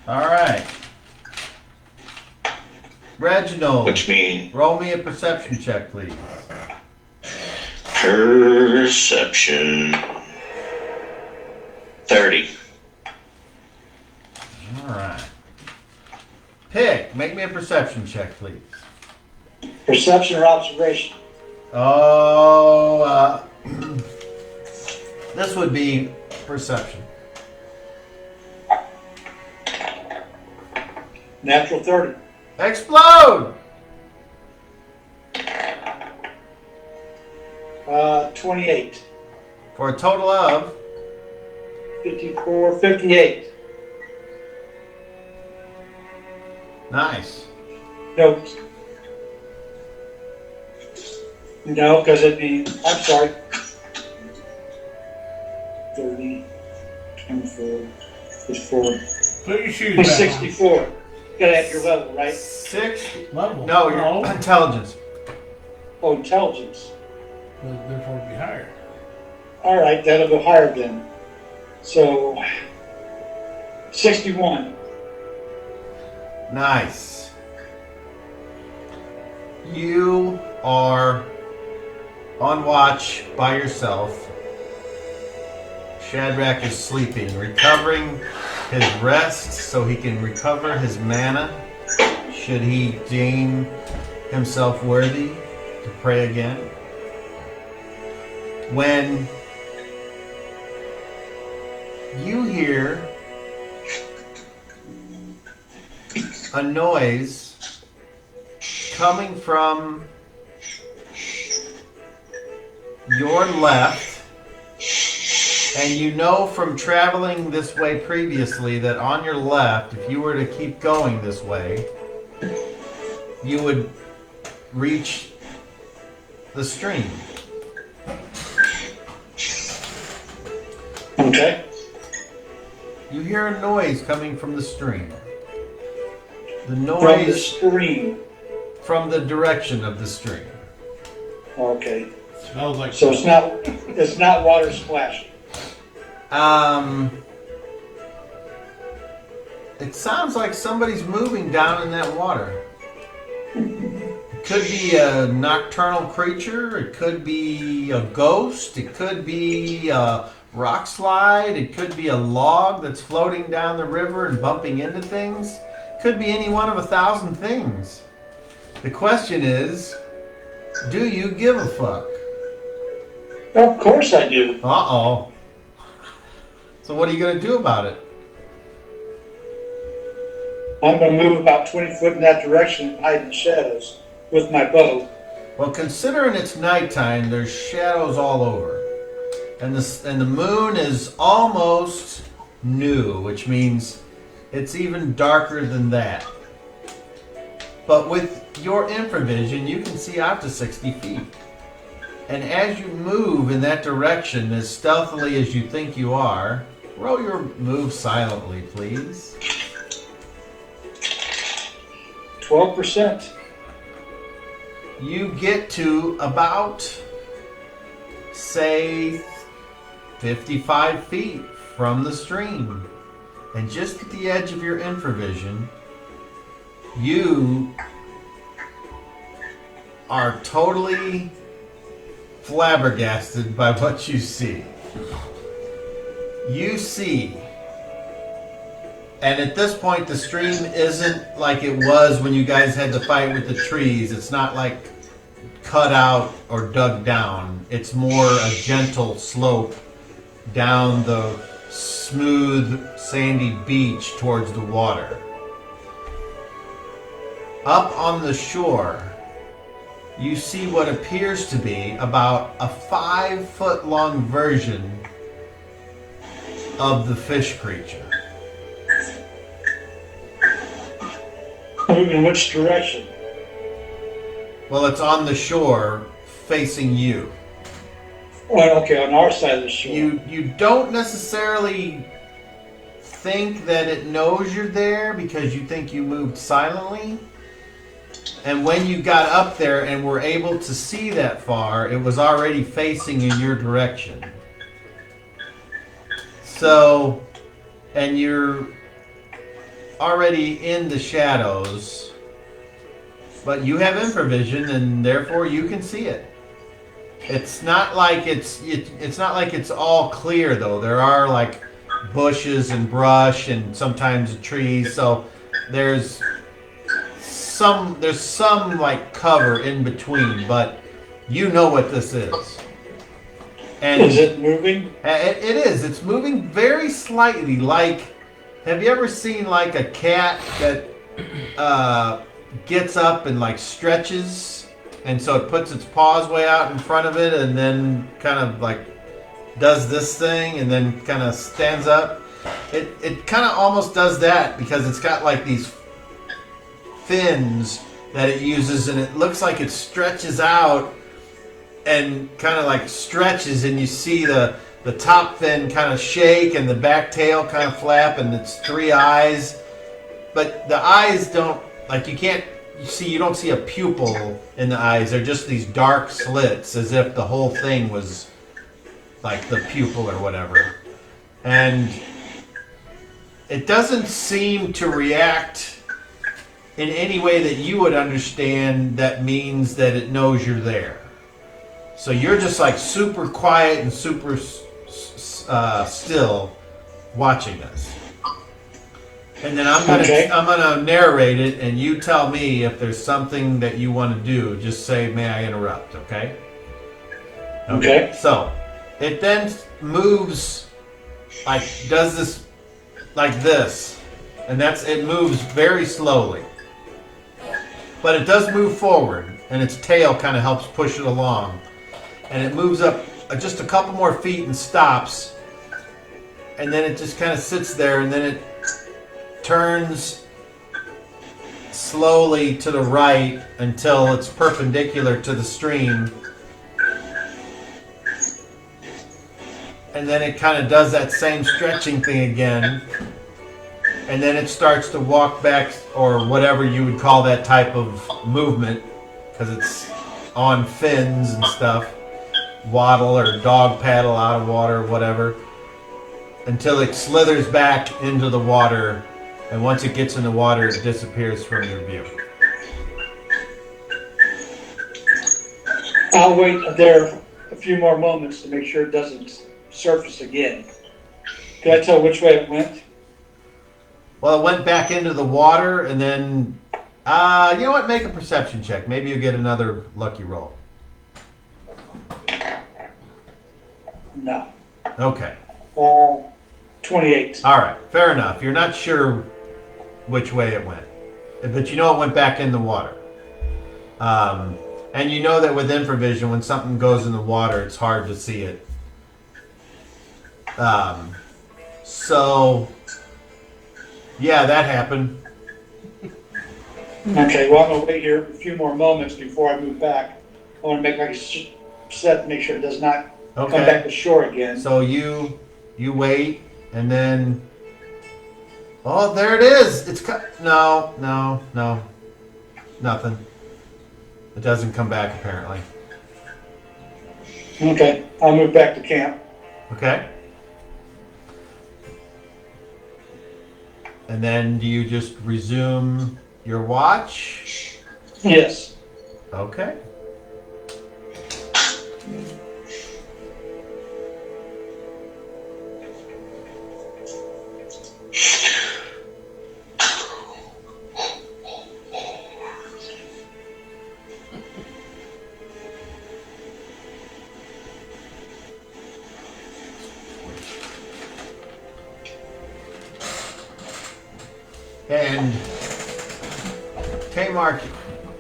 All right. Reginald, Which means roll me a perception check, please. perception. 30. All right. Pick, make me a perception check, please. Perception or observation? Oh, this would be perception. Natural 30. Explode! 28. For a total of 54, 58. nice. No. No, because it'd be, I'm sorry. 30, 24, 64. Put your shoes He's back 64. Gotta have your level, right? 60. on. Level. No, your intelligence. Oh, intelligence. Therefore, it'd be higher. All right, that'll go higher then. So, 61. Nice. You are on watch by yourself. Shadrach is sleeping, recovering his rest so he can recover his mana should he deem himself worthy to pray again. When you hear a noise coming from your left, and you know from traveling this way previously that on your left, if you were to keep going this way, you would reach the stream. Okay. You hear a noise coming from the stream. The From the noise stream. from the direction of the stream. Okay. Smells like. So it's not water splashing. It sounds like somebody's moving down in that water. It could be a nocturnal creature. It could be a ghost. It could be a rock slide. It could be a log that's floating down the river and bumping into things. It could be any one of 1,000 things. The question is, do you give a fuck? Of course I do. Uh-oh. So what are you going to do about it? I'm going to move about 20 foot in that direction and hide in the shadows with my bow. Well, considering it's nighttime, there's shadows all over. And the moon is almost new, which means it's even darker than that. But with your infravision, you can see out to 60 feet. And as you move in that direction as stealthily as you think you are, roll your move silently, please. 12%. You get to about, say, 55 feet from the stream. And just at the edge of your infravision, you are totally flabbergasted by what you see. You see, and at this point the stream isn't like it was when you guys had to fight with the trees. It's not like cut out or dug down. It's more a gentle slope down the smooth sandy beach towards the water. Up on the shore, you see what appears to be about a 5-foot-long version of the fish creature. Move in which direction? Well, it's on the shore facing you. Oh, okay, on our side of the shore. You don't necessarily think that it knows you're there because you think you moved silently. And when you got up there and were able to see that far, it was already facing in your direction. So, and you're already in the shadows, but you have infravision and therefore you can see it. It's not like it's not like it's all clear though. There are like bushes and brush and sometimes trees, so there's some like cover in between, but you know what this is. And is it moving? It is. It's moving very slightly. Like, have you ever seen like a cat that gets up and like stretches, and so it puts its paws way out in front of it, and then kind of like does this thing, and then kind of stands up? It kind of almost does that because it's got like these fins that it uses, and it looks like it stretches out and kind of like stretches, and you see the the top fin kind of shake and the back tail kind of flap, and it's 3 eyes. But the eyes don't, like, you don't see a pupil in the eyes. They're just these dark slits, as if the whole thing was like the pupil or whatever. And it doesn't seem to react in any way that you would understand that means that it knows you're there. So you're just like super quiet and super still watching us. And then I'm gonna narrate it, and you tell me if there's something that you want to do. Just say, "May I interrupt?" Okay. Okay. So it then moves, like does this, like this, and it moves very slowly, but it does move forward, and its tail kind of helps push it along, and it moves up just a couple more feet and stops, and then it just kind of sits there, and then it turns slowly to the right until it's perpendicular to the stream, and then it kind of does that same stretching thing again, and then it starts to walk back, or whatever you would call that type of movement, because it's on fins and stuff, waddle or dog paddle out of water, whatever, until it slithers back into the water. And once it gets in the water, it disappears from your view. I'll wait there a few more moments to make sure it doesn't surface again. Can I tell which way it went? Well, it went back into the water, and then, you know what? Make a perception check. Maybe you get another lucky roll. No. Okay. 28. All right. Fair enough. You're not sure which way it went, but you know it went back in the water. And you know that with infravision, when something goes in the water, it's hard to see it. So, yeah, that happened. Okay, well, I'm going to wait here a few more moments before I move back. I want to make, like I said, make sure it does not come back to shore again. So you wait, and then, oh, there it is. It's no, nothing. It doesn't come back apparently. Okay, I'll move back to camp. Okay. And then do you just resume your watch? Yes. Okay. And K-Mark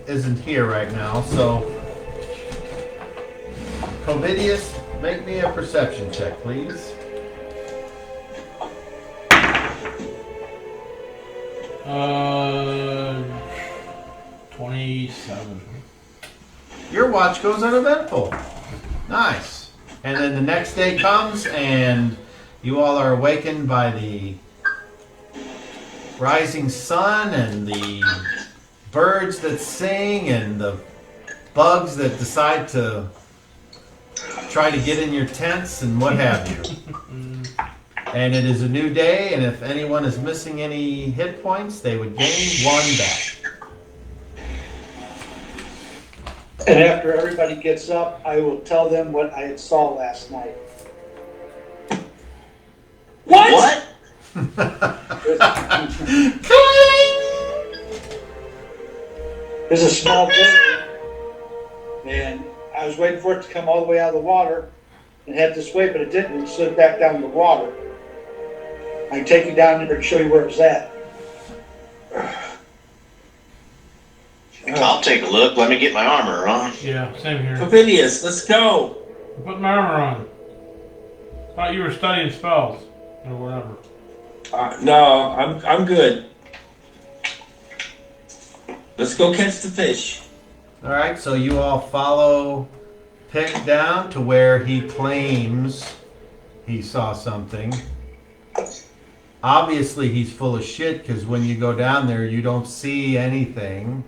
isn't here right now, so Covidius, make me a perception check, please. 27. Your watch goes uneventful. Nice. And then the next day comes, and you all are awakened by the rising sun and the birds that sing and the bugs that decide to try to get in your tents and what have you. And it is a new day, and if anyone is missing any hit points, they would gain 1 back. And after everybody gets up, I will tell them what I saw last night. What? There's a small boat, and I was waiting for it to come all the way out of the water and head this way, but it didn't. It slid back down in the water. I can take you down there and show you where it's at. I'll take a look. Let me get my armor on. Yeah, same here. Covidius, let's go. Put my armor on. Thought you were studying spells or whatever. No, I'm good. Let's go catch the fish. All right, so you all follow Pick down to where he claims he saw something. Obviously, he's full of shit because when you go down there, you don't see anything.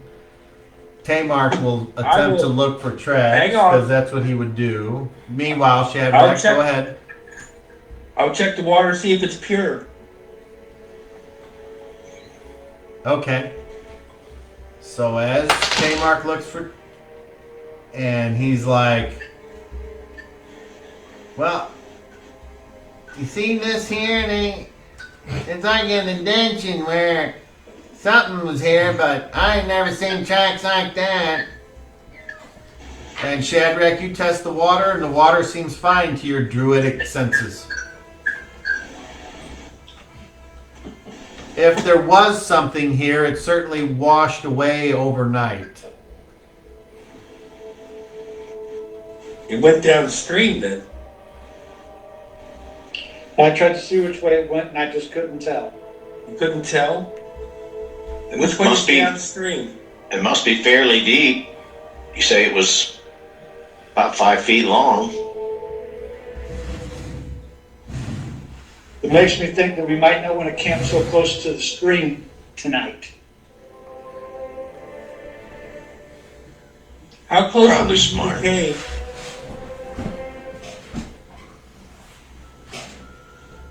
Tamark will attempt to look for tracks Hang on. because that's what he would do. Meanwhile, Shadrach, go ahead. I'll check the water, see if it's pure. Okay. So as Tamark looks for, and he's like, well, you seen this here? It's like an indention where something was here, but I ain't never seen tracks like that. And Shadrach, you test the water, and the water seems fine to your druidic senses. If there was something here, it certainly washed away overnight. It went downstream then. I tried to see which way it went, and I just couldn't tell. You couldn't tell? It Which way must is be. downstream? It must be fairly deep. You say it was about 5 feet long. It makes me think that we might not want to camp so close to the stream tonight. How close are Probably we to the smart. cave?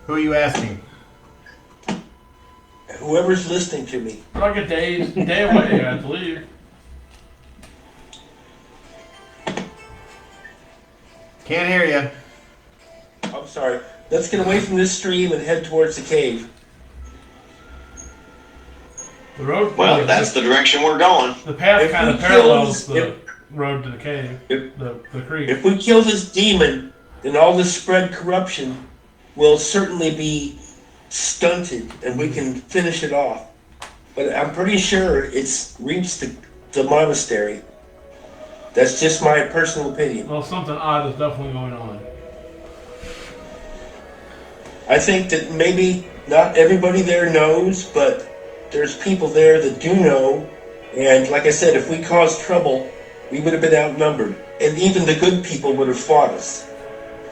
Who are you asking? Whoever's listening to me. We're like a day away, I believe. Can't hear you. I'm sorry. Let's get away from this stream and head towards the cave. The road. Well, that's the direction we're going. The path If kind we of parallels kill- the road to the cave, if- the creek. If we kill this demon, then all this spread corruption will certainly be stunted and we can finish it off. But I'm pretty sure it's reached the monastery. That's just my personal opinion. Well, something odd is definitely going on. I think that maybe not everybody there knows, but there's people there that do know. And like I said, if we caused trouble, we would have been outnumbered. And even the good people would have fought us.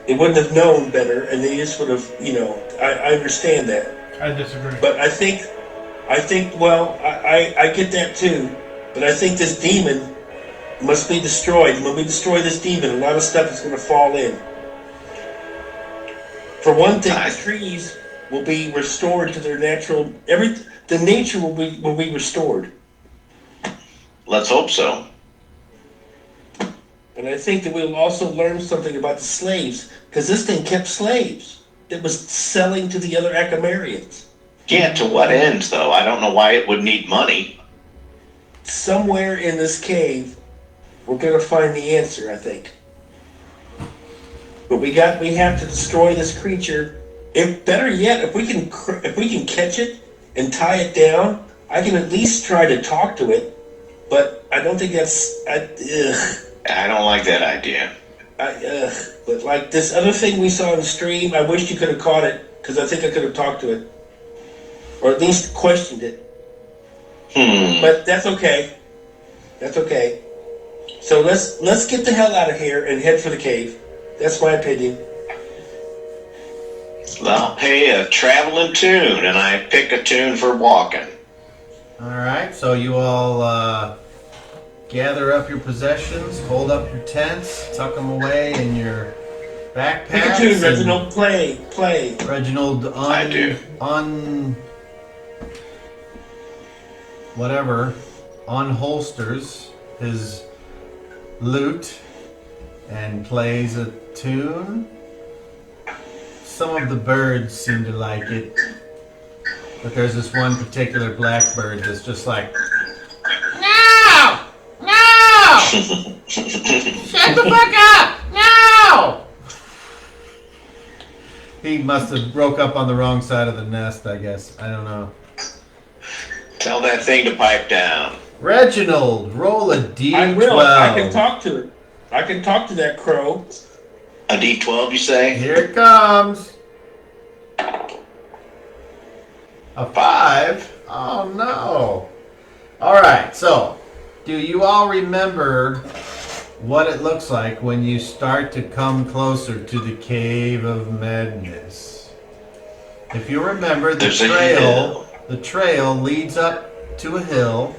They wouldn't have known better, and they just would have, I understand that. I disagree. But I think, well, I get that too. But I think this demon must be destroyed. When we destroy this demon, a lot of stuff is going to fall in. For one thing, the trees will be restored to their natural. The nature will be restored. Let's hope so. And I think that we'll also learn something about the slaves, because this thing kept slaves. It was selling to the other Acamarians. Yeah, to what ends, though? I don't know why it would need money. Somewhere in this cave, we're going to find the answer, I think. But we have to destroy this creature. If better yet, if we can catch it and tie it down, I can at least try to talk to it. But I don't think that's. I don't like that idea. But like this other thing we saw on the stream, I wish you could have caught it, because I think I could have talked to it, or at least questioned it. But that's okay. That's okay. So let's get the hell out of here and head for the cave. That's my opinion. Well, hey, a traveling tune, and I pick a tune for walking. All right, so you all gather up your possessions, hold up your tents, tuck them away in your backpacks. Pick a tune, Reginald. Play. Reginald I do. unholsters his lute and plays a tune. Some of the birds seem to like it, but there's this one particular blackbird that's just like, no! No! Shut the fuck up! No! He must have broke up on the wrong side of the nest, I guess. I don't know. Tell that thing to pipe down. Reginald, roll a D12. I will. I can talk to it. I can talk to that crow. A D12, you say? Here it comes. A 5? Oh no. Alright, so do you all remember what it looks like when you start to come closer to the Cave of Madness. If you remember, the trail leads up to a hill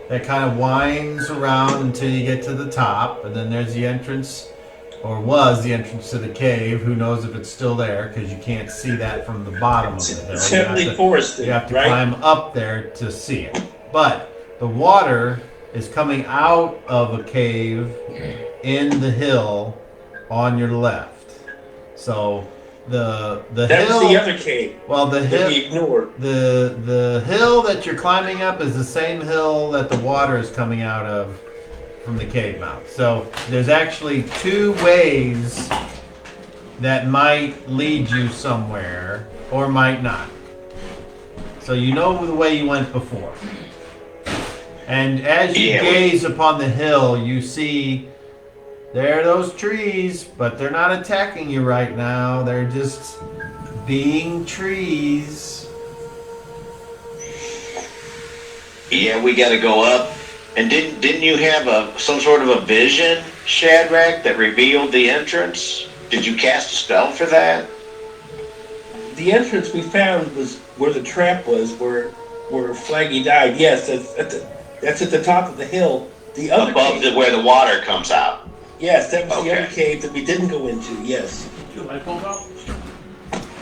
that kind of winds around until you get to the top, and then there's the entrance, or was the entrance to the cave. Who knows if it's still there, because you can't see that from the bottom of the hill. It's heavily forested, you have to right? climb up there to see it. But the water is coming out of a cave in the hill on your left. So the That's hill, the other cave. well, the That we hill, ignored. the hill that you're climbing up is the same hill that the water is coming out of from the cave mouth. So there's actually two ways that might lead you somewhere or might not. So you know the way you went before. And as you gaze upon the hill, you see there are those trees, but they're not attacking you right now. They're just being trees. Yeah, we got to go up. And didn't you have some sort of a vision, Shadrach, that revealed the entrance? Did you cast a spell for that? The entrance we found was where the trap was, where Flaggy died. Yes, that's at the top of the hill. The other Above cave, where the water comes out. yes, that was the Okay. other cave that we didn't go into. Yes. Your light bulb out?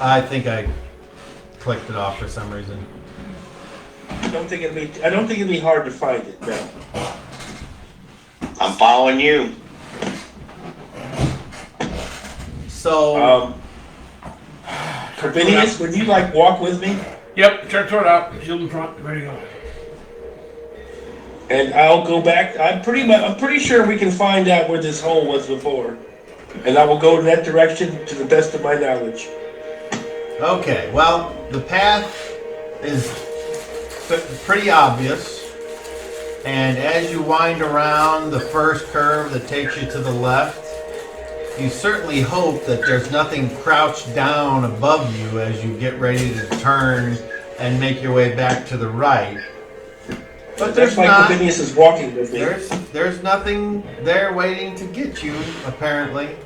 I think I clicked it off for some reason. I don't think it'd be hard to find it. No. I'm following you. So Corbinius, would you like walk with me? Yep, check it out. Shield in front. Ready to go. And I'll go back. I'm pretty sure we can find out where this hole was before, and I will go in that direction to the best of my knowledge. okay, well, the path is pretty obvious. And as you wind around the first curve that takes you to the left, you certainly hope that there's nothing crouched down above you as you get ready to turn and make your way back to the right. But That's there's why not. Corbinius is walking with me. There's nothing there waiting to get you, apparently.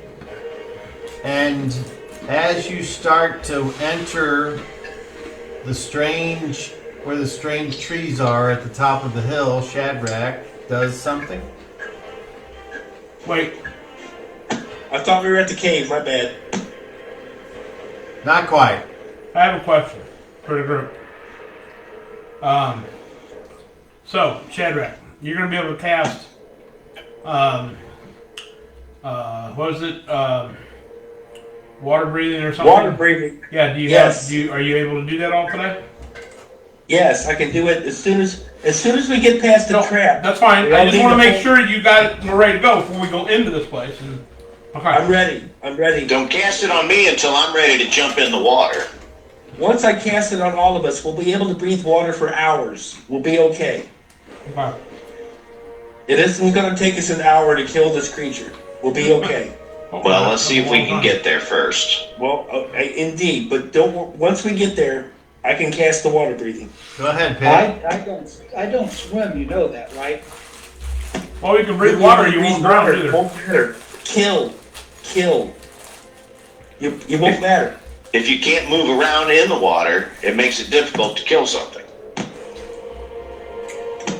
And as you start to enter where the strange trees are at the top of the hill, Shadrach does something. Wait. I thought we were at the cave. My bad. Not quite. I have a question for the group. So, Shadrach, you're going to be able to cast, what is it? Water breathing or something? Water breathing. Yeah, Yes. are you able to do that all today? Yes, I can do it as soon as we get past the trap. That's fine. We I all just need want to to make sure you got it, we're ready to go before we go into this place. Okay. I'm ready. Don't cast it on me until I'm ready to jump in the water. Once I cast it on all of us, we'll be able to breathe water for hours. We'll be okay. Okay. It isn't going to take us an hour to kill this creature. We'll be okay. Well, let's see if we can get there first. Well, indeed, but once we get there, I can cast the water breathing. Go ahead, Pig. I don't swim, you know that, right? Well, you can breathe water, you won't drown either. Won't matter. Kill. You won't matter. If you can't move around in the water, it makes it difficult to kill something.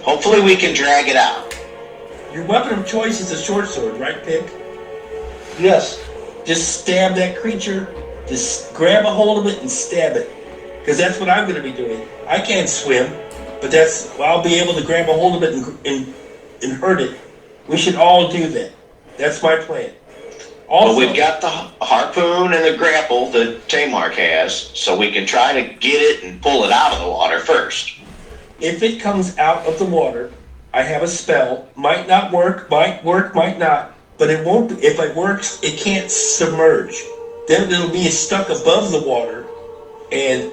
Hopefully we can drag it out. Your weapon of choice is a short sword, right, Pick? Yes. Just stab that creature. Just grab a hold of it and stab it. Because that's what I'm going to be doing. I can't swim, but I'll be able to grab a hold of it and hurt it. We should all do that. That's my plan. Also, But we've got the harpoon and the grapple that Tamark has, so we can try to get it and pull it out of the water first. if it comes out of the water, I have a spell. Might not work, might not. But it won't. If it works, it can't submerge. Then it'll be stuck above the water. And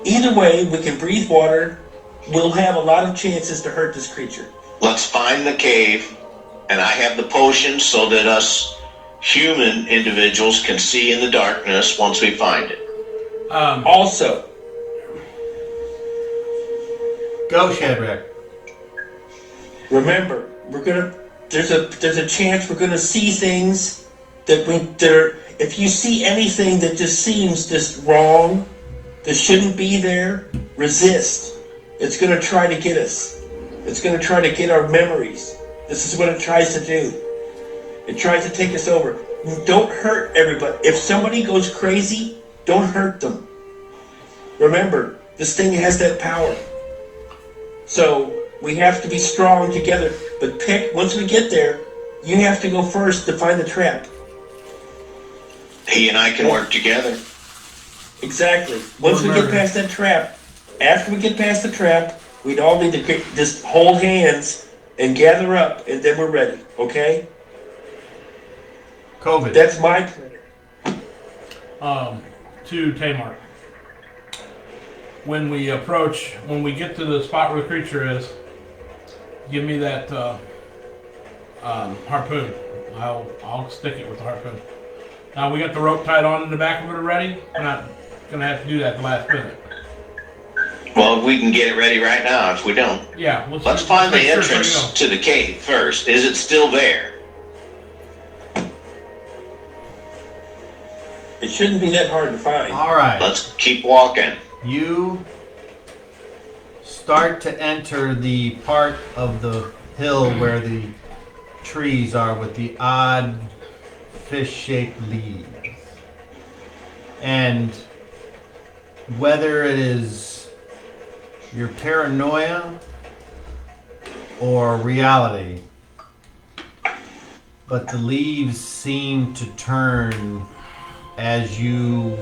either way, we can breathe water. We'll have a lot of chances to hurt this creature. Let's find the cave, and I have the potion so that us human individuals can see in the darkness once we find it. Also, Go, Shadrach. remember, there's a chance we're gonna see things that if you see anything that just seems just wrong, that shouldn't be there, resist. It's gonna try to get us. It's gonna try to get our memories. This is what it tries to do. It tries to take us over. Don't hurt everybody. If somebody goes crazy, don't hurt them. Remember, this thing has that power. So we have to be strong together. But once we get there, you have to go first to find the trap. He and I can work together. Exactly. Once we get past that trap, after we get past the trap, we'd all need to just hold hands and gather up, and then we're ready. Okay? COVID. That's my plan. To Tamar. When we get to the spot where the creature is, give me that harpoon. I'll stick it with the harpoon. Now we got the rope tied on in the back of it already. We're not gonna have to do that at the last minute. Well, we can get it ready right now if we don't. Yeah, Let's find the entrance to the cave first. Is it still there? It shouldn't be that hard to find. All right. Let's keep walking. You start to enter the part of the hill where the trees are with the odd fish-shaped leaves. And whether it is your paranoia or reality, but the leaves seem to turn as you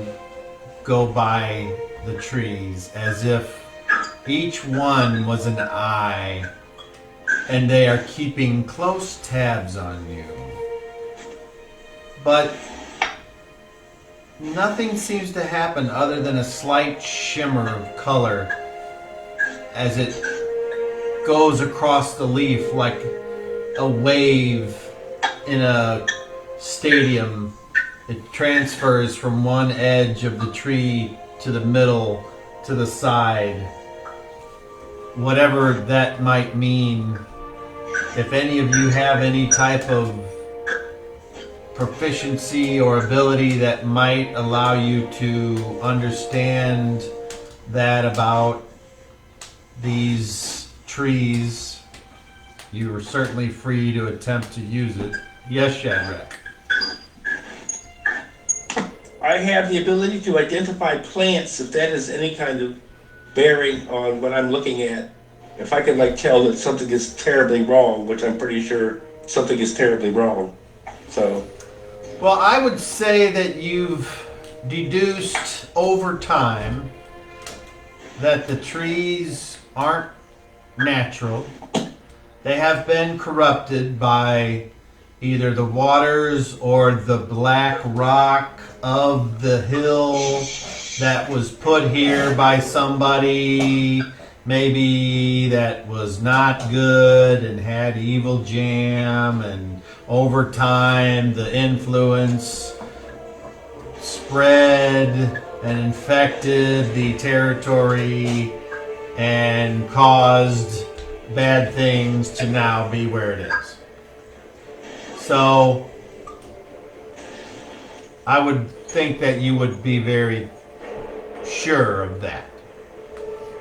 go by the trees, as if each one was an eye and they are keeping close tabs on you. But nothing seems to happen other than a slight shimmer of color as it goes across the leaf like a wave in a stadium. It transfers from one edge of the tree to the middle, to the side. Whatever that might mean. If any of you have any type of proficiency or ability that might allow you to understand that about these trees, you are certainly free to attempt to use it. Yes, Shadrach. I have the ability to identify plants if that has any kind of bearing on what I'm looking at. If I can tell that something is terribly wrong, which I'm pretty sure something is terribly wrong. So. Well, I would say that you've deduced over time that the trees aren't natural. They have been corrupted by either the waters or the black rock of the hill that was put here by somebody maybe that was not good and had evil jam, and over time the influence spread and infected the territory and caused bad things to now be where it is. So I would think that you would be very sure of that.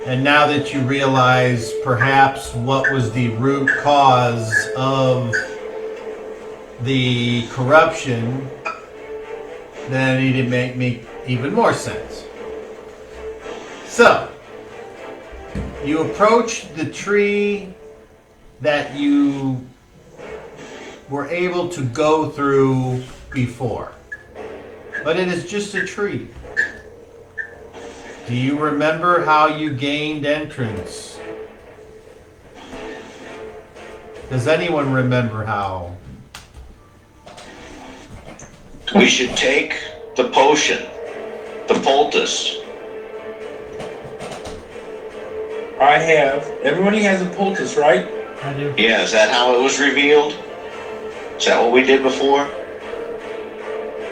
And now that you realize perhaps what was the root cause of the corruption, then it'd make me even more sense. So, you approach the tree that you were able to go through before. But it is just a tree. Do you remember how you gained entrance? Does anyone remember how? We should take the potion, the poultice. I have. Everybody has a poultice, right? I do. Yeah, is that how it was revealed? Is that what we did before?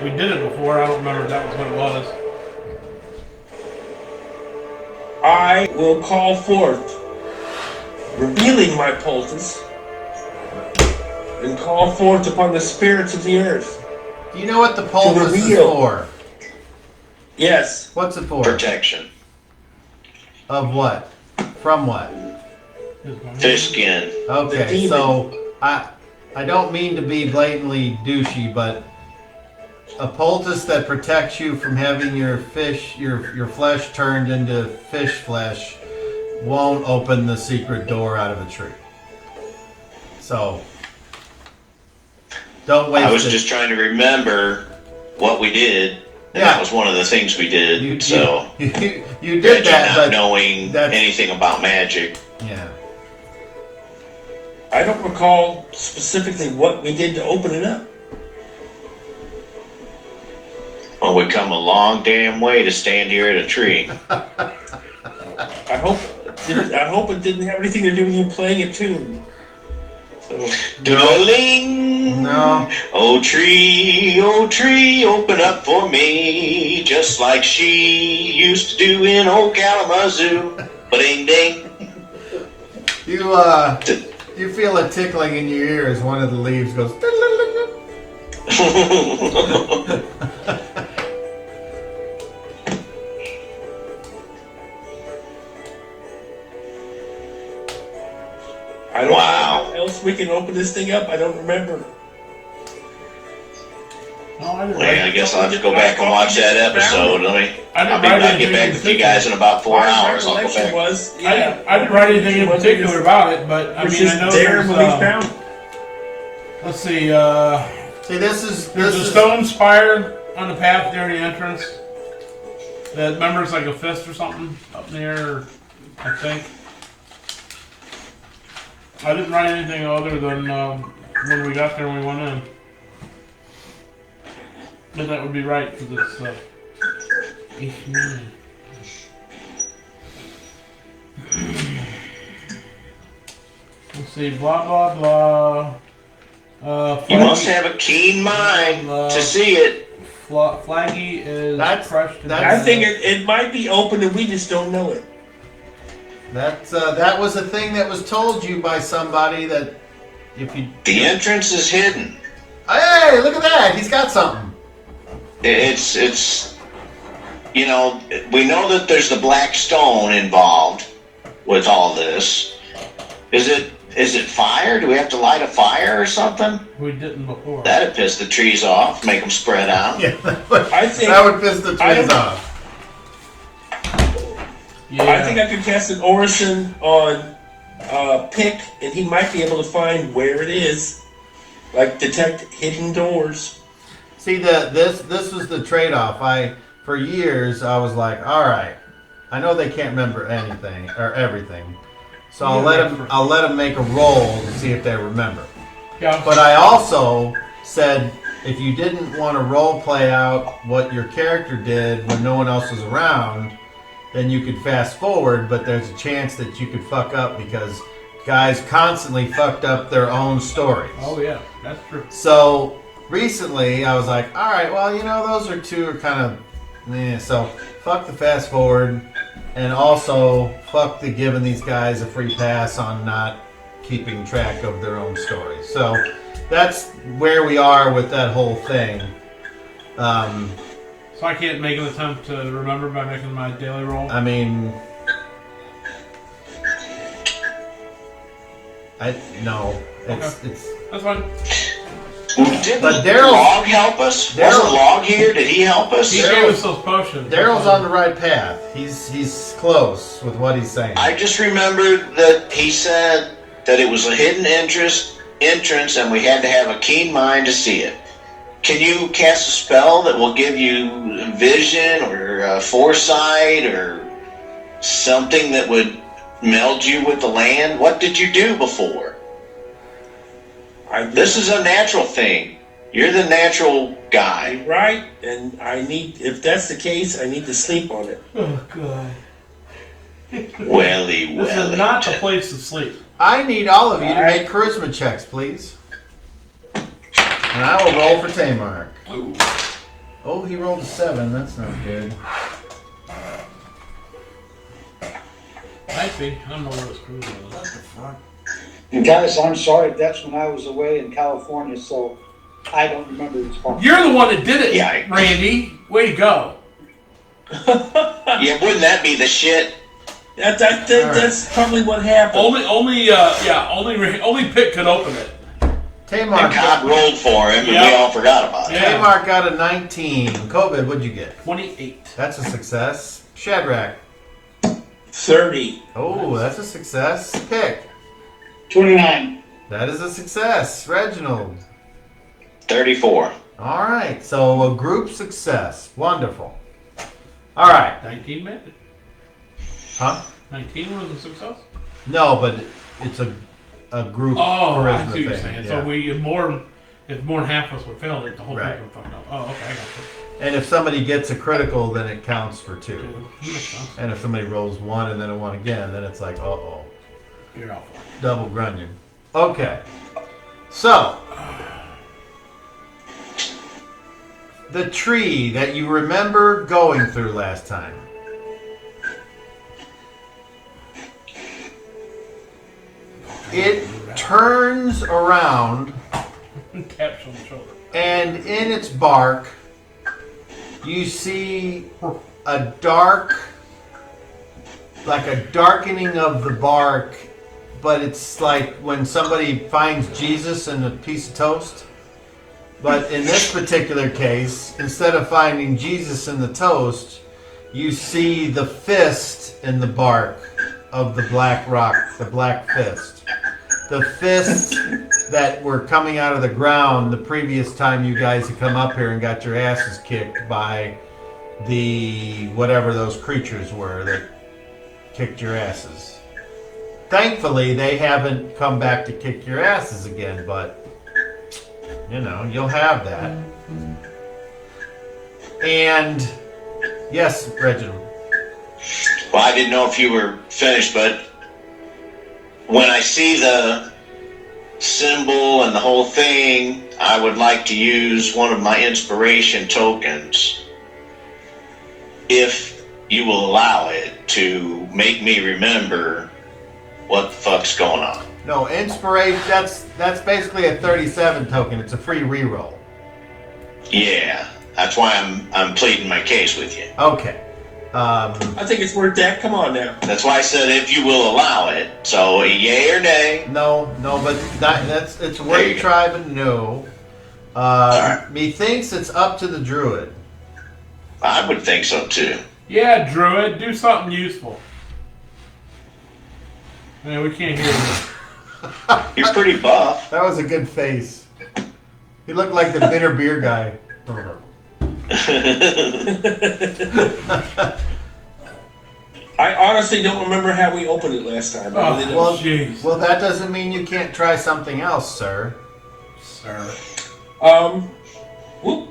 We did it before. I don't remember if that was what it was. I will call forth, revealing my poultice, and call forth upon the spirits of the earth. Do you know what the poultice is reveal. for? Yes. What's it for? Protection. Of what? From what? Fish skin. Okay, so I don't mean to be blatantly douchey, but a poultice that protects you from having your flesh turned into fish flesh won't open the secret door out of a tree. So don't waste it. I was just trying to remember what we did, and that was one of the things we did. You You did that, not but knowing anything about magic. yeah. I don't recall specifically what we did to open it up. Well, we come a long damn way to stand here at a tree. I hope it didn't have anything to do with you playing a tune. So, Dwelling. No. Oh tree, open up for me, just like she used to do in old Kalamazoo. Ba-ding ding. You feel a tickling in your ear as one of the leaves goes. I don't know Wow. how else we can open this thing up. I don't remember. Well, I guess I'll have to go back and watch that episode. I'll get back with you guys in about 4 hours. I'll go back. I didn't write anything in particular about it, but I mean, I know there when we found. let's see, See, there's a stone spire on the path near the entrance. That remembers like a fist or something up there, I think. I didn't write anything other than when we got there and we went in. But that would be right for this let's see, blah blah blah. You must have a keen mind to see it. Flaggy is crushed. I think it might be open and we just don't know it. That was a thing that was told you by somebody that if you. The entrance is hidden. Hey, look at that! He's got something. It's we know that there's the black stone involved with all this. Is it fire? Do we have to light a fire or something? We didn't before. That'd piss the trees off, make them spread out. Yeah, I think that would piss the trees off. Yeah. I think I could cast an orison on Pick, and he might be able to find where it is, like detect hidden doors. See, this was the trade-off. For years I was like, all right, I know they can't remember anything or everything, so I'll let them make a roll to see if they remember. Yeah. But I also said if you didn't want to role play out what your character did when no one else was around, then you could fast forward, but there's a chance that you could fuck up because guys constantly fucked up their own stories. Oh yeah, that's true. So recently I was like, all right, well, those are kind of, so fuck the fast forward, and also fuck the giving these guys a free pass on not keeping track of their own stories. So that's where we are with that whole thing. So I can't make an attempt to remember by making my daily roll? I mean, no. It's That's fine. Didn't Log help us? Wasn't Log here? Did he help us? He gave us those potions. Daryl's on the right path. He's close with what he's saying. I just remembered that he said that it was a hidden entrance and we had to have a keen mind to see it. Can you cast a spell that will give you vision or foresight or something that would meld you with the land? What did you do before? This is a natural thing. You're the natural guy. Right, and if that's the case, I need to sleep on it. Oh, God. Welly. This is not the place to sleep. I need all of you to make charisma checks, please. And I will roll for Tamar. Oh, he rolled a 7. That's not good. I see. I don't know where this cruise is. What the fuck? And guys, I'm sorry, that's when I was away in California, so I don't remember this part. You're the one that did it, Yeah. Randy. Way to go. Yeah, wouldn't that be the shit? That's probably what happened. Only Pitt could open it. And Tamar, God rolled for him, and we Yeah. all forgot about it. Yeah. Tamar got a 19. COVID, what'd you get? 28. That's a success. Shadrach. 30. Oh, that's a success. Pick. 29. That is a success. Reginald. 34. All right, so a group success. Wonderful. All right. 19 made it. Huh? 19 was a success? No, but it's a group Oh, I charisma see what you're thing. saying. Yeah. So if more than half of us would fail it, the whole Right. thing would fucked up. Oh, okay, I got And if somebody gets a critical, then it counts for 2. you. Makes sense. And if somebody rolls 1 and then a 1 again, then it's like, uh-oh. You're out for it. Double grunion. Okay. So, the tree that you remember going through last time. It turns around, Taps on the shoulder. and in its bark, you see a darkening of the bark, but it's like when somebody finds Jesus in a piece of toast. But in this particular case, instead of finding Jesus in the toast, you see the fist in the bark of the black rock, the black fist. The fists that were coming out of the ground the previous time you guys had come up here and got your asses kicked by the whatever those creatures were that kicked your asses. Thankfully, they haven't come back to kick your asses again, but you know, you'll have that. And yes, Reginald. Well, I didn't know if you were finished, but when I see the symbol and the whole thing, I would like to use one of my inspiration tokens, if you will allow it, to make me remember what the fuck's going on. No, inspiration. That's basically a 37 token. It's a free reroll. Yeah, that's why I'm pleading my case with you. Okay. I think it's worth that. Come on now. That's why I said if you will allow it. So a yay or nay. No, but it's There worth you a go. try, but no. right. Methinks it's up to the druid. I would think so too. Yeah, Druid, do something useful. Man, we can't hear you. You're pretty buff. That was a good face. He looked like the bitter beer guy. I honestly don't remember how we opened it last time. I really don't. Well, Jeez. well, that doesn't mean you can't try something else, sir. Sir. Whoop.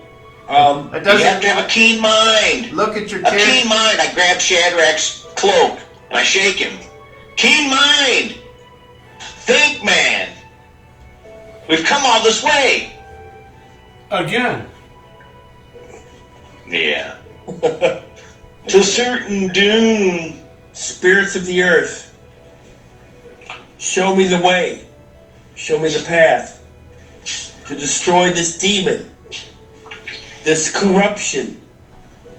It You doesn't. have to have a keen mind. Look at your A keen character. mind. I grab Shadrach's cloak and I shake him. Keen mind. Think, man. We've come all this way. Again. Yeah. To certain doom. Spirits of the earth, show me the way. Show me the path to destroy this demon, this corruption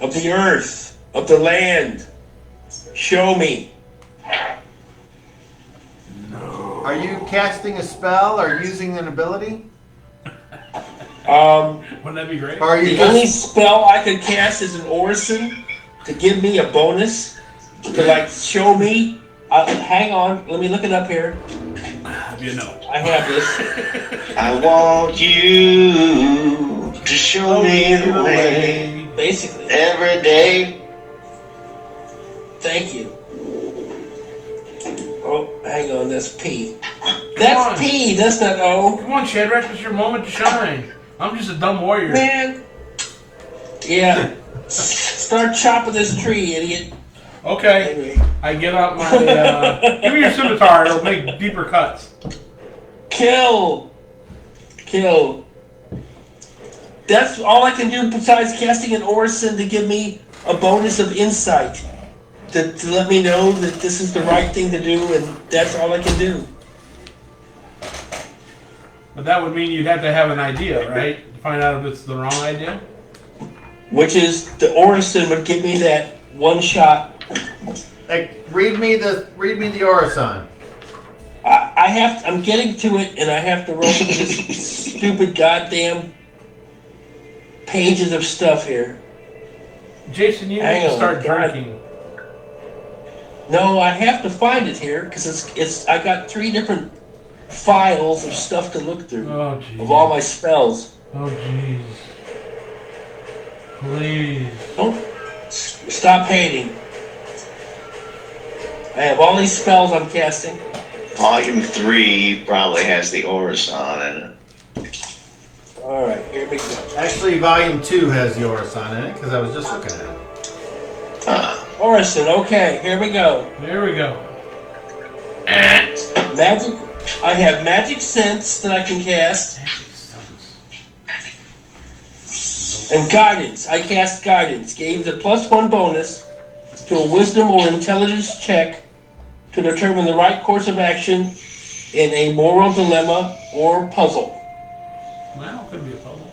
of the earth, of the land. Show me. Are you casting a spell or using an ability? Wouldn't that be great? Or are you The only just spell I could cast is an orison to give me a bonus to like show me. Hang on, let me look it up here. You know. I have this. I want you to show me the way. Basically, Every day. thank you. Oh, hang on, that's P. on. That's P. That's not O. Come on, Shadrach, it's your moment to shine. I'm just a dumb warrior. Man. Yeah. Start chopping this tree, idiot. Okay. Anyway. I get out my. Give me your scimitar, it'll make deeper cuts. Kill. That's all I can do besides casting an orison to give me a bonus of insight. To let me know that this is the right thing to do, and that's all I can do. But that would mean you'd have to have an idea, right? To find out if it's the wrong idea. Which is the Orison would give me that one shot. Like, read me the Orison. I'm getting to it, and I have to roll this stupid goddamn pages of stuff here. Jason, you need to start drinking. No, I have to find it here because it's. I got 3 different files of stuff to look through of all my spells. Oh jeez. Please. Don't stop hating. I have all these spells I'm casting. Volume 3 probably has the Orison in it. Alright, here we go. Actually, Volume 2 has the Orison in it, because I was just looking at it. Orison, okay, here we go. There we go. Magic. I have Magic Sense that I can cast. And Guidance. I cast Guidance. Gave the +1 bonus to a Wisdom or Intelligence check to determine the right course of action in a moral dilemma or puzzle. Well, could be a puzzle.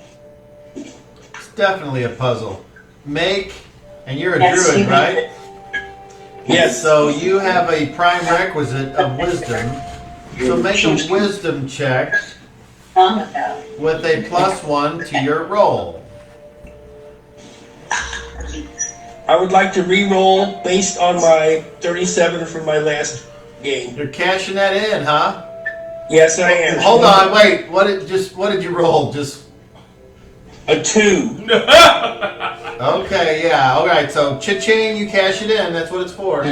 It's definitely a puzzle. And you're a Yes, druid, you right? Yes. So you have a prime requisite of wisdom. So make a wisdom check with a +1 to your roll. I would like to re-roll based on my 37 from my last game. You're cashing that in, huh? Yes, I am. Hold on, wait. What did you roll? Just a 2. okay, yeah. All right. So cha-ching, you cash it in. That's what it's for.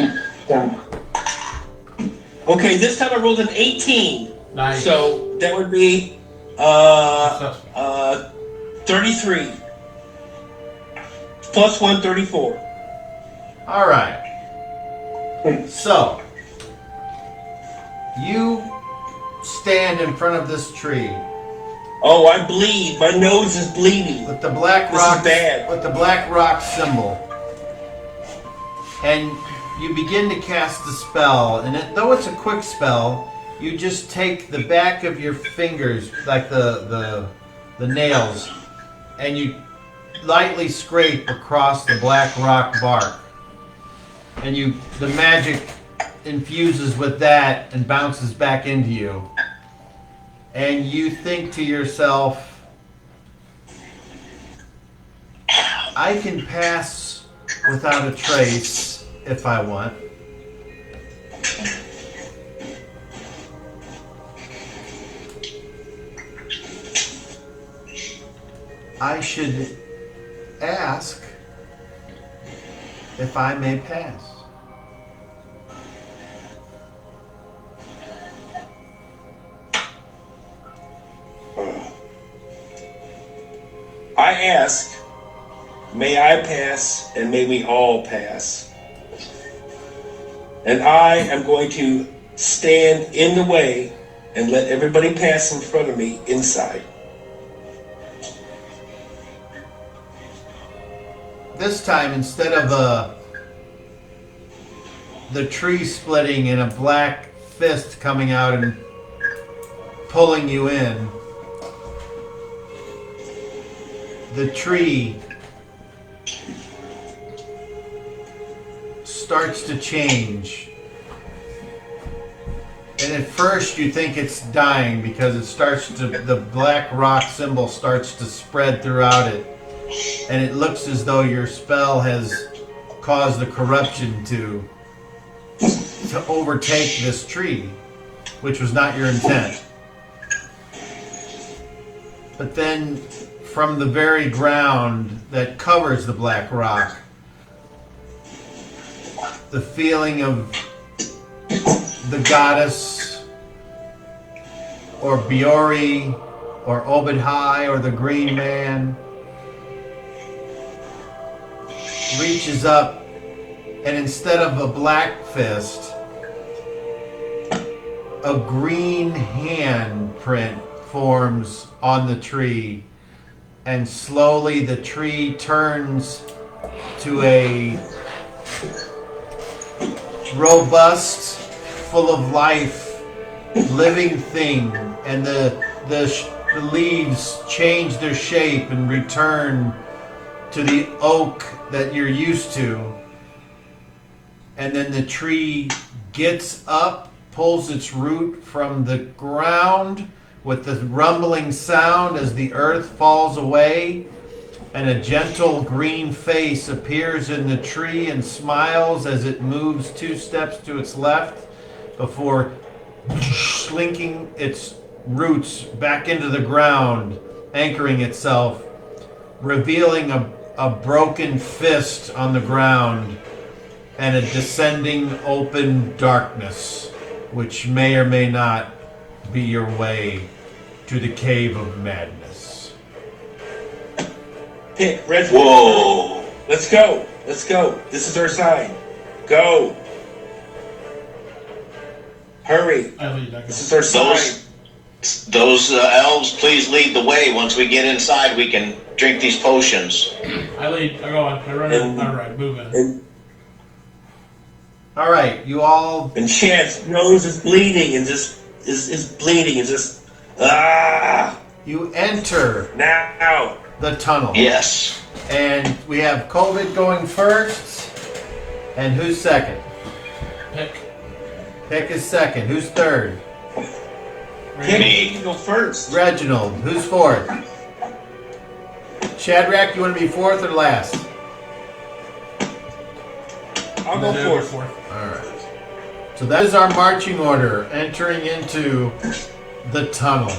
Okay, this time I rolled an 18. Nice. So that would be 33. +1, 34. All right. So you stand in front of this tree Oh, I bleed. My nose is bleeding. with the black This rock is bad. with the black rock symbol, and you begin to cast the spell. And though it's a quick spell, you just take the back of your fingers, like the nails, and you lightly scrape across the black rock bark, and the magic infuses with that and bounces back into you. And you think to yourself, I can pass without a trace if I want. I should ask if I may pass. I ask, may I pass and may we all pass. And I am going to stand in the way and let everybody pass in front of me inside. This time, instead of the tree splitting and a black fist coming out and pulling you in, the tree starts to change. And at first you think it's dying because the black rock symbol starts to spread throughout it. And it looks as though your spell has caused the corruption to overtake this tree, which was not your intent. But then from the very ground that covers the black rock, the feeling of the goddess or Biori or Obadhai or the Green Man reaches up, and instead of a black fist, a green hand print forms on the tree, and slowly the tree turns to a robust, full of life, living thing, and the the leaves change their shape and return to the oak that you're used to. And then the tree gets up, pulls its root from the ground with the rumbling sound as the earth falls away, and a gentle green face appears in the tree and smiles as it moves 2 steps to its left before slinking its roots back into the ground, anchoring itself, revealing a broken fist on the ground and a descending open darkness, which may or may not be your way to the Cave of Madness. Pick, red. Whoa. Let's go. Let's go. This is our sign. Go. Hurry. I lead. I go. This is our sign. Those elves, please lead the way. Once we get inside, we can drink these potions. I lead. I go on. I run in. All right, move in. All right, you all. And Chad's nose is bleeding and just is bleeding and just You enter now. the tunnel. Yes. And we have COVID going first. And who's second? Pick. Pick is second. Who's third? Pick, Me. you can go first. Reginald. Who's fourth? Shadrach, you want to be fourth or last? I'll go No, fourth. All right. So that is our marching order, entering into the tunnel.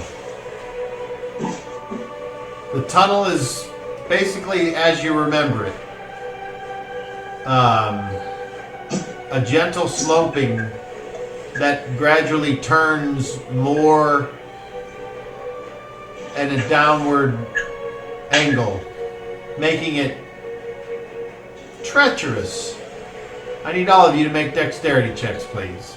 The tunnel is basically as you remember it. A gentle sloping that gradually turns more at a downward angle, making it treacherous. I need all of you to make dexterity checks, please.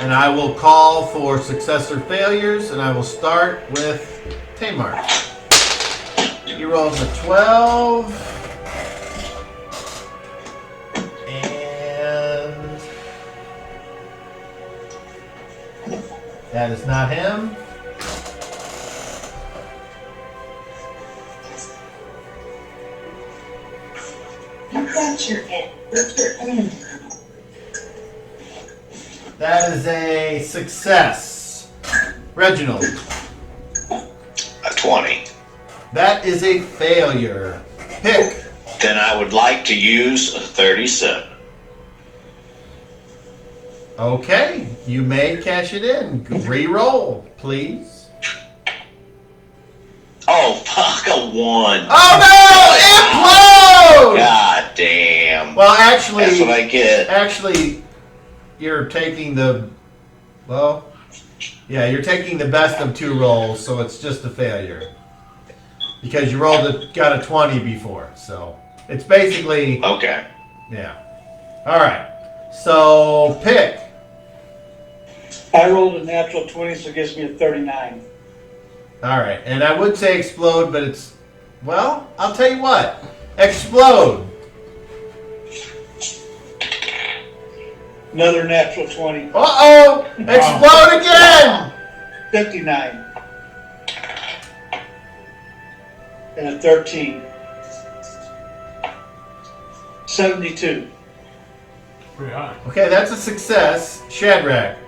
And I will call for success or failures, and I will start with Tamar. He rolls a 12. And that is not him. You got your end. What's your end? That is a success. Reginald. A 20. That is a failure. Pick. Then I would like to use a 37. Okay, you may cash it in. Re-roll, please. Oh, fuck, a 1. Oh no! Implode! God damn. Well, actually, That's what I get. actually, you're taking the, well, yeah, you're taking the best of 2 rolls, so it's just a failure. Because you got a 20 before, so it's basically, Okay. yeah. All right, so pick. I rolled a natural 20, so it gives me a 39. All right, and I would say explode, but it's, well, I'll tell you what. Explode. Another natural 20. Uh-oh! Explode again! 59. And a 13. 72. Pretty high. Okay, that's a success. Shadrach.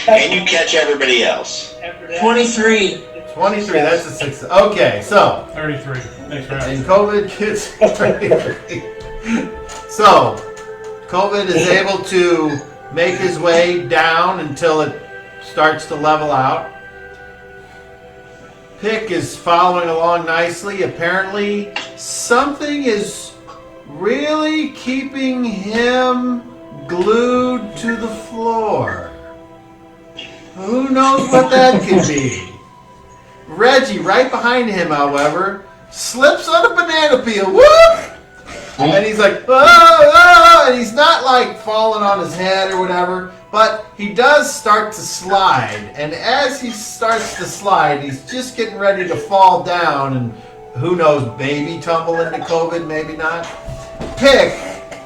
And you catch everybody else. After that, 23. 23, that's a success. Okay, so, 33. Thanks for asking. and COVID gets 33. So, COVID is able to make his way down until it starts to level out. Pick is following along nicely. Apparently, something is really keeping him glued to the floor. Who knows what that could be? Reggie, right behind him, however, slips on a banana peel. Whoop! And he's like, and he's not like falling on his head or whatever, but he does start to slide. And as he starts to slide, he's just getting ready to fall down and who knows, maybe tumble into COVID, maybe not. Pick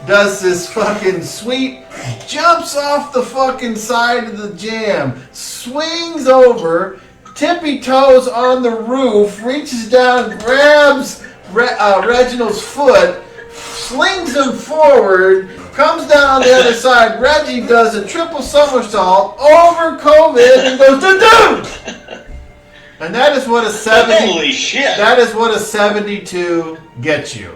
does this fucking sweep, jumps off the fucking side of the jam, swings over, tippy toes on the roof, reaches down, grabs Reginald's foot, slings him forward, comes down on the other side. Reggie does a triple somersault over COVID and goes doo-doo! And that is what a 70. Holy shit! That is what a 72 gets you.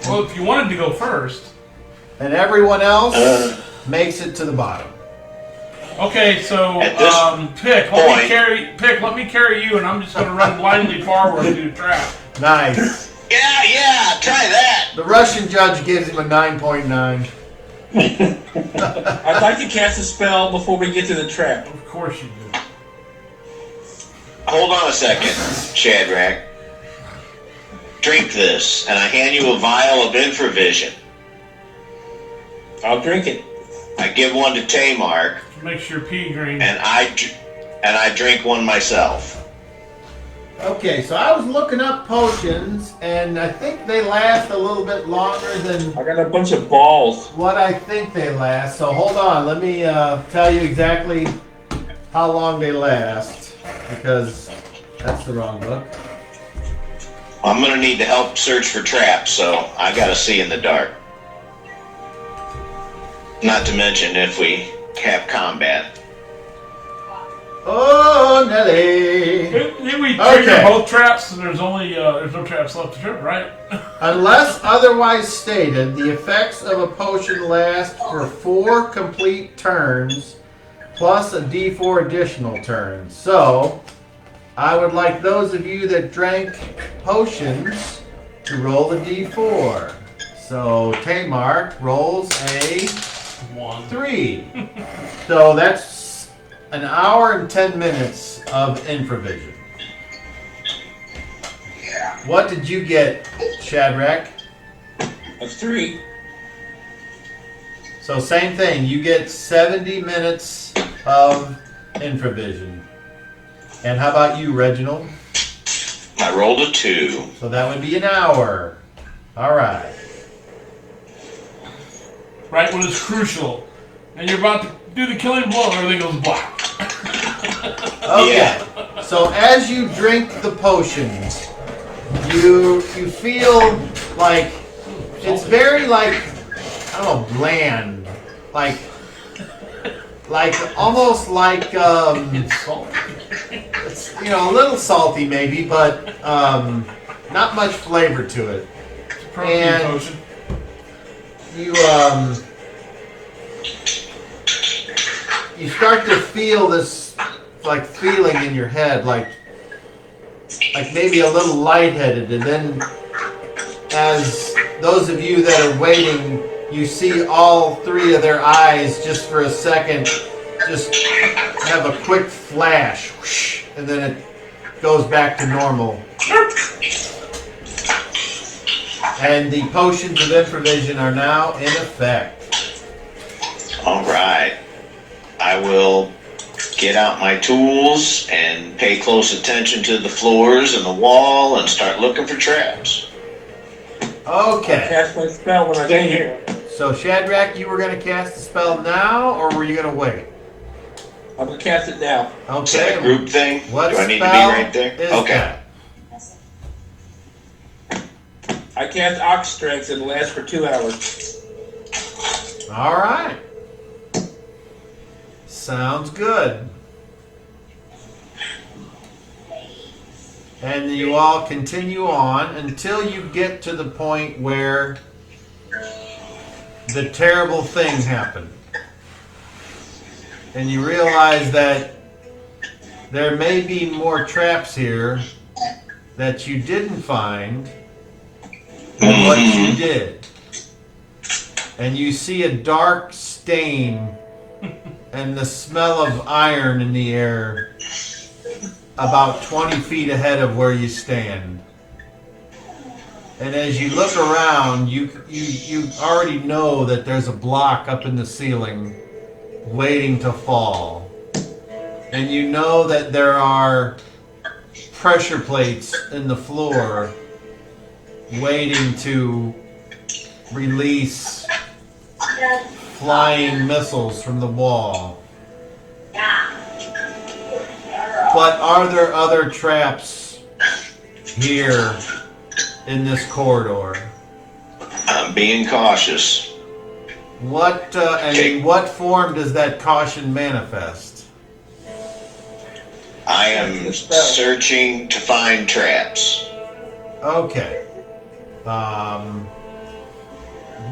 Well, if you wanted to go first. And everyone else makes it to the bottom. Okay, so At this Pick, point- let me carry you, and I'm just gonna run blindly forward and do the trap. Nice. Yeah, try that. The Russian judge gives him a 9.9. I'd like to cast a spell before we get to the trap. Of course you do. Hold on a second, Shadrach. Drink this, and I hand you a vial of infravision. I'll drink it. I give one to Tamar, Makes your pea green. and I drink one myself. Okay, so I was looking up potions, and I think they last a little bit longer than I got a bunch of balls. what I think they last. So hold on, let me tell you exactly how long they last, because that's the wrong book. I'm gonna need to help search for traps, so I gotta see in the dark. Not to mention if we have combat. Oh, Nelly! Did we Okay. trigger both traps? And there's no traps left to trip, right? Unless otherwise stated, the effects of a potion last for 4 complete turns, plus a D4 additional turns. So, I would like those of you that drank potions to roll a D4. So, Tamar rolls a 3. So, that's an hour and 10 minutes of infravision. What did you get, Shadrach? That's 3. So same thing, you get 70 minutes of infravision. And how about you, Reginald? I rolled a 2. So that would be an hour. All right. Right when it's crucial. And you're about to do the killing blow, everything goes black. Okay. Yeah. So as you drink the potions, you feel like it's very like, I don't know, bland. Like almost like It's salty. it's, you know, a little salty maybe, but not much flavor to it. Protein And- potion. You start to feel this like feeling in your head, like maybe a little lightheaded, and then as those of you that are waiting, you see all 3 of their eyes just for a second just have a quick flash, whoosh, and then it goes back to normal. And the potions of infravision are now in effect. All right. I will get out my tools and pay close attention to the floors and the wall and start looking for traps. Okay. Cast my spell when I get here. So Shadrach, you were going to cast the spell now, or were you going to wait? I'm gonna cast it now. Is that a Okay. group thing? What Do I need to be spell right there? is Okay. that? I cast Ox Strength and it lasts for 2 hours. All right. Sounds good. And you all continue on until you get to the point where the terrible thing happened. And you realize that there may be more traps here that you didn't find than what you did. And you see a dark stain and the smell of iron in the air about 20 feet ahead of where you stand. And as you look around, you already know that there's a block up in the ceiling waiting to fall. And you know that there are pressure plates in the floor waiting to release flying missiles from the wall. But are there other traps here in this corridor? I'm being cautious. What and in what form does that caution manifest? I am searching to find traps. Okay.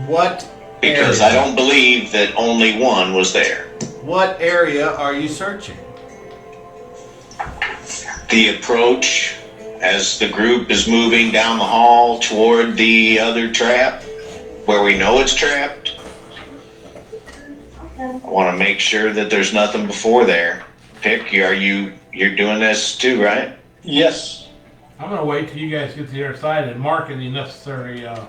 What Because area? I don't believe that only one was there. What area are you searching? The approach as the group is moving down the hall toward the other trap, where we know it's trapped. I want to make sure that there's nothing before there. Pick, you're doing this too, right? Yes. I'm gonna wait till you guys get to the other side and mark any necessary I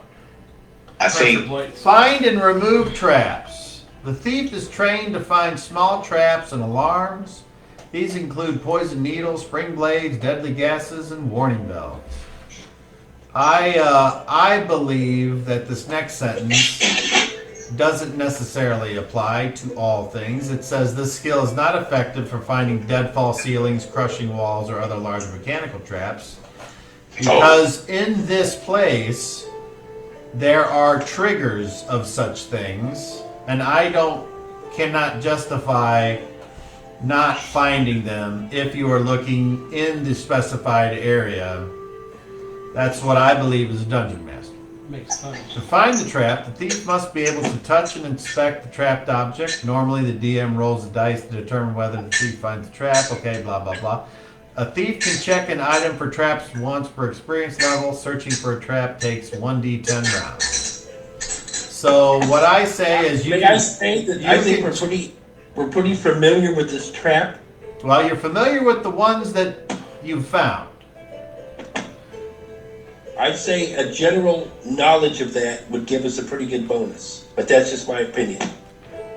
pressure think plates. Find and remove traps. The thief is trained to find small traps and alarms. These include poison needles, spring blades, deadly gases, and warning bells. I believe that this next sentence doesn't necessarily apply to all things. It says this skill is not effective for finding deadfall ceilings, crushing walls, or other large mechanical traps. Because in this place, there are triggers of such things, and I cannot justify not finding them if you are looking in the specified area. That's what I believe is a dungeon master. Makes sense. To find the trap, the thief must be able to touch and inspect the trapped object. Normally, the DM rolls the dice to determine whether the thief finds the trap. Okay, blah, blah, blah. A thief can check an item for traps once per experience level. Searching for a trap takes 1d10 rounds. So what I say is you May I say that I think we're pretty familiar with this trap. well, you're familiar with the ones that you've found. I'd say a general knowledge of that would give us a pretty good bonus, but that's just my opinion.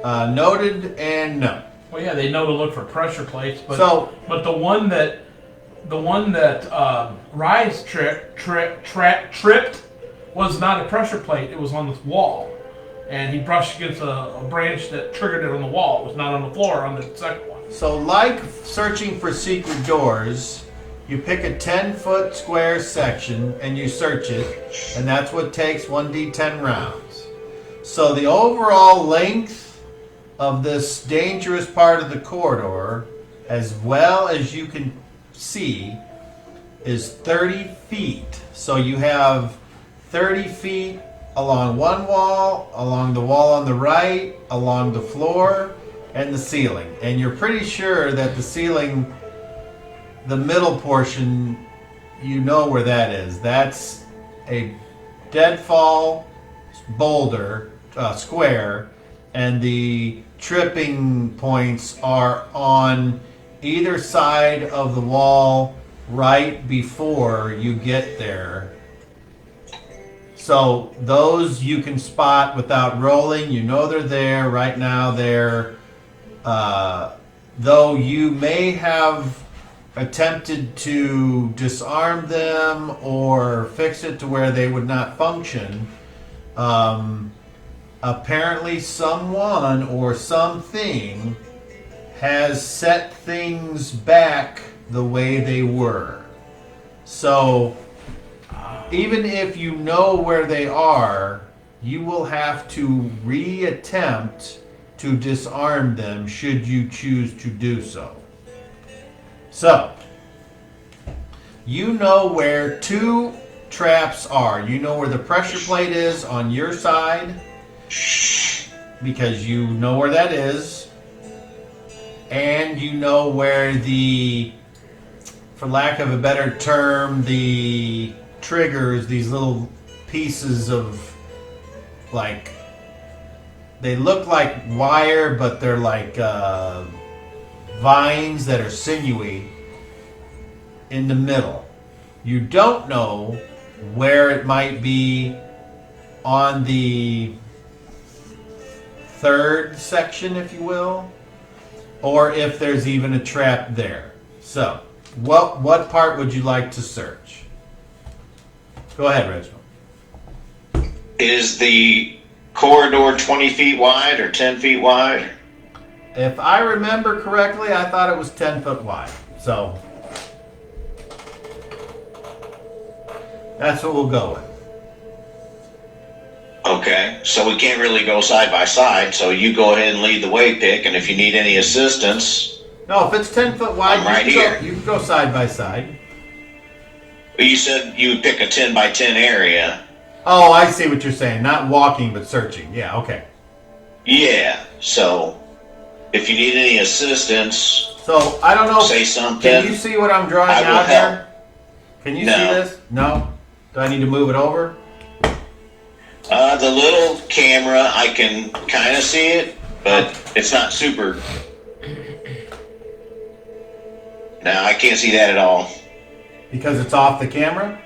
Noted and no. Well, yeah, they know to look for pressure plates, but So- the one that Rise tripped was not a pressure plate. It was on the wall, and he brushed against a branch that triggered it on the wall. It was not on the floor on the second one. So like searching for secret doors, you pick a 10-foot square section and you search it, and that's what takes 1d10 rounds. So the overall length of this dangerous part of the corridor, as well as you can see, is 30 feet. So you have 30 feet along one wall, along the wall on the right, along the floor, and the ceiling. And you're pretty sure that the ceiling, the middle portion, you know where that is. That's a deadfall boulder, square, and the tripping points are on either side of the wall right before you get there. So those you can spot without rolling. You know they're there right now. Though you may have attempted to disarm them or fix it to where they would not function. Apparently someone or something has set things back the way they were. So even if you know where they are, you will have to reattempt to disarm them should you choose to do so. So, you know where two traps are. You know where the pressure plate is on your side, because you know where that is. And you know where the, for lack of a better term, the triggers, these little pieces of, like, they look like wire, but they're like vines that are sinewy in the middle. You don't know where it might be on the third section, if you will, or if there's even a trap there. So, what part would you like to search? Go ahead, Reginald. Is the corridor 20 feet wide or 10 feet wide? If I remember correctly, I thought it was 10 foot wide. So that's what we'll go with. Okay, so we can't really go side by side, so you go ahead and lead the way, Pick, and if you need any assistance... No, if it's 10 foot wide, I'm right here. You can go side by side. You said you would pick a 10 by 10 area. Oh, I see what you're saying. Not walking, but searching. Yeah, okay. Yeah, so if you need any assistance, So, I don't know. say something. Can you see what I'm drawing I will out help. here? Can you No. see this? No? Do I need to move it over? The little camera, I can kind of see it, but it's not super. No, I can't see that at all. Because it's off the camera?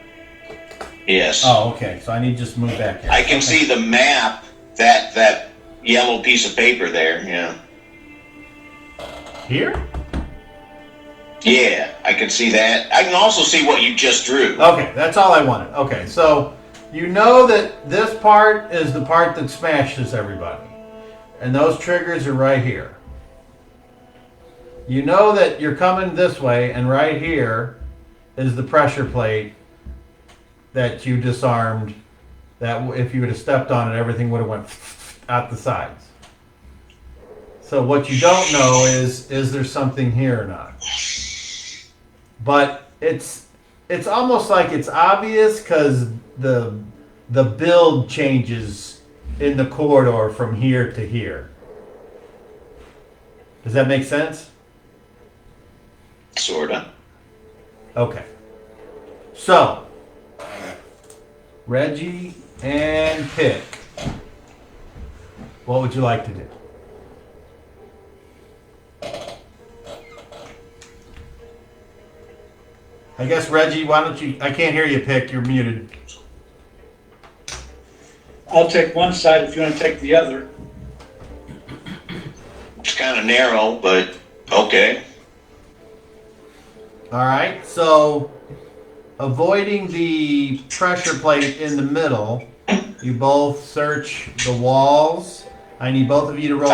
Yes. Oh, okay. So I need to just move back here. I can Okay. see the map, that yellow piece of paper there, yeah. Here? Yeah, I can see that. I can also see what you just drew. Okay, that's all I wanted. Okay, so you know that this part is the part that smashes everybody. And those triggers are right here. You know that you're coming this way, and right here is the pressure plate that you disarmed. That if you would have stepped on it, everything would have went out the sides. So what you don't know is there something here or not? But it's almost like it's obvious because the build changes in the corridor from here to here. Does that make sense? Sorta. Okay. So, Reggie and Pick, what would you like to do? I guess, Reggie, why don't you... I can't hear you, Pick. You're muted. I'll take one side if you want to take the other. It's kind of narrow, but okay. All right, so avoiding the pressure plate in the middle, you both search the walls. I need both of you to roll.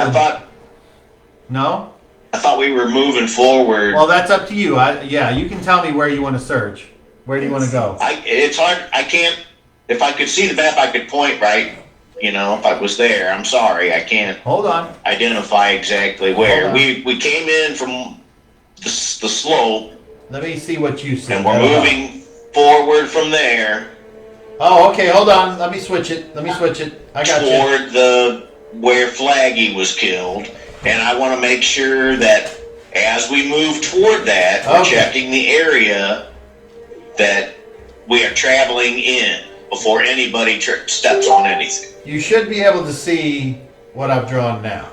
No? I thought we were moving forward. Well, that's up to you. Yeah, you can tell me where you want to search. Where do you want to go? It's hard. I can't. If I could see the map, I could point right. You know, if I was there. I'm sorry, I can't Hold on. identify exactly where. Hold on. We came in from the slope, Let me see what you see. and we're moving forward from there Oh, okay, hold on. Let me switch it. I got you. toward the where Flaggy was killed. And I want to make sure that as we move toward that, we're Okay. checking the area that we are traveling in before anybody steps on anything. You should be able to see what I've drawn now.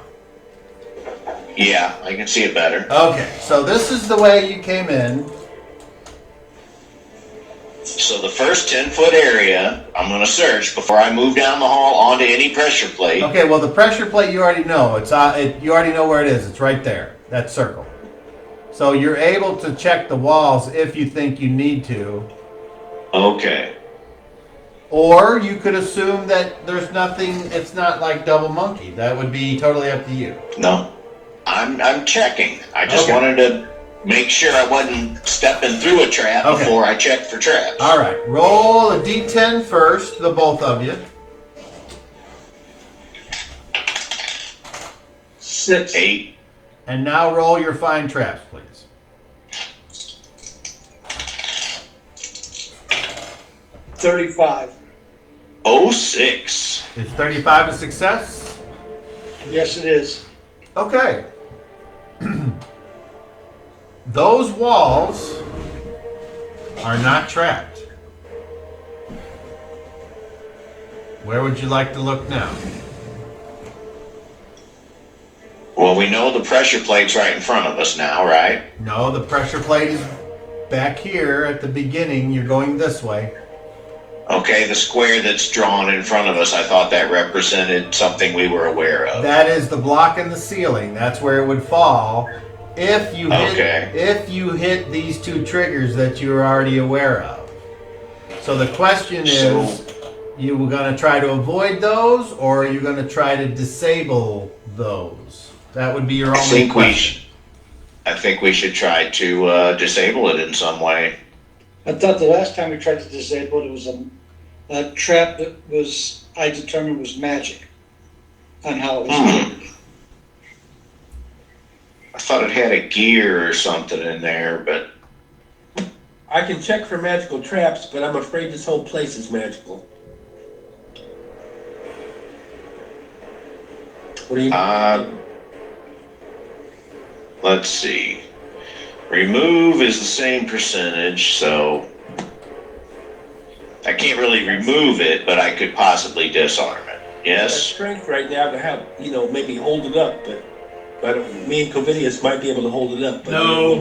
Yeah, I can see it better. Okay, so this is the way you came in. So the first 10-foot area, I'm going to search before I move down the hall onto any pressure plate. Okay, well the pressure plate you already know. You already know where it is. It's right there. That circle. So you're able to check the walls if you think you need to. Okay. Or you could assume that there's nothing, it's not like double monkey. That would be totally up to you. No, I'm checking. I just Okay. wanted to make sure I wasn't stepping through a trap Okay. before I checked for traps. All right, roll a d10 first, the both of you. 6. 8. And now roll your find traps, please. 35. 06. Is 35 a success? Yes, it is. Okay. Those walls are not trapped. Where would you like to look now? Well, we know the pressure plate's right in front of us now, right? No, the pressure plate is back here at the beginning. You're going this way. Okay, the square that's drawn in front of us, I thought that represented something we were aware of. That is the block in the ceiling. That's where it would fall if you hit, Okay. if you hit these two triggers that you're already aware of. So the question is, So- You were going to try to avoid those, or are you going to try to disable those? That would be your only question. I think we should try to disable it in some way. I thought the last time we tried to disable it, it was a trap that I determined was magic on how it was made. I thought it had a gear or something in there, but I can check for magical traps, but I'm afraid this whole place is magical. What do you? Let's see. Remove is the same percentage, so I can't really remove it, but I could possibly disarm it. Yes? Strength right now to have, maybe hold it up, but me and Covidius might be able to hold it up. But No.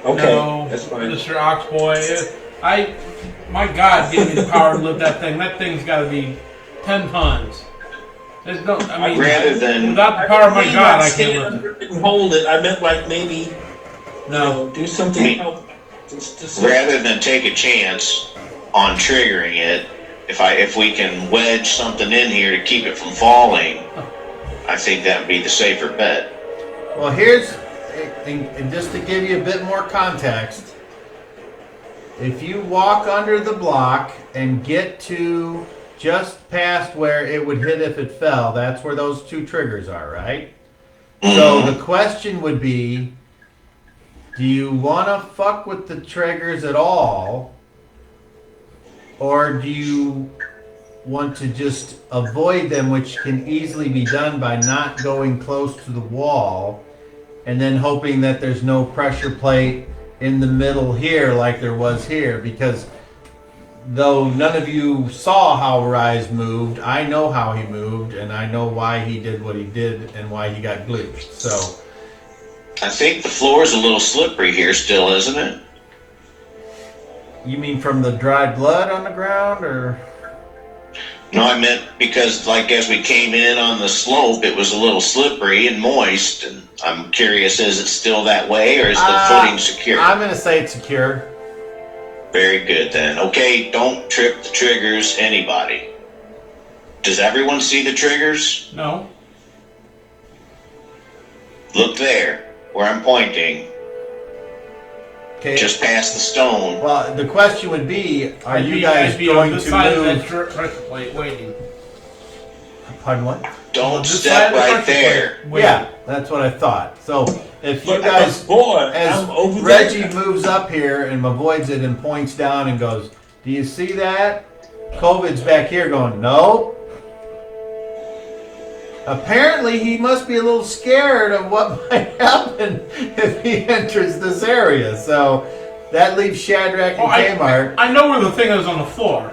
Okay, No, that's fine. Mr. Oxboy. My God gave me the power to lift that thing. That thing's got to be 10 tons. There's no, I mean, Rather than- without the power of my God, I can't lift it. And hold it. I meant like maybe, No. do something to help. Just Rather than take a chance on triggering it, if we can wedge something in here to keep it from falling, I think that would be the safer bet. Well, here's, and just to give you a bit more context, if you walk under the block and get to just past where it would hit if it fell, that's where those two triggers are, right? So the question would be, do you want to fuck with the triggers at all? Or do you want to just avoid them, which can easily be done by not going close to the wall and then hoping that there's no pressure plate in the middle here like there was here? Because though none of you saw how Rise moved, I know how he moved, and I know why he did what he did and why he got glitched. So I think the floor is a little slippery here still, isn't it? you mean from the dried blood on the ground, or? No, I meant because, like, as we came in on the slope, it was a little slippery and moist, and I'm curious, is it still that way, or is the footing secure? I'm going to say it's secure. Very good, then. Okay, don't trip the triggers, anybody. Does everyone see the triggers? No. Look there, where I'm pointing, Okay. just past the stone. Well, the question would be, are I'd you be- guys I'd be going on this to side of that move? pressure plate waiting. Pardon what? Don't This step side of the right pressure there. plate waiting. Yeah, that's what I thought. So if you But guys, boy, as I'm over Reggie there. moves up here and avoids it and points down and goes, "Do you see that?" COVID's back here going, "No." Apparently, he must be a little scared of what might happen if he enters this area. So that leaves Shadrach and Oh, Kmart. I know where the thing is on the floor.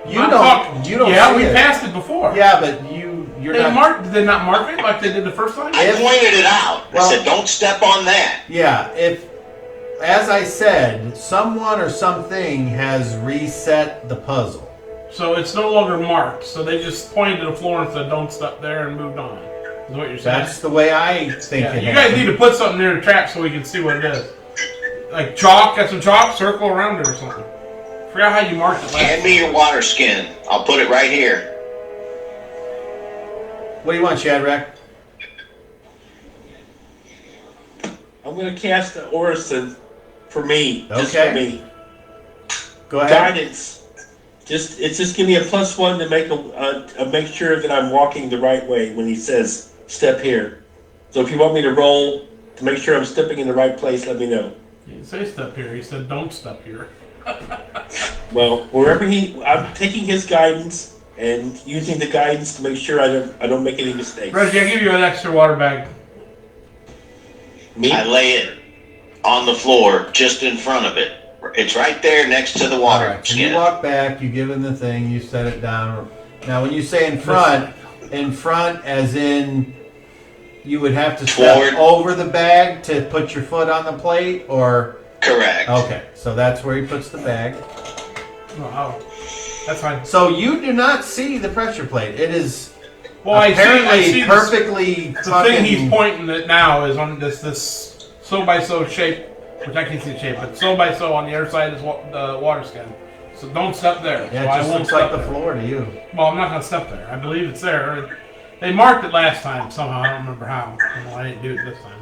You I'm don't. talking- You don't. Yeah, see we it. passed it before. Yeah, but you're They not. did they not mark it like they did the first time? I pointed it out. Well- I said, don't step on that. Yeah, if, as I said, someone or something has reset the puzzle. So it's no longer marked. So they just pointed to the floor and said, "Don't step there," and moved on. Is what you're saying? That's the way I think Yeah, it you guys happened. need to put something near the trap so we can see what it is. Like chalk, got some chalk, circle around it or something. Forgot how you marked it last Hand me your water skin. I'll put it right here. What do you want, Shadrach? I'm going to cast the Orison for me. Just Okay. for me. Go ahead. Guidance. Just give me a +1 to make sure that I'm walking the right way when he says step here. So if you want me to roll to make sure I'm stepping in the right place, let me know. He didn't say step here. He said don't step here. Well, I'm taking his guidance and using the guidance to make sure I don't make any mistakes. Reggie, I'll give you an extra water bag. Me? I lay it on the floor just in front of it. It's right there next to the All water right, so you skin. walk back, you give him the thing, you set it down. Now, when you say in front as in you would have to step Forward. over the bag to put your foot on the plate, or? Correct. Okay, so that's where he puts the bag. Oh, that's fine. So you do not see the pressure plate. It is Well, apparently I see perfectly the thing he's pointing at now is on this so by so shape, which I can't see the shape, but so by so on the other side is the water skin. So don't step there. Yeah, So it I just won't looks like step the there. floor to you. Well, I'm not gonna step there. I believe it's there. They marked it last time somehow. I don't remember how. Well, I didn't do it this time.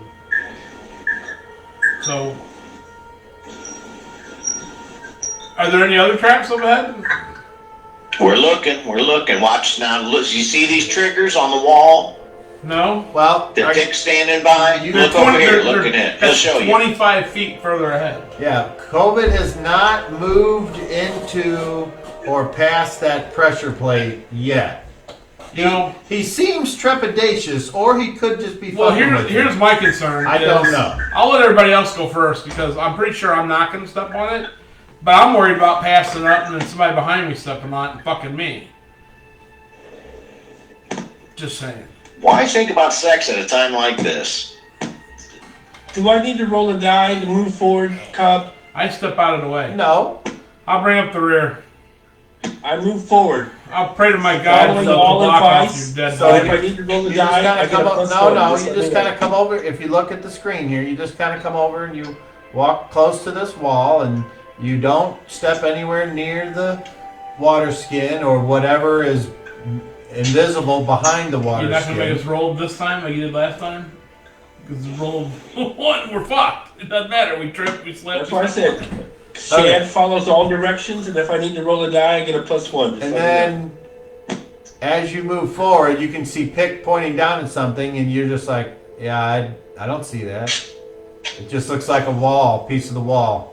So, are there any other traps up ahead? We're looking. Watch now. Look, you see these triggers on the wall? No. Well, The pick standing by? You- Look over here. Look at it. He'll show you. 25 feet further ahead. yeah, COVID has not moved into or past that pressure plate yet. You know. He seems trepidatious, or he could just be Well, fucking with you. here's my concern. I don't know. I'll let everybody else go first because I'm pretty sure I'm not gonna step on it. But I'm worried about passing it up and then somebody behind me stepping on it and fucking me. Just saying. Why think about sex at a time like this? Do I need to roll a die to move forward, Cobb? I step out of the way. No. I'll bring up the rear. I move forward. I'll pray to my God Following to all block off advice. your dead So body. If I need to roll You a just die, kind I of get come a up. plus No, one. no. Just You let just me kind know. of come over. If you look at the screen here, you just kind of come over and you walk close to this wall, and you don't step anywhere near the water skin or whatever is invisible behind the water You're not going to skin. make us roll this time like you did last time? Because roll one, we're fucked. It doesn't matter. We trip, we slip. That's what I said. Shad follows all directions, and if I need to roll a die, I get a plus one. Just And let me know. then, as you move forward, you can see Pick pointing down at something, and you're just like, yeah, I don't see that. It just looks like a wall, piece of the wall.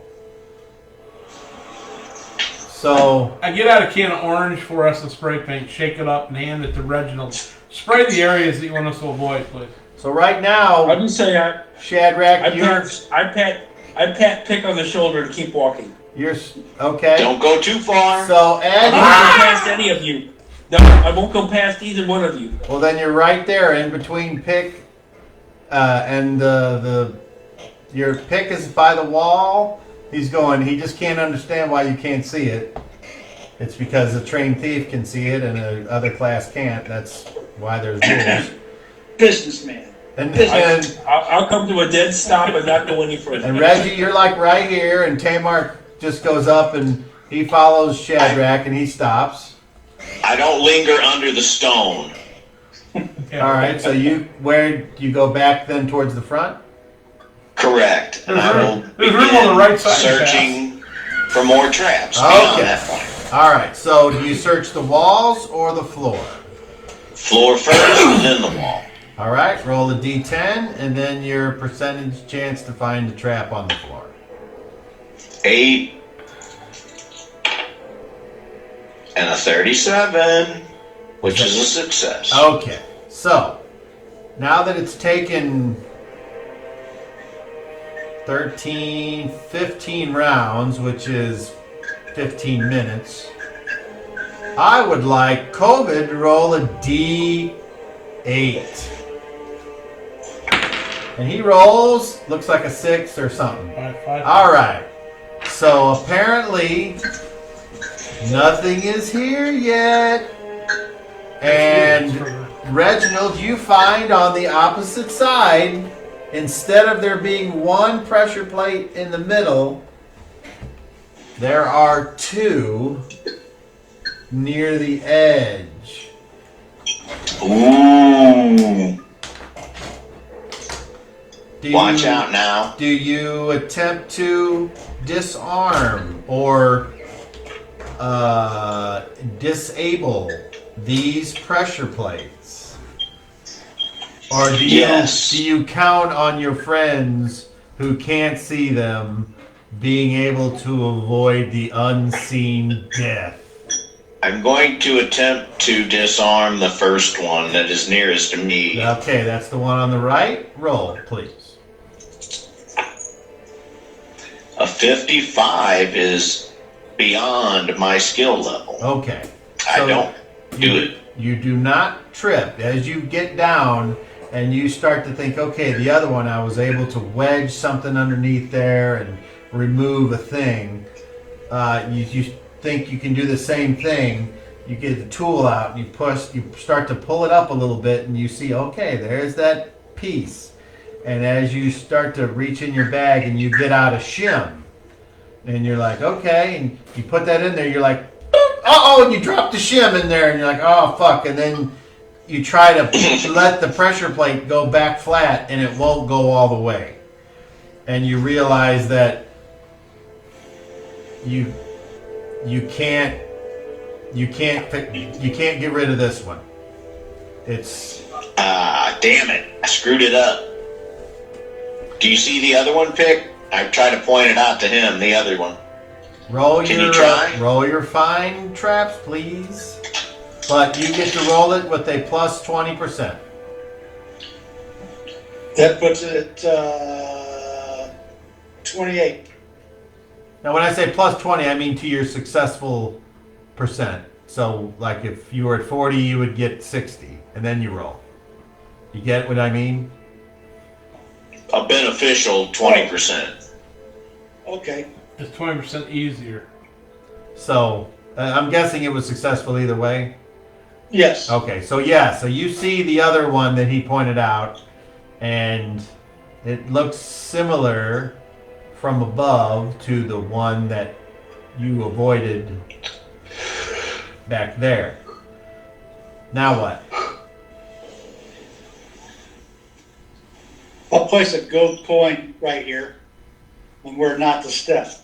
So, I get out a can of orange fluorescent spray paint, shake it up, and hand it to Reginald. Spray the areas that you want us to avoid, please. so right I'll now, just say Shadrach, I pat Pick on the shoulder and keep walking. you're okay. Don't go too far. So I as won't go past any of you. No, I won't go past either one of you. well, then you're right there in between Pick and your Pick is by the wall. He's going. He just can't understand why you can't see it. It's because a trained thief can see it and a other class can't. That's why there's rules. Businessman. And I'll come to a dead stop and not go any further. and Reggie, you're like right here, and Tamar just goes up and he follows Shadrach and he stops. I don't linger under the stone. Okay, All right, so where you go back then towards the front? Correct. And I will There's room on the right side. searching for more traps beyond Okay. that point. All right, so do you search the walls or the floor? Floor first and then the wall. All right, roll a d10 and then your percentage chance to find the trap on the floor. 8 and a 37, which is a success. Okay, so now that it's taken 13, 15 rounds, which is 15 minutes, I would like COVID to roll a d8. And he rolls, looks like a 6 or something. Five. All right. So apparently, nothing is here yet. And Reginald, you find on the opposite side, instead of there being one pressure plate in the middle, there are two near the edge. Ooh. Do Watch you- out now. Do you attempt to disarm or disable these pressure plates? Or do Yes. you count on your friends who can't see them being able to avoid the unseen death? I'm going to attempt to disarm the first one that is nearest to me. Okay, that's the one on the right. Roll, please. A 55 is beyond my skill level. Okay. I So don't do it. You do not trip. As you get down and you start to think, okay, the other one, I was able to wedge something underneath there and remove a thing. You think you can do the same thing. You get the tool out and you start to pull it up a little bit and you see, okay, there's that piece. And as you start to reach in your bag and you get out a shim, And you're like, okay, and you put that in there, you're like, uh-oh, and you drop the shim in there, and you're like, oh, fuck, and then you try to let the pressure plate go back flat, and it won't go all the way. And you realize that you can't get rid of this one. It's damn it, I screwed it up. Do you see the other one, Pick? I tried to point it out to him, the other one. Can you try? Roll your fine traps, please. But you get to roll it with a plus 20%. That puts it at 28. Now, when I say plus 20, I mean to your successful percent. So, like, if you were at 40, you would get 60, and then you roll. You get what I mean? A beneficial 20%. Okay. It's 20% easier. So, I'm guessing it was successful either way? Yes. Okay, so yeah, so you see the other one that he pointed out, and it looks similar from above to the one that you avoided back there. Now what? I'll place a gold coin right here, and we're not the step.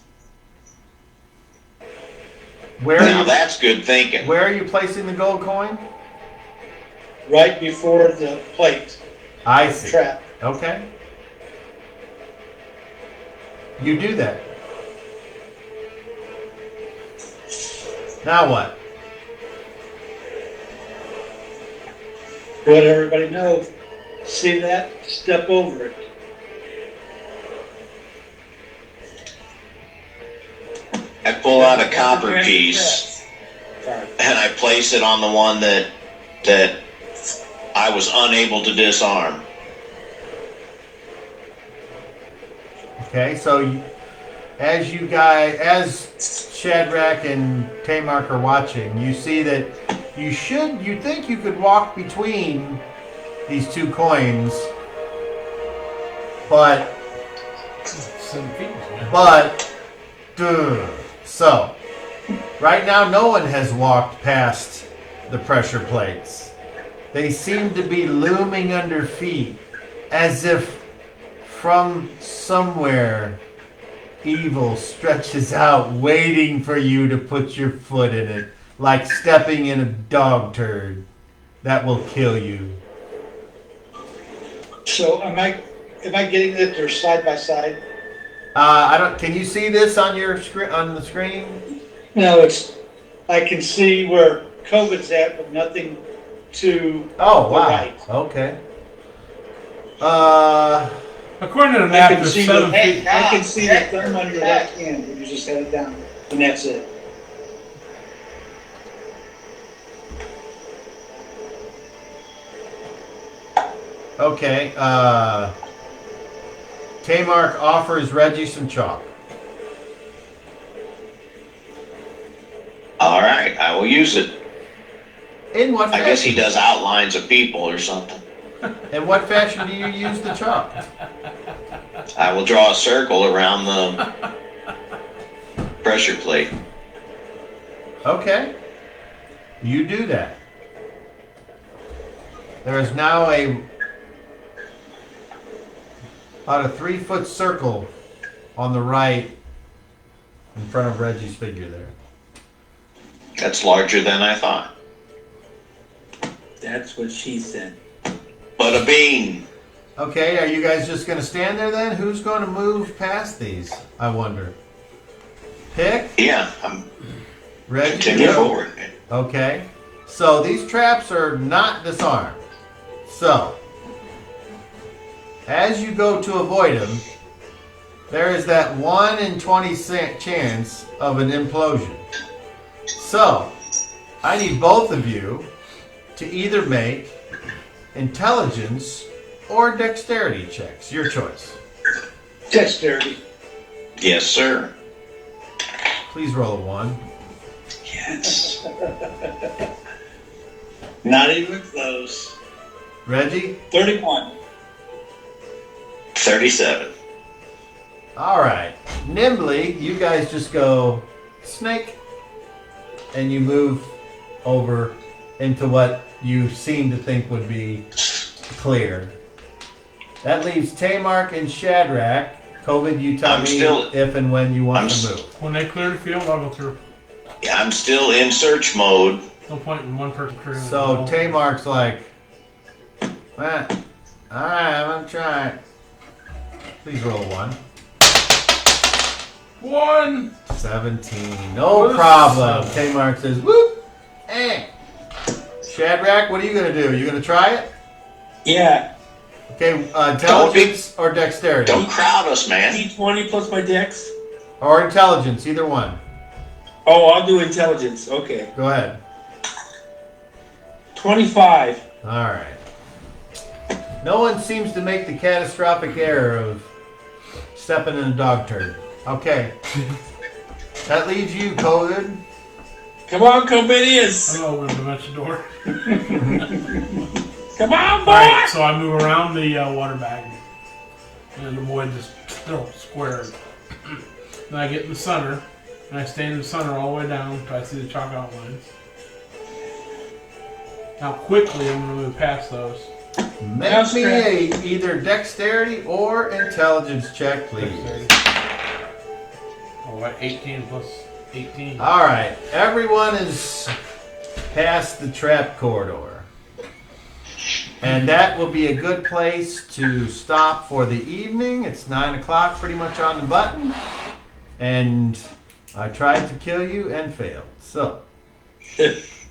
Now that's good thinking. Where are you placing the gold coin? Right before the plate. I see. Trap. Okay. You do that. Now what? Let everybody know. See that? Step over it. I pull out a copper piece and I place it on the one that I was unable to disarm. Okay, so as Shadrach and Tamark are watching, you see that you think you could walk between these two coins, but so right now no one has walked past the pressure plates. They seem to be looming under feet, as if from somewhere evil stretches out, waiting for you to put your foot in it, like stepping in a dog turd that will kill you. So am I getting that they're side by side? Can you see this on your on the screen? No, I can see where COVID's at, but nothing to Oh, the wow. right. Okay. According to the I map, can there's see 7 feet. I can see the thumb on your left hand, but you just had it down, and that's it. Okay. Tamark offers Reggie some chalk. All right, I will use it. In what I fashion? guess he does outlines of people or something. In what fashion do you use the chalk? I will draw a circle around the pressure plate. Okay. You do that. There is now about a 3-foot circle on the right in front of Reggie's figure there. That's larger than I thought. That's what she said. Bada bing. Okay, are you guys just going to stand there then? Who's going to move past these, I wonder? Pick? Yeah, I'm Reggie? continue forward. Okay. So these traps are not disarmed. So, as you go to avoid them, there is that 1 in 20 chance of an implosion. So, I need both of you to either make intelligence or dexterity checks. Your choice. Dexterity. Yes, sir. Please roll a 1. Yes. Not even close. Reggie? 31. 37. All right. Nimbly, you guys just go snake, and you move over into what you seem to think would be clear. That leaves Tamark and Shadrach. COVID, you tell I'm me still- if and when you want I'm to move. When they clear the field, I'll go through. Yeah, I'm still in search mode. No point in one person clearing the So field. Tamark's like, alright, I'm trying. Please roll 1. 1. 17. No What is problem. this? Tamark says, whoop, Shadrach, what are you going to do? You going to try it? Yeah. Okay, intelligence or dexterity? Don't crowd us, man. D20 plus my dex. Or intelligence, either one. Oh, I'll do intelligence. Okay. Go ahead. 25. Alright. No one seems to make the catastrophic error of stepping in a dog turd. Okay. That leaves you, COVID. Come on, Covidius. I'm gonna open the dimension door. Come on, boy. Alright, so I move around the water bag. And the boy just still square. Then I get in the center. And I stay in the center all the way down until I see the chalk outlines. Now quickly I'm going to move past those. Make me a either dexterity or intelligence check, please. Oh, what? 18 plus 18. Alright, everyone is past the trap corridor. And that will be a good place to stop for the evening. It's 9 o'clock, pretty much on the button. And I tried to kill you and failed. So,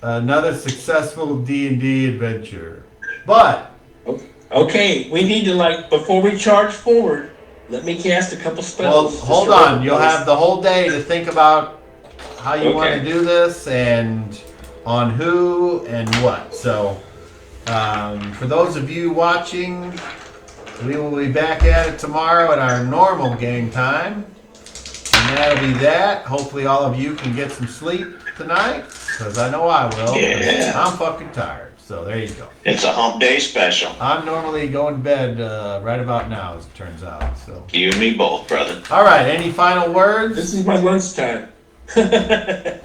another successful D&D adventure. But, Okay, we need to, before we charge forward, let me cast a couple well, spells. hold on. You'll have the whole day to think about how you want to Okay. do this and on who and what. So, for those of you watching, we will be back at it tomorrow at our normal game time. And that'll be that. Hopefully all of you can get some sleep tonight, because I know I will. 'Cause Yeah. I'm fucking tired. So there you go. It's a hump day special. I'm normally going to bed right about now, as it turns out. So, You and me both, brother. all right. Any final words? This is my lunchtime. Dan,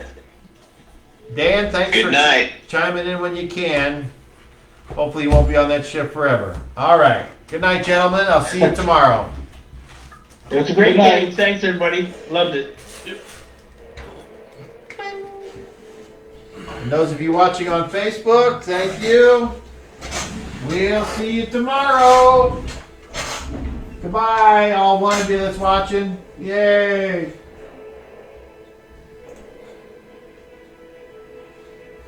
thanks Good for night. chiming in when you can. Hopefully you won't be on that ship forever. All right. Good night, gentlemen. I'll see you tomorrow. It was a great Good night. game. Thanks, everybody. Loved it. And those of you watching on Facebook, thank you. We'll see you tomorrow. Goodbye, all one of you that's watching. Yay.